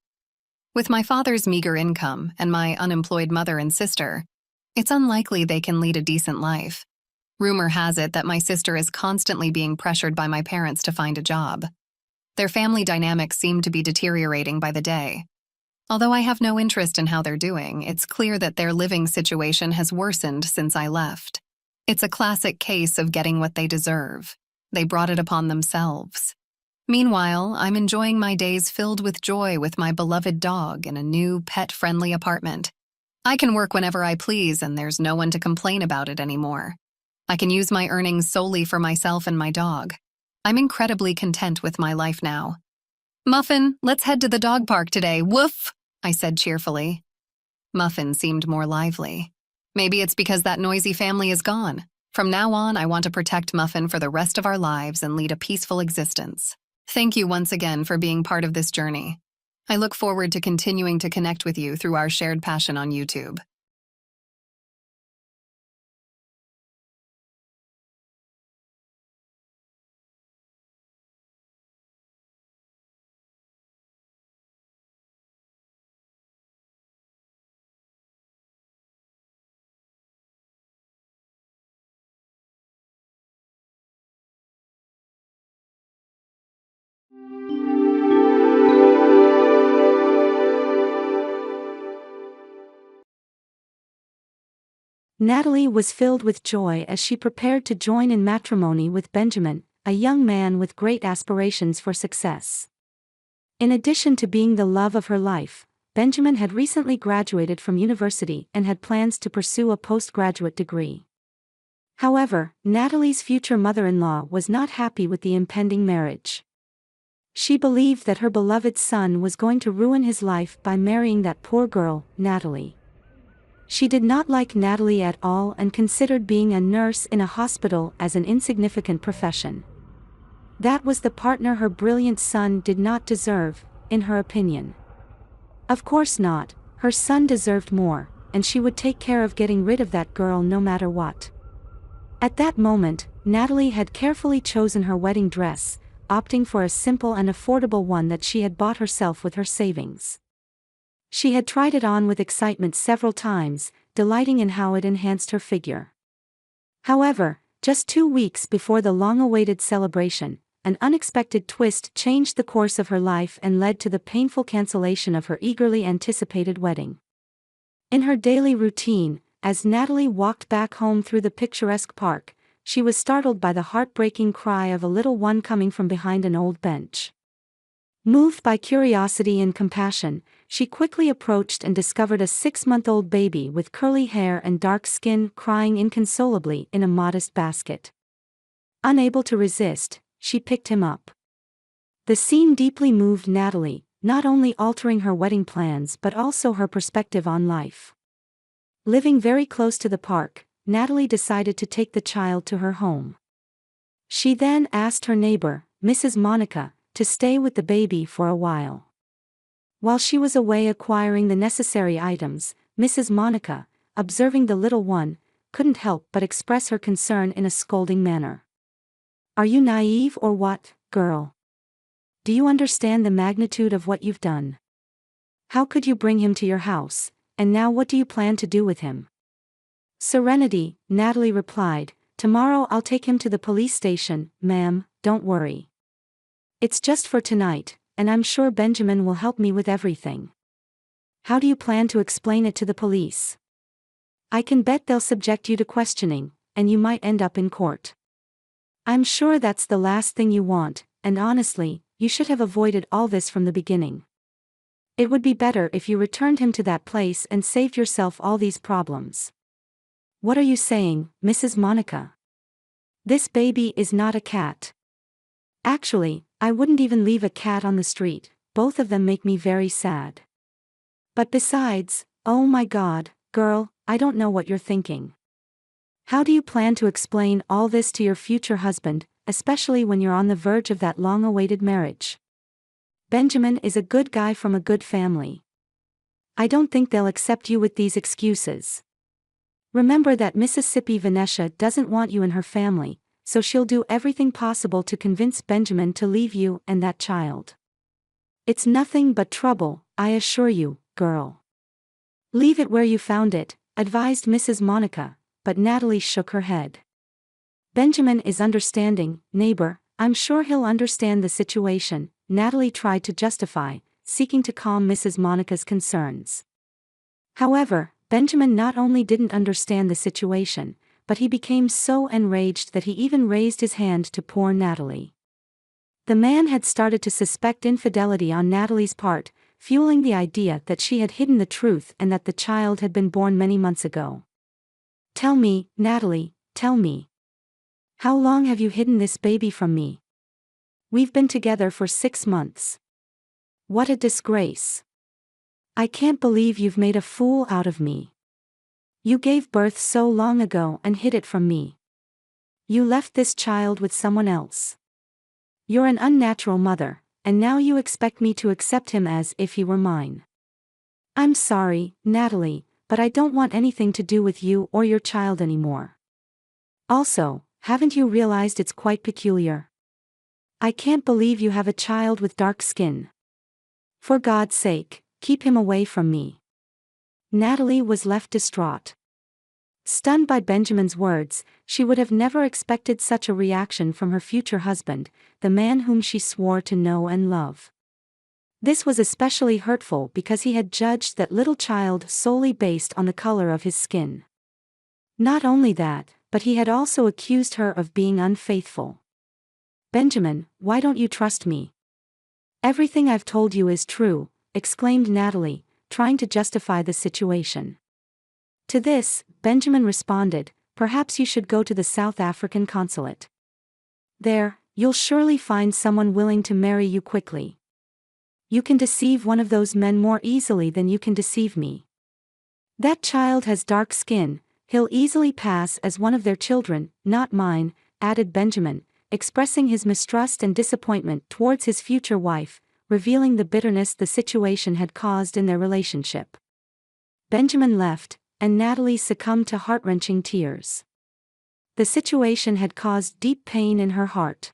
S4: With my father's meager income and my unemployed mother and sister, it's unlikely they can lead a decent life. Rumor has it that my sister is constantly being pressured by my parents to find a job. Their family dynamics seem to be deteriorating by the day. Although I have no interest in how they're doing, it's clear that their living situation has worsened since I left. It's a classic case of getting what they deserve. They brought it upon themselves. Meanwhile, I'm enjoying my days filled with joy with my beloved dog in a new, pet-friendly apartment. I can work whenever I please, and there's no one to complain about it anymore. I can use my earnings solely for myself and my dog. I'm incredibly content with my life now. Muffin, let's head to the dog park today. Woof, I said cheerfully. Muffin seemed more lively. Maybe it's because that noisy family is gone. From now on, I want to protect Muffin for the rest of our lives and lead a peaceful existence. Thank you once again for being part of this journey. I look forward to continuing to connect with you through our shared passion on YouTube.
S2: Natalie was filled with joy as she prepared to join in matrimony with Benjamin, a young man with great aspirations for success. In addition to being the love of her life, Benjamin had recently graduated from university and had plans to pursue a postgraduate degree. However, Natalie's future mother-in-law was not happy with the impending marriage. She believed that her beloved son was going to ruin his life by marrying that poor girl, Natalie. She did not like Natalie at all and considered being a nurse in a hospital as an insignificant profession. That was the partner her brilliant son did not deserve, in her opinion. Of course not, her son deserved more, and she would take care of getting rid of that girl no matter what. At that moment, Natalie had carefully chosen her wedding dress, opting for a simple and affordable one that she had bought herself with her savings. She had tried it on with excitement several times, delighting in how it enhanced her figure. However, just 2 weeks before the long-awaited celebration, an unexpected twist changed the course of her life and led to the painful cancellation of her eagerly anticipated wedding. In her daily routine, as Natalie walked back home through the picturesque park, she was startled by the heartbreaking cry of a little one coming from behind an old bench. Moved by curiosity and compassion, she quickly approached and discovered a 6-month-old baby with curly hair and dark skin crying inconsolably in a modest basket. Unable to resist, she picked him up. The scene deeply moved Natalie, not only altering her wedding plans but also her perspective on life. Living very close to the park, Natalie decided to take the child to her home. She then asked her neighbor, Mrs. Monica, to stay with the baby for a while. While she was away acquiring the necessary items, Mrs. Monica, observing the little one, couldn't help but express her concern in a scolding manner. "Are you naive or what, girl? Do you understand the magnitude of what you've done? How could you bring him to your house, and now what do you plan to do with him?" "Serenity," Natalie replied, "tomorrow I'll take him to the police station, ma'am, don't worry. It's just for tonight, and I'm sure Benjamin will help me with everything." "How do you plan to explain it to the police?" "I can bet they'll subject you to questioning, and you might end up in court. I'm sure that's the last thing you want, and honestly, you should have avoided all this from the beginning. It would be better if you returned him to that place and saved yourself all these problems." "What are you saying, Mrs. Monica? This baby is not a cat. Actually, I wouldn't even leave a cat on the street, both of them make me very sad. But besides, oh my God, girl, I don't know what you're thinking. How do you plan to explain all this to your future husband, especially when you're on the verge of that long-awaited marriage? Benjamin is a good guy from a good family. I don't think they'll accept you with these excuses. Remember that Mississippi Vanessa doesn't want you in her family, so she'll do everything possible to convince Benjamin to leave you and that child. It's nothing but trouble, I assure you, girl." "Leave it where you found it," advised Mrs. Monica, but Natalie shook her head. "Benjamin is understanding, neighbor, I'm sure he'll understand the situation," Natalie tried to justify, seeking to calm Mrs. Monica's concerns. However, Benjamin not only didn't understand the situation, but he became so enraged that he even raised his hand to poor Natalie. The man had started to suspect infidelity on Natalie's part, fueling the idea that she had hidden the truth and that the child had been born many months ago. "Tell me, Natalie, tell me. How long have you hidden this baby from me? We've been together for 6 months. What a disgrace. I can't believe you've made a fool out of me. You gave birth so long ago and hid it from me. You left this child with someone else. You're an unnatural mother, and now you expect me to accept him as if he were mine. I'm sorry, Natalie, but I don't want anything to do with you or your child anymore. Also, haven't you realized it's quite peculiar? I can't believe you have a child with dark skin. For God's sake, keep him away from me." Natalie was left distraught. Stunned by Benjamin's words, she would have never expected such a reaction from her future husband, the man whom she swore to know and love. This was especially hurtful because he had judged that little child solely based on the color of his skin. Not only that, but he had also accused her of being unfaithful. "Benjamin, why don't you trust me? Everything I've told you is true," exclaimed Natalie, trying to justify the situation. To this, Benjamin responded, "Perhaps you should go to the South African consulate. There, you'll surely find someone willing to marry you quickly. You can deceive one of those men more easily than you can deceive me. That child has dark skin, he'll easily pass as one of their children, not mine," added Benjamin, expressing his mistrust and disappointment towards his future wife, revealing the bitterness the situation had caused in their relationship. Benjamin left, and Natalie succumbed to heart-wrenching tears. The situation had caused deep pain in her heart.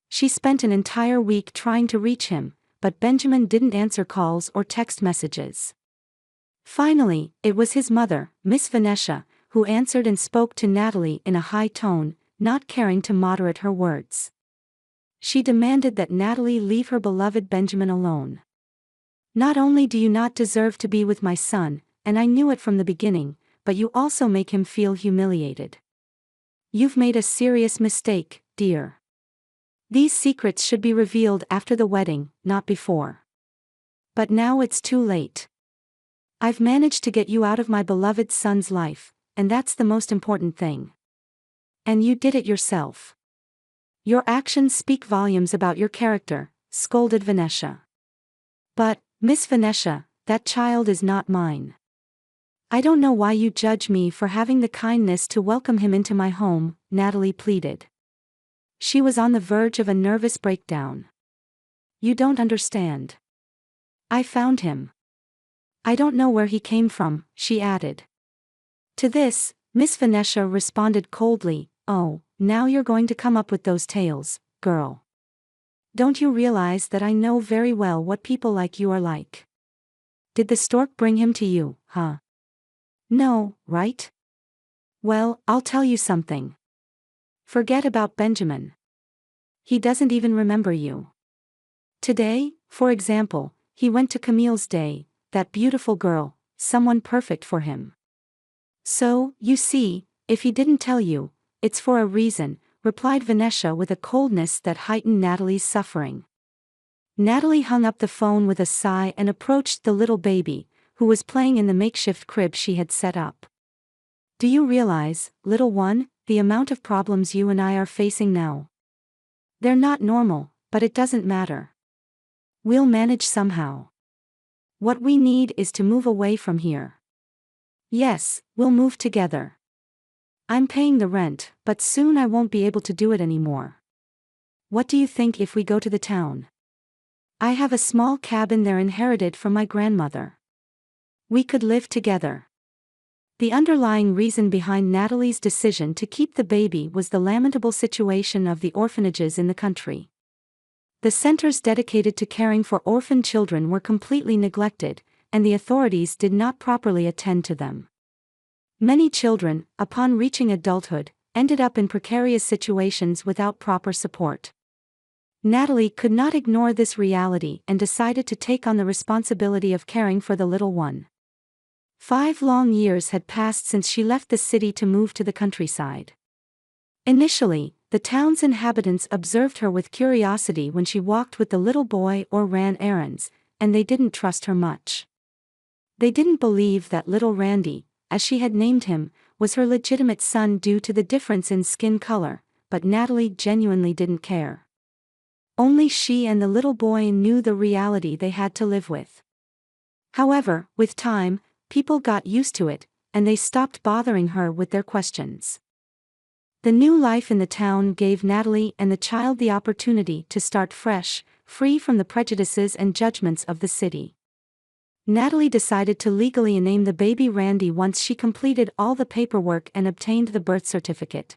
S2: She spent an entire week trying to reach him, but Benjamin didn't answer calls or text messages. Finally, it was his mother, Miss Vanessa, who answered and spoke to Natalie in a high tone, not caring to moderate her words. She demanded that Natalie leave her beloved Benjamin alone. "Not only do you not deserve to be with my son, and I knew it from the beginning, but you also make him feel humiliated. You've made a serious mistake, dear. These secrets should be revealed after the wedding, not before. But now it's too late. I've managed to get you out of my beloved son's life, and that's the most important thing. And you did it yourself. Your actions speak volumes about your character," scolded Vanessa. "But, Miss Vanessa, that child is not mine. I don't know why you judge me for having the kindness to welcome him into my home," Natalie pleaded. She was on the verge of a nervous breakdown. "You don't understand. I found him. I don't know where he came from," she added. To this, Miss Vanessa responded coldly, "Oh, now you're going to come up with those tales, girl. Don't you realize that I know very well what people like you are like? Did the stork bring him to you, huh? No, right? Well, I'll tell you something. Forget about Benjamin. He doesn't even remember you. Today, for example, he went to Camille's day, that beautiful girl, someone perfect for him. So, you see, if he didn't tell you, it's for a reason," replied Vanessa with a coldness that heightened Natalie's suffering. Natalie hung up the phone with a sigh and approached the little baby, who was playing in the makeshift crib she had set up. "Do you realize, little one, the amount of problems you and I are facing now? They're not normal, but it doesn't matter. We'll manage somehow. What we need is to move away from here. Yes, we'll move together. I'm paying the rent, but soon I won't be able to do it anymore. What do you think if we go to the town? I have a small cabin there inherited from my grandmother. We could live together." The underlying reason behind Natalie's decision to keep the baby was the lamentable situation of the orphanages in the country. The centers dedicated to caring for orphan children were completely neglected, and the authorities did not properly attend to them. Many children, upon reaching adulthood, ended up in precarious situations without proper support. Natalie could not ignore this reality and decided to take on the responsibility of caring for the little one. 5 long years had passed since she left the city to move to the countryside. Initially, the town's inhabitants observed her with curiosity when she walked with the little boy or ran errands, and they didn't trust her much. They didn't believe that little Randy, as she had named him, was her legitimate son due to the difference in skin color, but Natalie genuinely didn't care. Only she and the little boy knew the reality they had to live with. However, with time, people got used to it, and they stopped bothering her with their questions. The new life in the town gave Natalie and the child the opportunity to start fresh, free from the prejudices and judgments of the city. Natalie decided to legally name the baby Randy once she completed all the paperwork and obtained the birth certificate.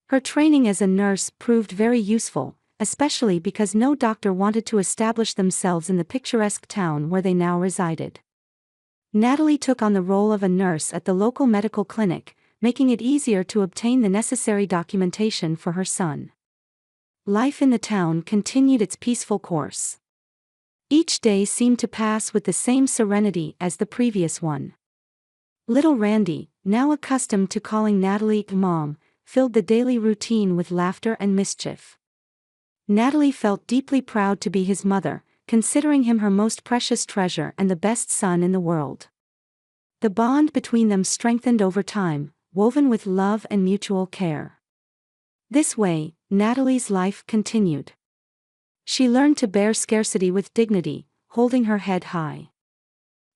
S2: Her training as a nurse proved very useful, especially because no doctor wanted to establish themselves in the picturesque town where they now resided. Natalie took on the role of a nurse at the local medical clinic, making it easier to obtain the necessary documentation for her son. Life in the town continued its peaceful course. Each day seemed to pass with the same serenity as the previous one. Little Randy, now accustomed to calling Natalie Mom, filled the daily routine with laughter and mischief. Natalie felt deeply proud to be his mother, considering him her most precious treasure and the best son in the world. The bond between them strengthened over time, woven with love and mutual care. This way, Natalie's life continued. She learned to bear scarcity with dignity, holding her head high.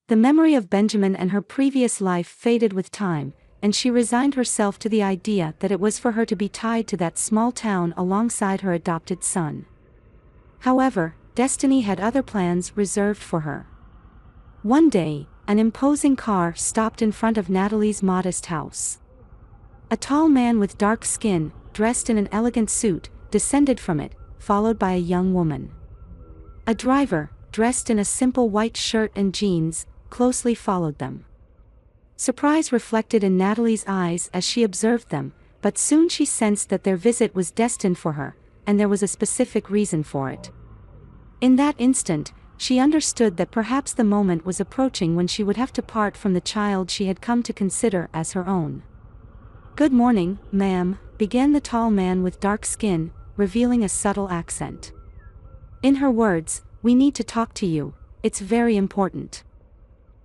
S2: The memory of Benjamin and her previous life faded with time, and she resigned herself to the idea that it was for her to be tied to that small town alongside her adopted son. However, destiny had other plans reserved for her. One day, an imposing car stopped in front of Natalie's modest house. A tall man with dark skin, dressed in an elegant suit, descended from it, followed by a young woman. A driver, dressed in a simple white shirt and jeans, closely followed them. Surprise reflected in Natalie's eyes as she observed them, but soon she sensed that their visit was destined for her, and there was a specific reason for it. In that instant, she understood that perhaps the moment was approaching when she would have to part from the child she had come to consider as her own. "Good morning, ma'am," began the tall man with dark skin, revealing a subtle accent. In her words, "We need to talk to you, it's very important."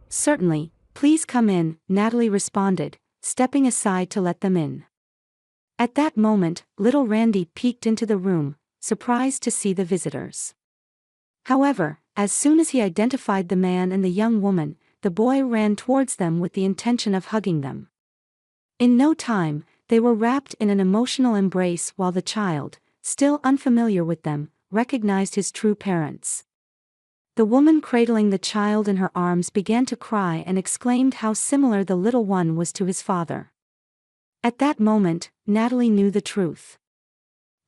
S2: "Certainly, please come in," Natalie responded, stepping aside to let them in. At that moment, little Randy peeked into the room, surprised to see the visitors. However, as soon as he identified the man and the young woman, the boy ran towards them with the intention of hugging them. In no time, they were wrapped in an emotional embrace while the child, still unfamiliar with them, recognized his true parents. The woman cradling the child in her arms began to cry and exclaimed how similar the little one was to his father. At that moment, Natalie knew the truth.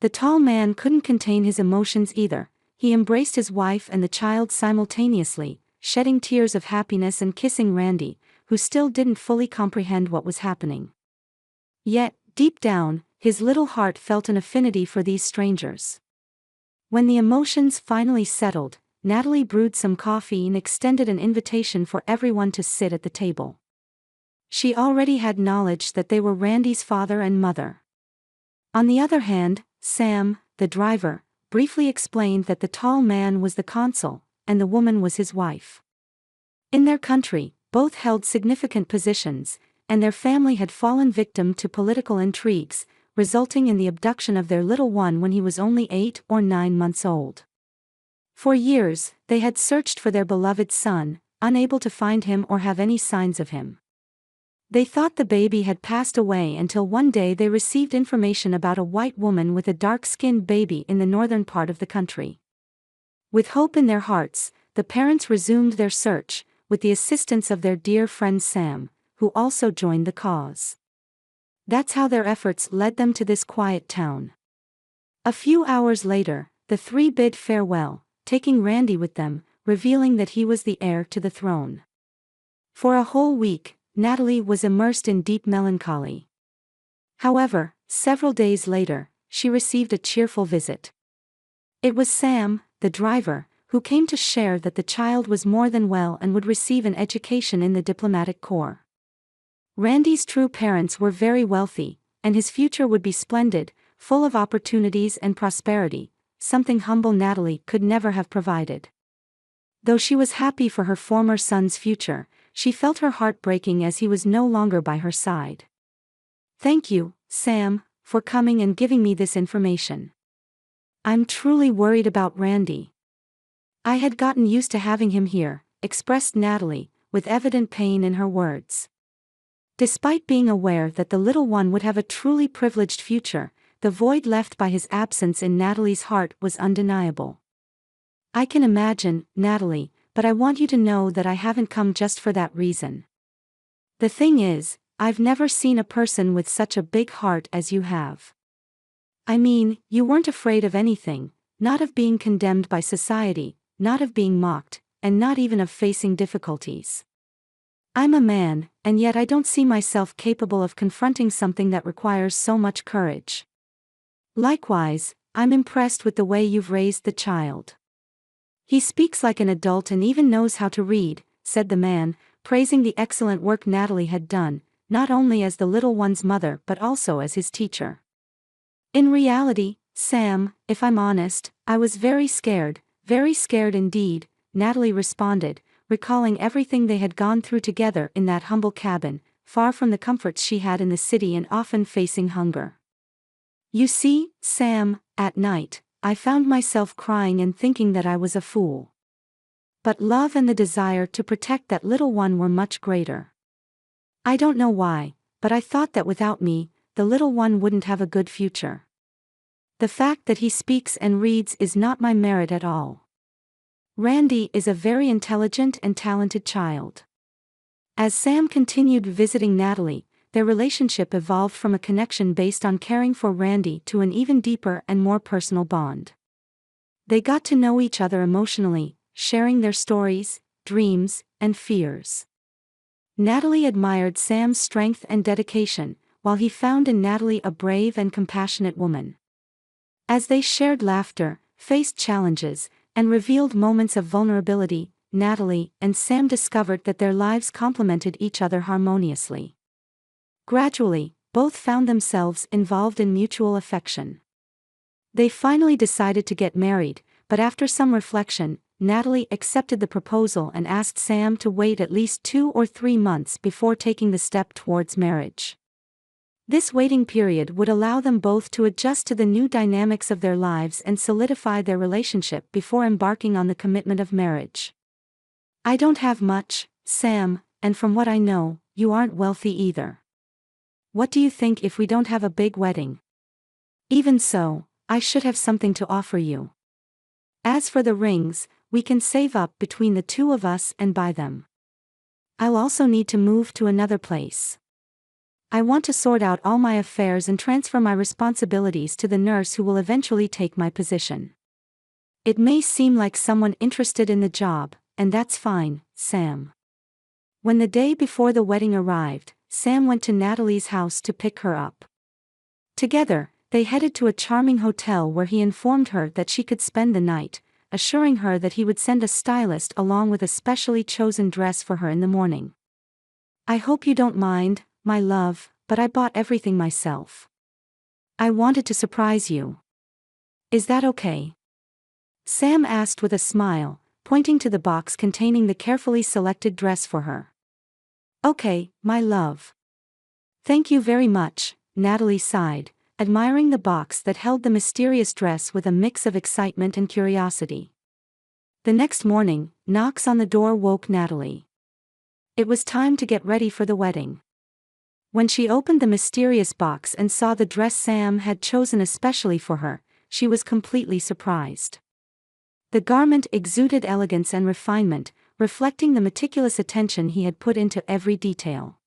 S2: The tall man couldn't contain his emotions either. He embraced his wife and the child simultaneously, shedding tears of happiness and kissing Randy, who still didn't fully comprehend what was happening. Yet, deep down, his little heart felt an affinity for these strangers. When the emotions finally settled, Natalie brewed some coffee and extended an invitation for everyone to sit at the table. She already had knowledge that they were Randy's father and mother. On the other hand, Sam, the driver, briefly explained that the tall man was the consul, and the woman was his wife. In their country, both held significant positions, and their family had fallen victim to political intrigues, resulting in the abduction of their little one when he was only 8 or 9 months old. For years, they had searched for their beloved son, unable to find him or have any signs of him. They thought the baby had passed away until one day they received information about a white woman with a dark-skinned baby in the northern part of the country. With hope in their hearts, the parents resumed their search, with the assistance of their dear friend Sam, who also joined the cause. That's how their efforts led them to this quiet town. A few hours later, the three bid farewell, taking Randy with them, revealing that he was the heir to the throne. For a whole week, Natalie was immersed in deep melancholy. However, several days later, she received a cheerful visit. It was Sam, the driver, who came to share that the child was more than well and would receive an education in the diplomatic corps. Randy's true parents were very wealthy, and his future would be splendid, full of opportunities and prosperity, something humble Natalie could never have provided. Though she was happy for her former son's future, she felt her heart breaking as he was no longer by her side. "Thank you, Sam, for coming and giving me this information. I'm truly worried about Randy. I had gotten used to having him here," expressed Natalie, with evident pain in her words. Despite being aware that the little one would have a truly privileged future, the void left by his absence in Natalie's heart was undeniable. "I can imagine, Natalie, but I want you to know that I haven't come just for that reason. The thing is, I've never seen a person with such a big heart as you have. I mean, you weren't afraid of anything, not of being condemned by society, not of being mocked, and not even of facing difficulties. I'm a man, and yet I don't see myself capable of confronting something that requires so much courage. Likewise, I'm impressed with the way you've raised the child. He speaks like an adult and even knows how to read," said the man, praising the excellent work Natalie had done, not only as the little one's mother but also as his teacher. "In reality, Sam, if I'm honest, I was very scared indeed," Natalie responded, recalling everything they had gone through together in that humble cabin, far from the comforts she had in the city and often facing hunger. "You see, Sam, at night, I found myself crying and thinking that I was a fool. But love and the desire to protect that little one were much greater. I don't know why, but I thought that without me, the little one wouldn't have a good future. The fact that he speaks and reads is not my merit at all. Randy is a very intelligent and talented child." As Sam continued visiting Natalie, their relationship evolved from a connection based on caring for Randy to an even deeper and more personal bond. They got to know each other emotionally, sharing their stories, dreams, and fears. Natalie admired Sam's strength and dedication, while he found in Natalie a brave and compassionate woman. As they shared laughter, faced challenges, and revealed moments of vulnerability, Natalie and Sam discovered that their lives complemented each other harmoniously. Gradually, both found themselves involved in mutual affection. They finally decided to get married, but after some reflection, Natalie accepted the proposal and asked Sam to wait at least 2 or 3 months before taking the step towards marriage. This waiting period would allow them both to adjust to the new dynamics of their lives and solidify their relationship before embarking on the commitment of marriage. "I don't have much, Sam, and from what I know, you aren't wealthy either. What do you think if we don't have a big wedding? Even so, I should have something to offer you. As for the rings, we can save up between the two of us and buy them. I'll also need to move to another place. I want to sort out all my affairs and transfer my responsibilities to the nurse who will eventually take my position. It may seem like someone interested in the job, and that's fine, Sam." When the day before the wedding arrived, Sam went to Natalie's house to pick her up. Together, they headed to a charming hotel where he informed her that she could spend the night, assuring her that he would send a stylist along with a specially chosen dress for her in the morning. "I hope you don't mind, my love, but I bought everything myself. I wanted to surprise you. Is that okay?" Sam asked with a smile, pointing to the box containing the carefully selected dress for her. "Okay, my love. Thank you very much," Natalie sighed, admiring the box that held the mysterious dress with a mix of excitement and curiosity. The next morning, knocks on the door woke Natalie. It was time to get ready for the wedding. When she opened the mysterious box and saw the dress Sam had chosen especially for her, she was completely surprised. The garment exuded elegance and refinement, reflecting the meticulous attention he had put into every detail.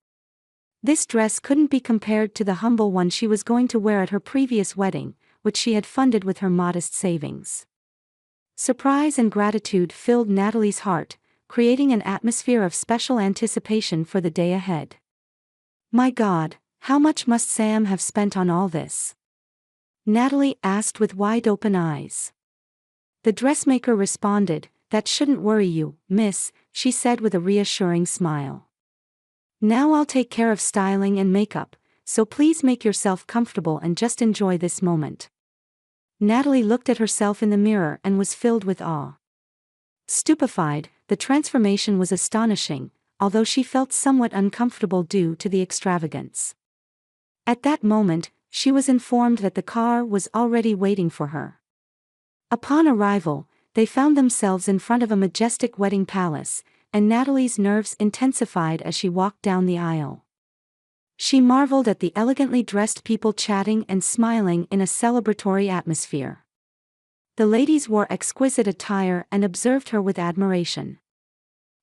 S2: This dress couldn't be compared to the humble one she was going to wear at her previous wedding, which she had funded with her modest savings. Surprise and gratitude filled Natalie's heart, creating an atmosphere of special anticipation for the day ahead. "My God, how much must Sam have spent on all this?" Natalie asked with wide-open eyes. The dressmaker responded, "That shouldn't worry you, miss," she said with a reassuring smile. "Now I'll take care of styling and makeup, so please make yourself comfortable and just enjoy this moment." Natalie looked at herself in the mirror and was filled with awe. Stupefied, the transformation was astonishing, although she felt somewhat uncomfortable due to the extravagance. At that moment, she was informed that the car was already waiting for her. Upon arrival, they found themselves in front of a majestic wedding palace, and Natalie's nerves intensified as she walked down the aisle. She marveled at the elegantly dressed people chatting and smiling in a celebratory atmosphere. The ladies wore exquisite attire and observed her with admiration.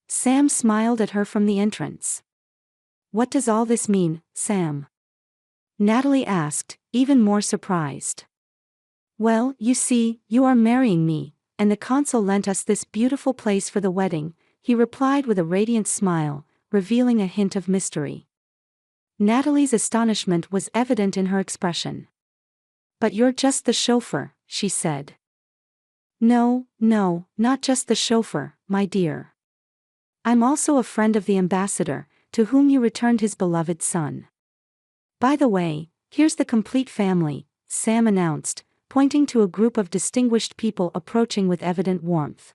S2: Sam smiled at her from the entrance. "What does all this mean, Sam?" Natalie asked, even more surprised. "Well, you see, you are marrying me, and the consul lent us this beautiful place for the wedding," he replied with a radiant smile, revealing a hint of mystery. Natalie's astonishment was evident in her expression. "But you're just the chauffeur," she said. No, not just the chauffeur, my dear. I'm also a friend of the ambassador, to whom you returned his beloved son. By the way, here's the complete family," Sam announced, pointing to a group of distinguished people approaching with evident warmth.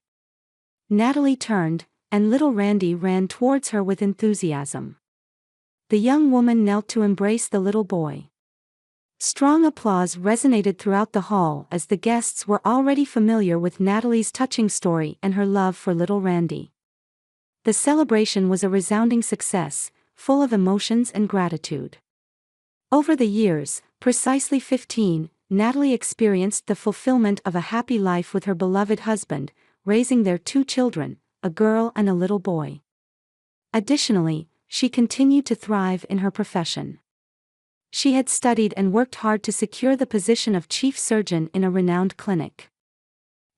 S2: Natalie turned, and little Randy ran towards her with enthusiasm. The young woman knelt to embrace the little boy. Strong applause resonated throughout the hall as the guests were already familiar with Natalie's touching story and her love for little Randy. The celebration was a resounding success, full of emotions and gratitude. Over the years, precisely 15, Natalie experienced the fulfillment of a happy life with her beloved husband, raising their 2 children, a girl and a little boy. Additionally, she continued to thrive in her profession. She had studied and worked hard to secure the position of chief surgeon in a renowned clinic.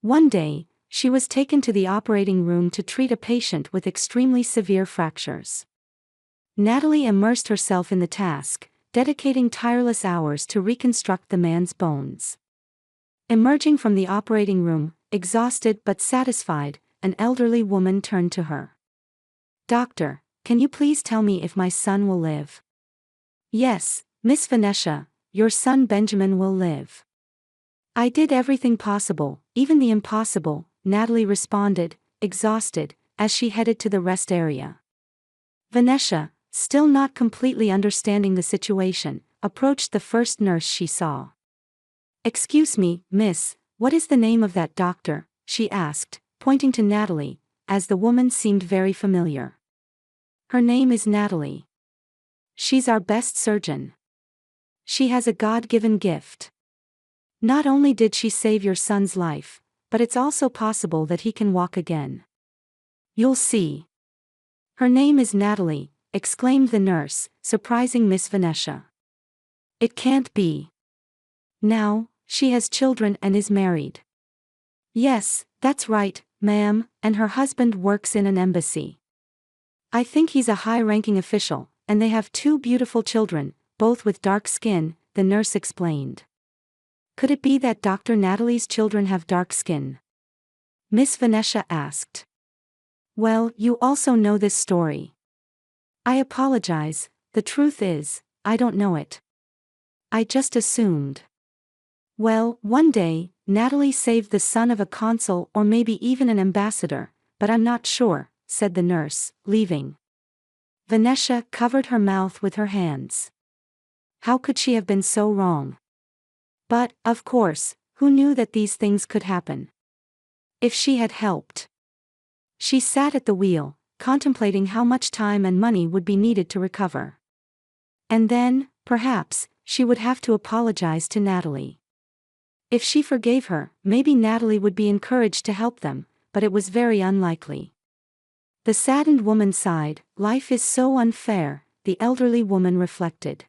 S2: One day, she was taken to the operating room to treat a patient with extremely severe fractures. Natalie immersed herself in the task, dedicating tireless hours to reconstruct the man's bones. Emerging from the operating room, exhausted but satisfied, an elderly woman turned to her. "Doctor, can you please tell me if my son will live?" "Yes, Miss Vanessa, your son Benjamin will live. I did everything possible, even the impossible," Natalie responded, exhausted, as she headed to the rest area. Vanessa, still not completely understanding the situation, approached the first nurse she saw. "Excuse me, miss, what is the name of that doctor?" she asked, pointing to Natalie, as the woman seemed very familiar. "Her name is Natalie. She's our best surgeon. She has a God-given gift. Not only did she save your son's life, but it's also possible that he can walk again. You'll see." "Her name is Natalie," exclaimed the nurse, surprising Miss Vanessa. "It can't be. Now, she has children and is married." "Yes, that's right, ma'am, and her husband works in an embassy. I think he's a high-ranking official, and they have 2 beautiful children, both with dark skin," the nurse explained. "Could it be that Dr. Natalie's children have dark skin?" Miss Vanessa asked. "Well, you also know this story." "I apologize, the truth is, I don't know it. I just assumed." "Well, one day, Natalie saved the son of a consul or maybe even an ambassador, but I'm not sure," said the nurse, leaving. Vanessa covered her mouth with her hands. How could she have been so wrong? But, of course, who knew that these things could happen? If she had helped. She sat at the wheel, contemplating how much time and money would be needed to recover. And then, perhaps, she would have to apologize to Natalie. If she forgave her, maybe Natalie would be encouraged to help them, but it was very unlikely. The saddened woman sighed. "Life is so unfair," the elderly woman reflected.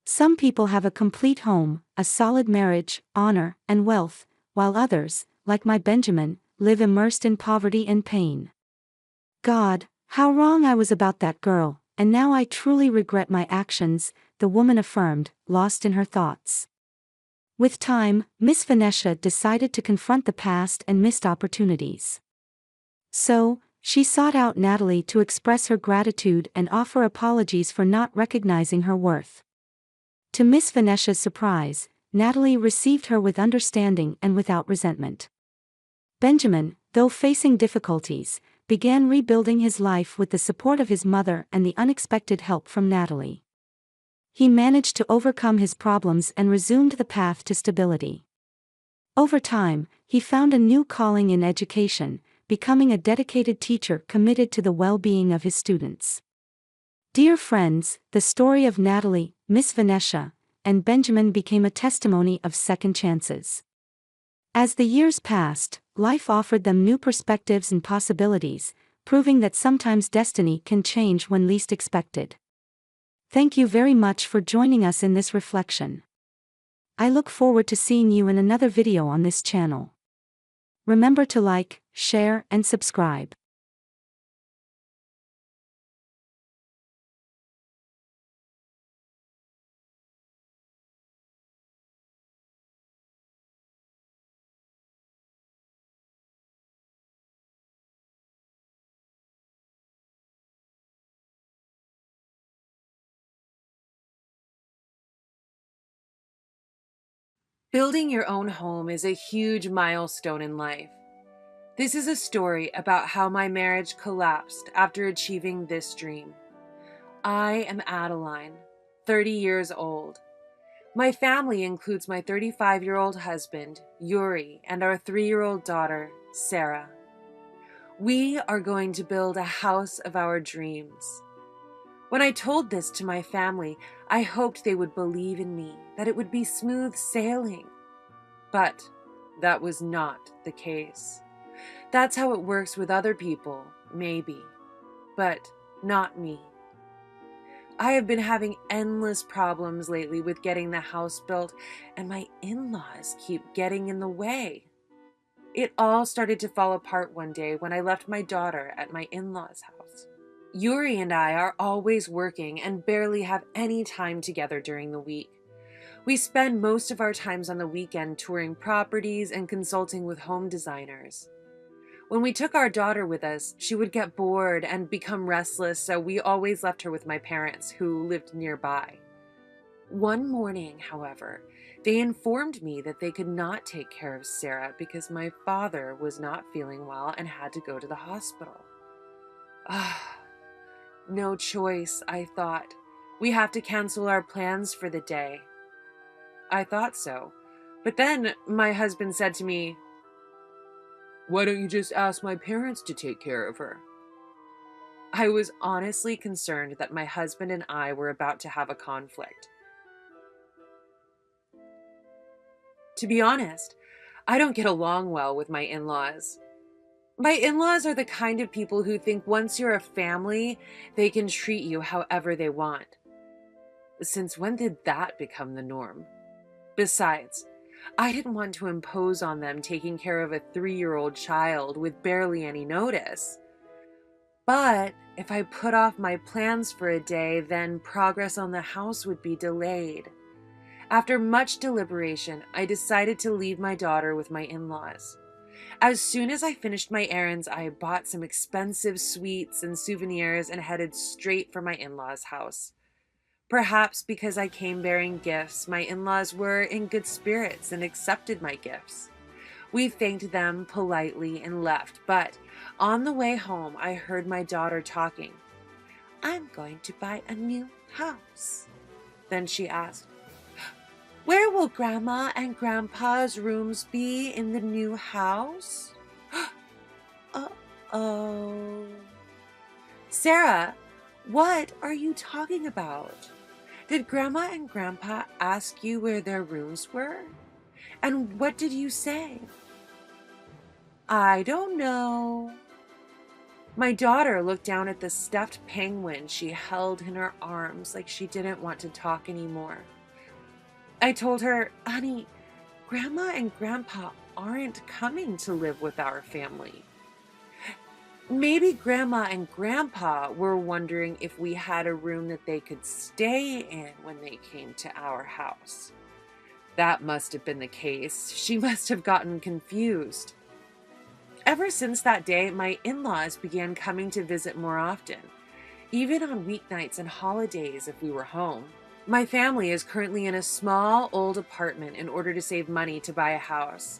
S2: "Some people have a complete home, a solid marriage, honor, and wealth, while others, like my Benjamin, live immersed in poverty and pain. God, how wrong I was about that girl, and now I truly regret my actions," the woman affirmed, lost in her thoughts. With time, Miss Vanessa decided to confront the past and missed opportunities. So, she sought out Natalie to express her gratitude and offer apologies for not recognizing her worth. To Miss Vanessa's surprise, Natalie received her with understanding and without resentment. Benjamin, though facing difficulties, began rebuilding his life with the support of his mother and the unexpected help from Natalie. He managed to overcome his problems and resumed the path to stability. Over time, he found a new calling in education, becoming a dedicated teacher committed to the well-being of his students. Dear friends, the story of Natalie, Miss Vanessa, and Benjamin became a testimony of second chances. As the years passed, life offered them new perspectives and possibilities, proving that sometimes destiny can change when least expected. Thank you very much for joining us in this reflection. I look forward to seeing you in another video on this channel. Remember to like, share, and subscribe.
S5: Building your own home is a huge milestone in life. This is a story about how my marriage collapsed after achieving this dream. I am Adeline, 30 years old. My family includes my 35-year-old husband, Yuri, and our 3-year-old daughter, Sarah. We are going to build a house of our dreams. When I told this to my family, I hoped they would believe in me, that it would be smooth sailing. But that was not the case. That's how it works with other people, maybe, but not me. I have been having endless problems lately with getting the house built, and my in-laws keep getting in the way. It all started to fall apart one day when I left my daughter at my in-laws' house. Yuri and I are always working and barely have any time together during the week. We spend most of our times on the weekend touring properties and consulting with home designers. When we took our daughter with us, she would get bored and become restless, so we always left her with my parents, who lived nearby. One morning, however, they informed me that they could not take care of Sarah because my father was not feeling well and had to go to the hospital. Ah, no choice, I thought. We have to cancel our plans for the day. I thought so. But then my husband said to me, "Why don't you just ask my parents to take care of her?" I was honestly concerned that my husband and I were about to have a conflict. To be honest, I don't get along well with my in-laws. My in-laws are the kind of people who think once you're a family, they can treat you however they want. Since when did that become the norm? Besides, I didn't want to impose on them taking care of a 3-year-old child with barely any notice. But if I put off my plans for a day, then progress on the house would be delayed. After much deliberation, I decided to leave my daughter with my in-laws. As soon as I finished my errands, I bought some expensive sweets and souvenirs and headed straight for my in-laws' house. Perhaps because I came bearing gifts, my in-laws were in good spirits and accepted my gifts. We thanked them politely and left, but on the way home, I heard my daughter talking. "I'm going to buy a new house." Then she asked, "Where will Grandma and Grandpa's rooms be in the new house?" Uh-oh. "Sarah, what are you talking about? Did Grandma and Grandpa ask you where their rooms were? And what did you say?" "I don't know." My daughter looked down at the stuffed penguin she held in her arms like she didn't want to talk anymore. I told her, "Honey, Grandma and Grandpa aren't coming to live with our family." Maybe Grandma and Grandpa were wondering if we had a room that they could stay in when they came to our house. That must have been the case. She must have gotten confused. Ever since that day, my in-laws began coming to visit more often, even on weeknights and holidays if we were home. My family is currently in a small, old apartment in order to save money to buy a house.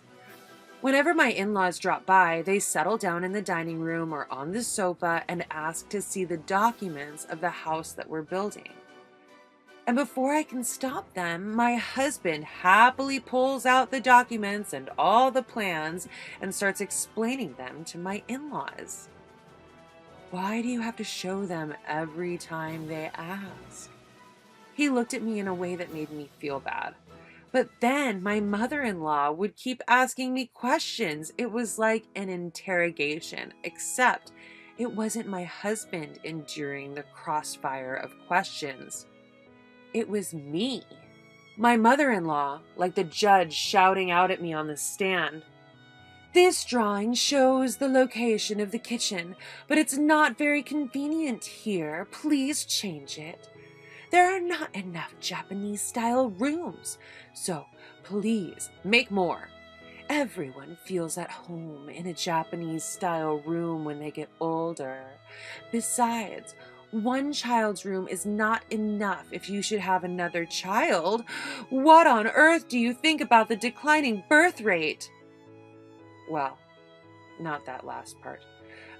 S5: Whenever my in-laws drop by, they settle down in the dining room or on the sofa and ask to see the documents of the house that we're building. And before I can stop them, my husband happily pulls out the documents and all the plans and starts explaining them to my in-laws. "Why do you have to show them every time they ask?" He looked at me in a way that made me feel bad. But then my mother-in-law would keep asking me questions. It was like an interrogation, except it wasn't my husband enduring the crossfire of questions. It was me. My mother-in-law, like the judge shouting out at me on the stand. "This drawing shows the location of the kitchen, but it's not very convenient here. Please change it. There are not enough Japanese-style rooms, so please make more. Everyone feels at home in a Japanese-style room when they get older. Besides, one child's room is not enough if you should have another child. What on earth do you think about the declining birth rate?" Well, not that last part.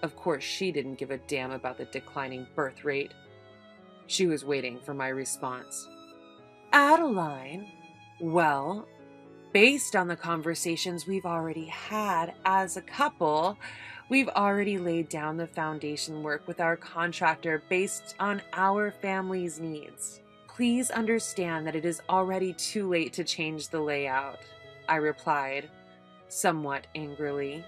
S5: Of course, she didn't give a damn about the declining birth rate. She was waiting for my response. "Adeline, well, based on the conversations we've already had as a couple, we've already laid down the foundation work with our contractor based on our family's needs. Please understand that it is already too late to change the layout," I replied, somewhat angrily.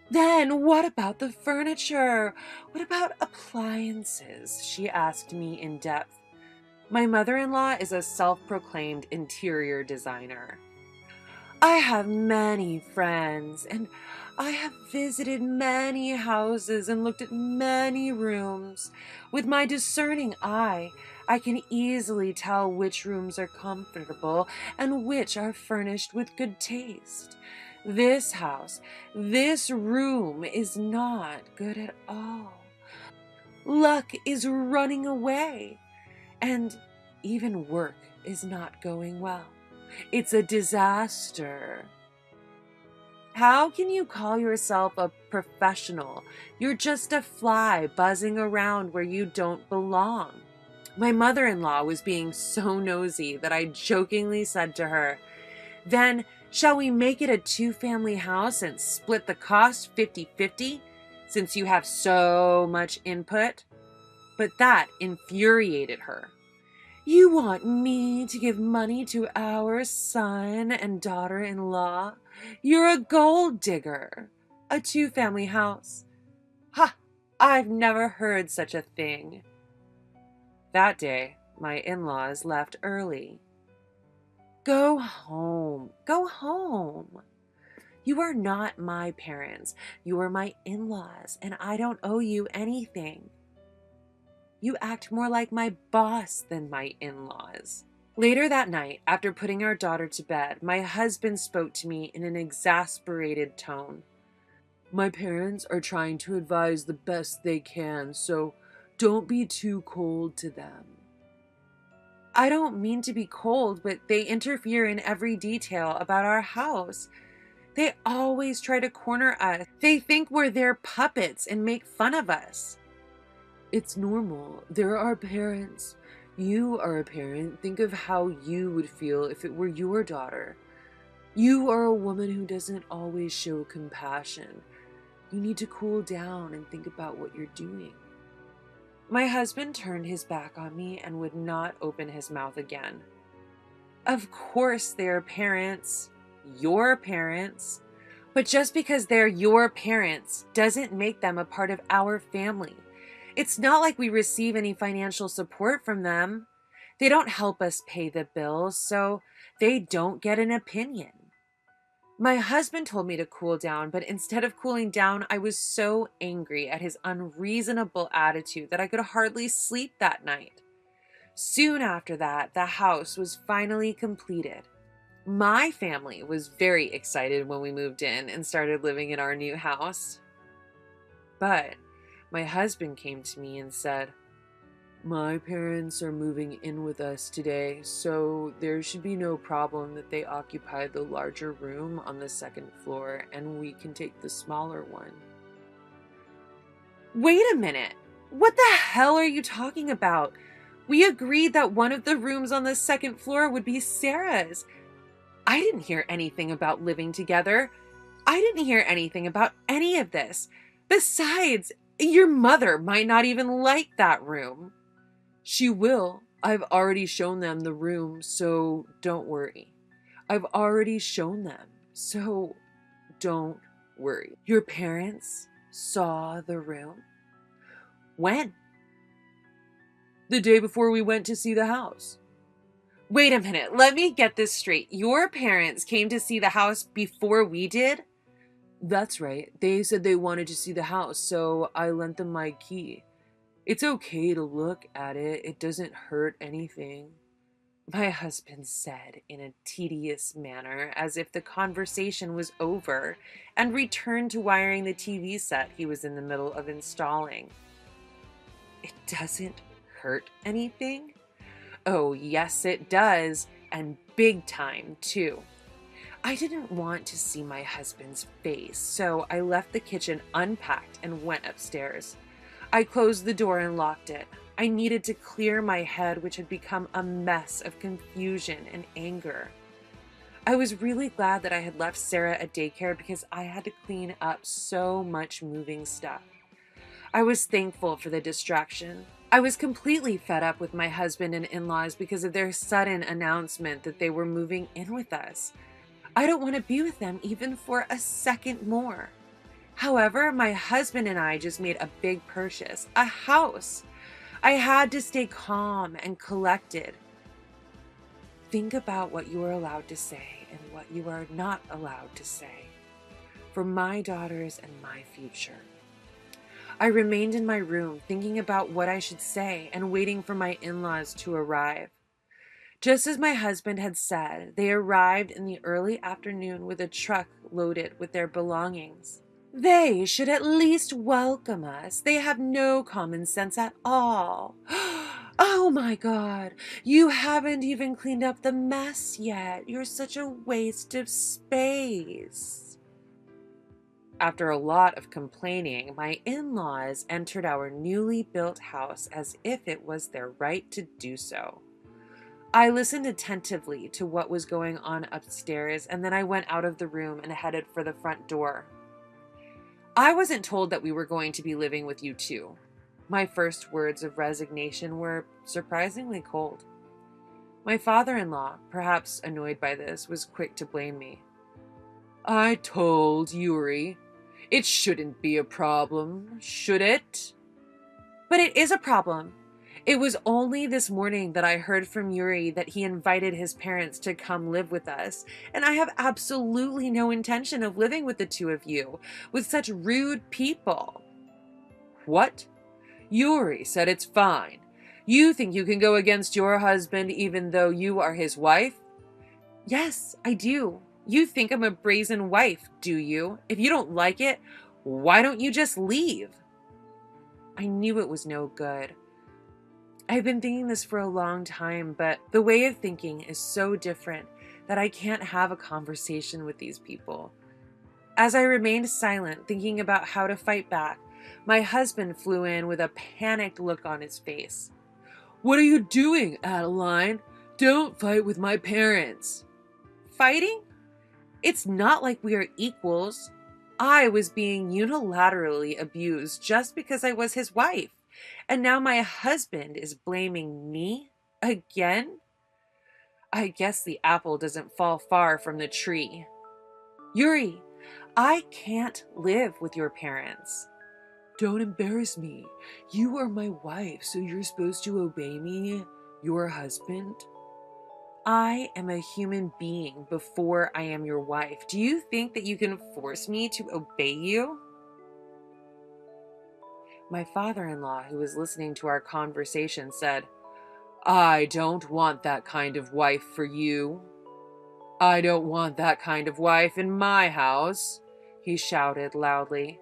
S5: "Then what about the furniture? What about appliances?" she asked me in depth. My mother-in-law is a self-proclaimed interior designer. I have many friends, and I have visited many houses and looked at many rooms. With my discerning eye, I can easily tell which rooms are comfortable and which are furnished with good taste. This house, this room is not good at all. Luck is running away, and even work is not going well. It's a disaster. How can you call yourself a professional? You're just a fly buzzing around where you don't belong. My mother-in-law was being so nosy that I jokingly said to her, "Then shall we make it a two-family house and split the cost 50-50, since you have so much input?" But that infuriated her. "You want me to give money to our son and daughter-in-law? You're a gold digger. A two-family house. Ha! I've never heard such a thing." That day, my in-laws left early. Go home. Go home. You are not my parents. You are my in-laws, and I don't owe you anything. You act more like my boss than my in-laws. Later that night, after putting our daughter to bed, my husband spoke to me in an exasperated tone. "My parents are trying to advise the best they can, so don't be too cold to them." I don't mean to be cold, but they interfere in every detail about our house. They always try to corner us. They think we're their puppets and make fun of us. It's normal. There are parents. You are a parent. Think of how you would feel if it were your daughter. You are a woman who doesn't always show compassion. You need to cool down and think about what you're doing. My husband turned his back on me and would not open his mouth again. Of course they're parents, your parents, but just because they're your parents doesn't make them a part of our family. It's not like we receive any financial support from them. They don't help us pay the bills, so they don't get an opinion. My husband told me to cool down, but instead of cooling down, I was so angry at his unreasonable attitude that I could hardly sleep that night. Soon after that, the house was finally completed. My family was very excited when we moved in and started living in our new house. But my husband came to me and said, "My parents are moving in with us today, so there should be no problem that they occupy the larger room on the second floor and we can take the smaller one." Wait a minute. What the hell are you talking about? We agreed that one of the rooms on the second floor would be Sarah's. I didn't hear anything about living together. I didn't hear anything about any of this. Besides, your mother might not even like that room. She will. I've already shown them the room, so don't worry. I've already shown them, so don't worry. Your parents saw the room? When? The day before we went to see the house. Wait a minute, let me get this straight. Your parents came to see the house before we did? That's right. They said they wanted to see the house, so I lent them my key. It's okay to look at it. It doesn't hurt anything. My husband said in a tedious manner, as if the conversation was over, and returned to wiring the TV set he was in the middle of installing. It doesn't hurt anything? Oh, yes, it does, and big time, too. I didn't want to see my husband's face, so I left the kitchen unpacked and went upstairs. I closed the door and locked it. I needed to clear my head, which had become a mess of confusion and anger. I was really glad that I had left Sarah at daycare because I had to clean up so much moving stuff. I was thankful for the distraction. I was completely fed up with my husband and in-laws because of their sudden announcement that they were moving in with us. I don't want to be with them even for a second more. However, my husband and I just made a big purchase, a house. I had to stay calm and collected. Think about what you are allowed to say and what you are not allowed to say, for my daughters and my future. I remained in my room thinking about what I should say and waiting for my in-laws to arrive. Just as my husband had said, they arrived in the early afternoon with a truck loaded with their belongings. They should at least welcome us. They have no common sense at all. Oh my God, you haven't even cleaned up the mess yet. You're such a waste of space. After a lot of complaining, my in-laws entered our newly built house as if it was their right to do so. I listened attentively to what was going on upstairs, and then I went out of the room and headed for the front door. I wasn't told that we were going to be living with you too. My first words of resignation were surprisingly cold. My father-in-law, perhaps annoyed by this, was quick to blame me. I told Yuri. It shouldn't be a problem, should it? But it is a problem. It was only this morning that I heard from Yuri that he invited his parents to come live with us, and I have absolutely no intention of living with the two of you, with such rude people. What? Yuri said it's fine. You think you can go against your husband even though you are his wife? Yes, I do. You think I'm a brazen wife, do you? If you don't like it, why don't you just leave? I knew it was no good. I've been thinking this for a long time, but the way of thinking is so different that I can't have a conversation with these people. As I remained silent, thinking about how to fight back, my husband flew in with a panicked look on his face. What are you doing, Adeline? Don't fight with my parents. Fighting? It's not like we are equals. I was being unilaterally abused just because I was his wife. And now my husband is blaming me again? I guess the apple doesn't fall far from the tree. Yuri, I can't live with your parents. Don't embarrass me. You are my wife, so you're supposed to obey me, your husband. I am a human being before I am your wife. Do you think that you can force me to obey you? My father-in-law, who was listening to our conversation, said, I don't want that kind of wife for you. I don't want that kind of wife in my house, he shouted loudly.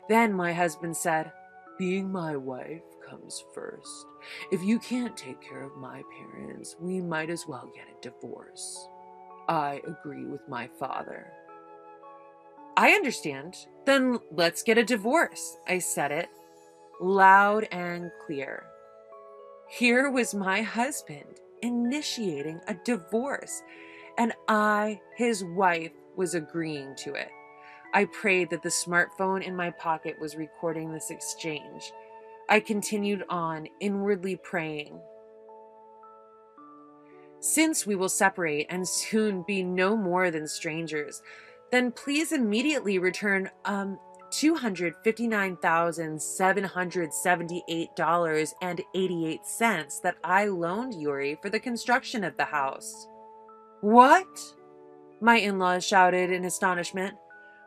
S5: Then my husband said, being my wife comes first. If you can't take care of my parents, we might as well get a divorce. I agree with my father. I understand. Then let's get a divorce. I said it, loud and clear. Here was my husband initiating a divorce, and I, his wife, was agreeing to it. I prayed that the smartphone in my pocket was recording this exchange. I continued on, inwardly praying. Since we will separate and soon be no more than strangers, then please immediately return $259,778.88 that I loaned Yuri for the construction of the house. What? My in-laws shouted in astonishment.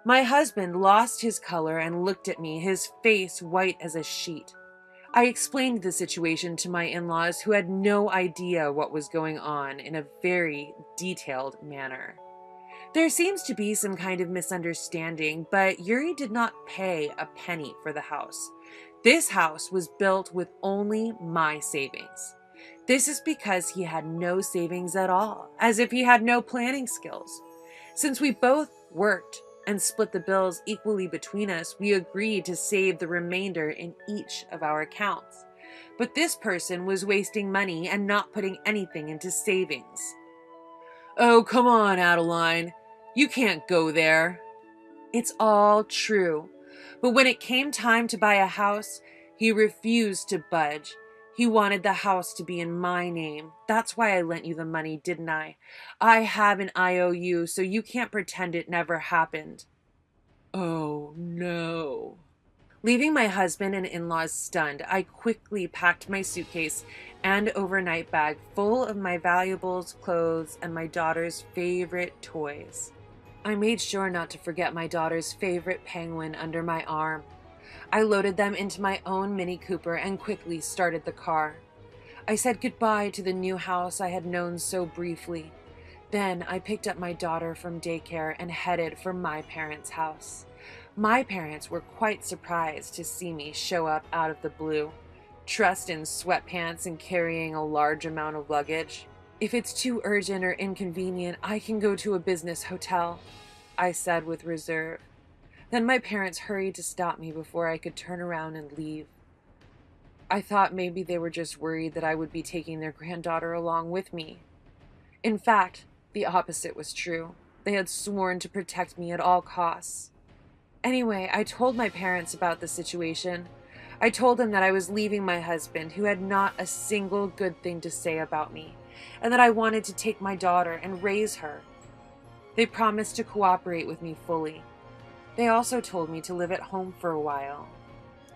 S5: My husband lost his color and looked at me, his face white as a sheet. I explained the situation to my in-laws, who had no idea what was going on, in a very detailed manner. There seems to be some kind of misunderstanding, but Yuri did not pay a penny for the house. This house was built with only my savings. This is because he had no savings at all, as if he had no planning skills. Since we both worked and split the bills equally between us, we agreed to save the remainder in each of our accounts. But this person was wasting money and not putting anything into savings. Oh, come on, Adeline. You can't go there. It's all true. But when it came time to buy a house, he refused to budge. He wanted the house to be in my name. That's why I lent you the money, didn't I? I have an IOU, so you can't pretend it never happened. Oh, no. Leaving my husband and in-laws stunned, I quickly packed my suitcase and overnight bag full of my valuables, clothes, and my daughter's favorite toys. I made sure not to forget my daughter's favorite penguin under my arm. I loaded them into my own Mini Cooper and quickly started the car. I said goodbye to the new house I had known so briefly. Then I picked up my daughter from daycare and headed for my parents' house. My parents were quite surprised to see me show up out of the blue, dressed in sweatpants and carrying a large amount of luggage. "If it's too urgent or inconvenient, I can go to a business hotel," I said with reserve. Then my parents hurried to stop me before I could turn around and leave. I thought maybe they were just worried that I would be taking their granddaughter along with me. In fact, the opposite was true. They had sworn to protect me at all costs. Anyway, I told my parents about the situation. I told them that I was leaving my husband, who had not a single good thing to say about me, and that I wanted to take my daughter and raise her. They promised to cooperate with me fully. They also told me to live at home for a while.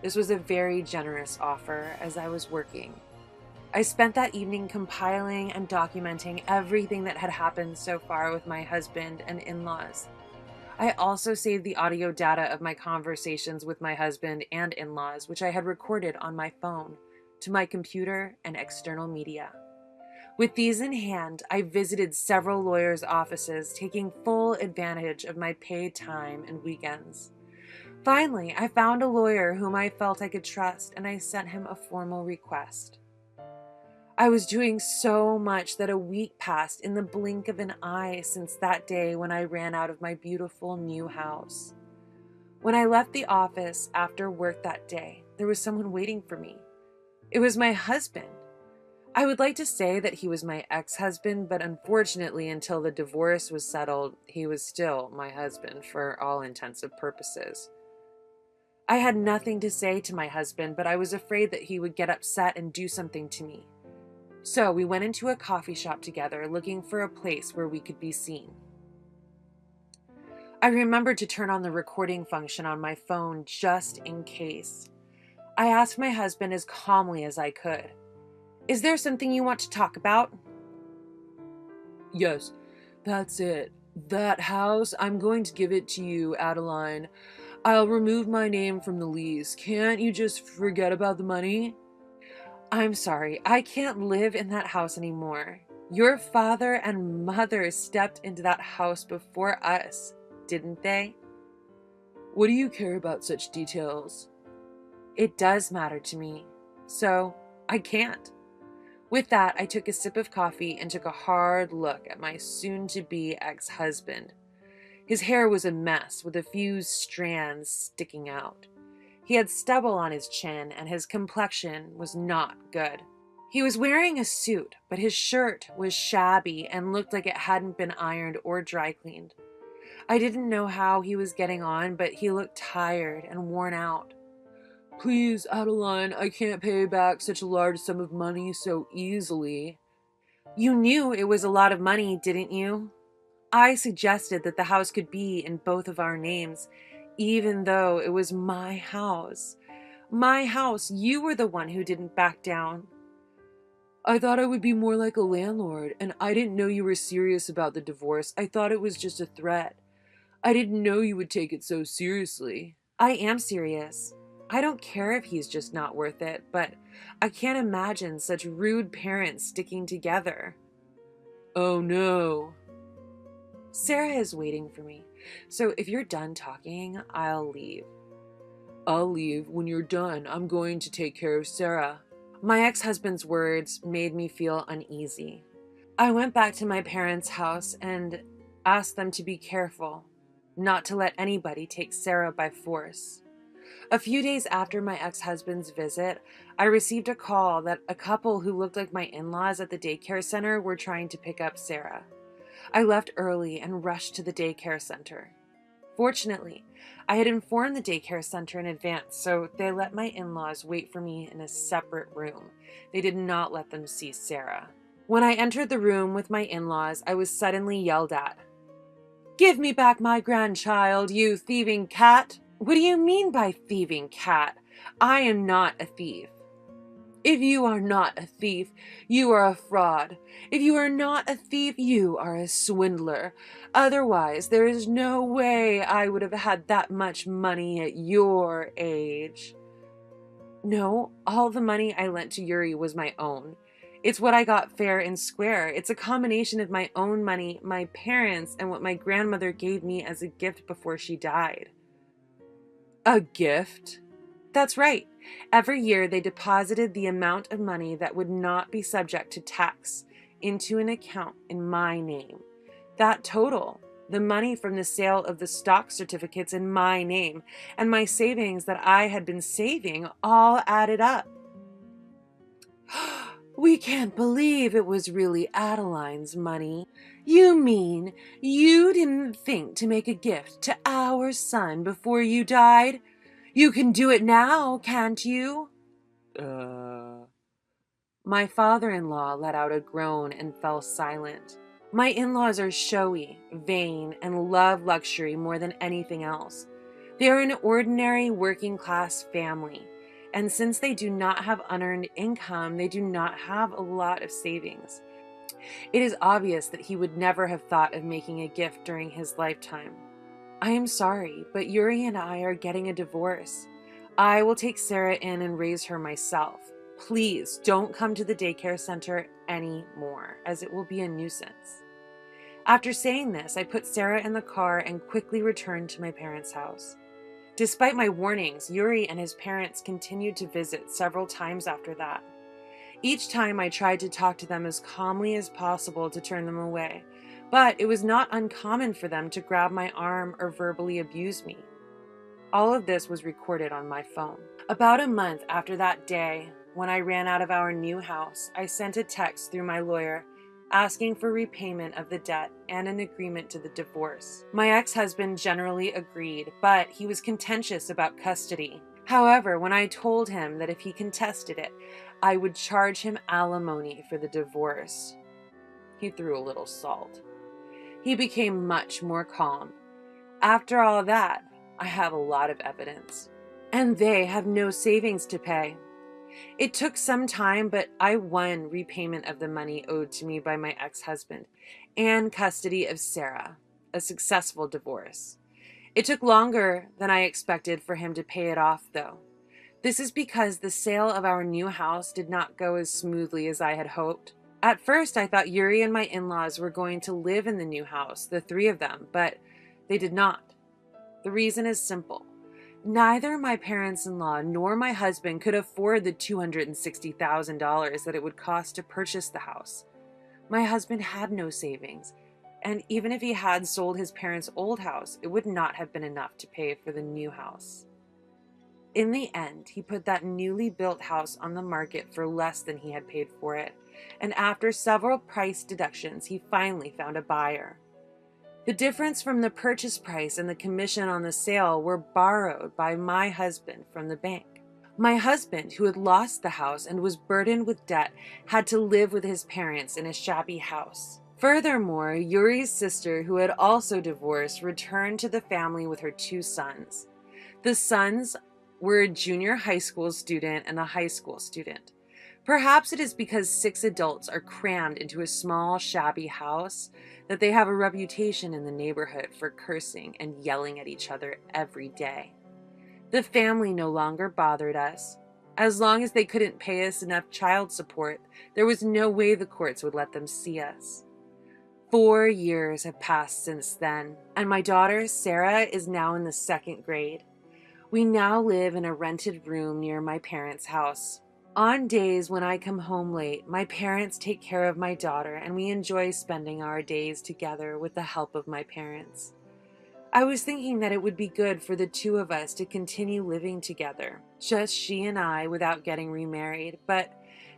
S5: This was a very generous offer as I was working. I spent that evening compiling and documenting everything that had happened so far with my husband and in-laws. I also saved the audio data of my conversations with my husband and in-laws, which I had recorded on my phone, to my computer and external media. With these in hand, I visited several lawyers' offices, taking full advantage of my paid time and weekends. Finally, I found a lawyer whom I felt I could trust, and I sent him a formal request. I was doing so much that a week passed in the blink of an eye since that day when I ran out of my beautiful new house. When I left the office after work that day, there was someone waiting for me. It was my husband. I would like to say that he was my ex-husband, but unfortunately, until the divorce was settled, he was still my husband for all intents and purposes. I had nothing to say to my husband, but I was afraid that he would get upset and do something to me. So we went into a coffee shop together, looking for a place where we could be seen. I remembered to turn on the recording function on my phone just in case. I asked my husband as calmly as I could, "Is there something you want to talk about?" "Yes, that's it. That house, I'm going to give it to you, Adeline. I'll remove my name from the lease. Can't you just forget about the money?" "I'm sorry, I can't live in that house anymore. Your father and mother stepped into that house before us, didn't they?" "What do you care about such details?" "It does matter to me, so I can't." With that, I took a sip of coffee and took a hard look at my soon-to-be ex-husband. His hair was a mess, with a few strands sticking out. He had stubble on his chin, and his complexion was not good. He was wearing a suit, but his shirt was shabby and looked like it hadn't been ironed or dry cleaned. I didn't know how he was getting on, but he looked tired and worn out. "Please, Adeline, I can't pay back such a large sum of money so easily." "You knew it was a lot of money, didn't you? I suggested that the house could be in both of our names, even though it was my house. My house, you were the one who didn't back down." "I thought I would be more like a landlord, and I didn't know you were serious about the divorce. I thought it was just a threat. I didn't know you would take it so seriously." "I am serious. I don't care if he's just not worth it, but I can't imagine such rude parents sticking together." "Oh no." "Sarah is waiting for me, so if you're done talking, I'll leave." "I'll leave when you're done. I'm going to take care of Sarah." My ex-husband's words made me feel uneasy. I went back to my parents' house and asked them to be careful, not to let anybody take Sarah by force. A few days after my ex-husband's visit, I received a call that a couple who looked like my in-laws at the daycare center were trying to pick up Sarah. I left early and rushed to the daycare center. Fortunately, I had informed the daycare center in advance, so they let my in-laws wait for me in a separate room. They did not let them see Sarah. When I entered the room with my in-laws, I was suddenly yelled at. "Give me back my grandchild, you thieving cat!" What do you mean by thieving, Cat? I am not a thief. If you are not a thief, you are a fraud. If you are not a thief, you are a swindler. Otherwise, there is no way I would have had that much money at your age. No, all the money I lent to Yuri was my own. It's what I got fair and square. It's a combination of my own money, my parents, and what my grandmother gave me as a gift before she died. A gift? That's right. Every year they deposited the amount of money that would not be subject to tax into an account in my name. That total, the money from the sale of the stock certificates in my name, and my savings that I had been saving all added up. We can't believe it was really Adeline's money. You mean you didn't think to make a gift to our son before you died? You can do it now, can't you? My father-in-law let out a groan and fell silent. My in-laws are showy, vain, and love luxury more than anything else. They are an ordinary working-class family, and since they do not have unearned income, they do not have a lot of savings. It is obvious that he would never have thought of making a gift during his lifetime. I am sorry, but Yuri and I are getting a divorce. I will take Sarah in and raise her myself. Please don't come to the daycare center anymore, as it will be a nuisance. After saying this, I put Sarah in the car and quickly returned to my parents' house. Despite my warnings, Yuri and his parents continued to visit several times after that. Each time I tried to talk to them as calmly as possible to turn them away, but it was not uncommon for them to grab my arm or verbally abuse me. All of this was recorded on my phone. About a month after that day, when I ran out of our new house, I sent a text through my lawyer asking for repayment of the debt and an agreement to the divorce. My ex-husband generally agreed, but he was contentious about custody. However, when I told him that if he contested it, I would charge him alimony for the divorce, he threw a little salt. He became much more calm. After all that, I have a lot of evidence. And they have no savings to pay. It took some time, but I won repayment of the money owed to me by my ex-husband and custody of Sarah, a successful divorce. It took longer than I expected for him to pay it off, though. This is because the sale of our new house did not go as smoothly as I had hoped. At first, I thought Yuri and my in-laws were going to live in the new house, the three of them, but they did not. The reason is simple. Neither my parents-in-law nor my husband could afford the $260,000 that it would cost to purchase the house. My husband had no savings, and even if he had sold his parents' old house, it would not have been enough to pay for the new house. In the end, he put that newly built house on the market for less than he had paid for it, and after several price deductions, he finally found a buyer. The difference from the purchase price and the commission on the sale were borrowed by my husband from the bank. My husband, who had lost the house and was burdened with debt, had to live with his parents in a shabby house. Furthermore, Yuri's sister, who had also divorced, returned to the family with her two sons. The sons were a junior high school student and a high school student. Perhaps it is because 6 adults are crammed into a small, shabby house that they have a reputation in the neighborhood for cursing and yelling at each other every day. The family no longer bothered us. As long as they couldn't pay us enough child support, there was no way the courts would let them see us. 4 years have passed since then, and my daughter, Sarah, is now in the 2nd grade. We now live in a rented room near my parents' house. On days when I come home late, my parents take care of my daughter, and we enjoy spending our days together with the help of my parents. I was thinking that it would be good for the two of us to continue living together, just she and I, without getting remarried, but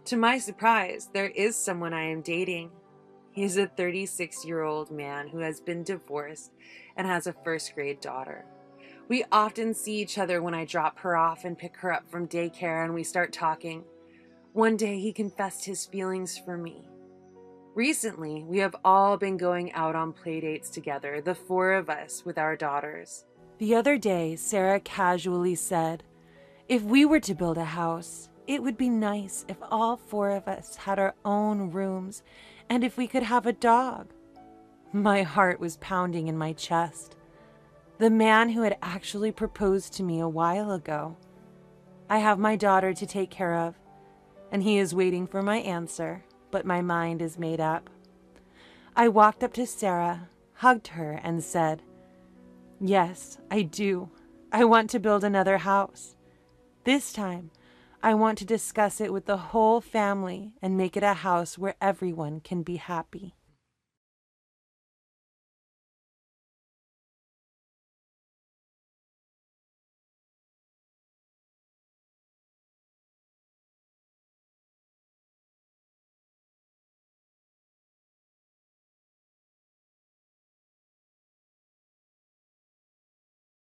S5: to my surprise, there is someone I am dating. He is a 36-year-old man who has been divorced and has a 1st-grade daughter. We often see each other when I drop her off and pick her up from daycare, and we start talking. One day he confessed his feelings for me. Recently, we have all been going out on playdates together, the 4 of us with our daughters. The other day, Sarah casually said, "If we were to build a house, it would be nice if all 4 of us had our own rooms and if we could have a dog." My heart was pounding in my chest. The man who had actually proposed to me a while ago. I have my daughter to take care of, and he is waiting for my answer, but my mind is made up. I walked up to Sarah, hugged her, and said, "Yes, I do. I want to build another house. This time, I want to discuss it with the whole family and make it a house where everyone can be happy."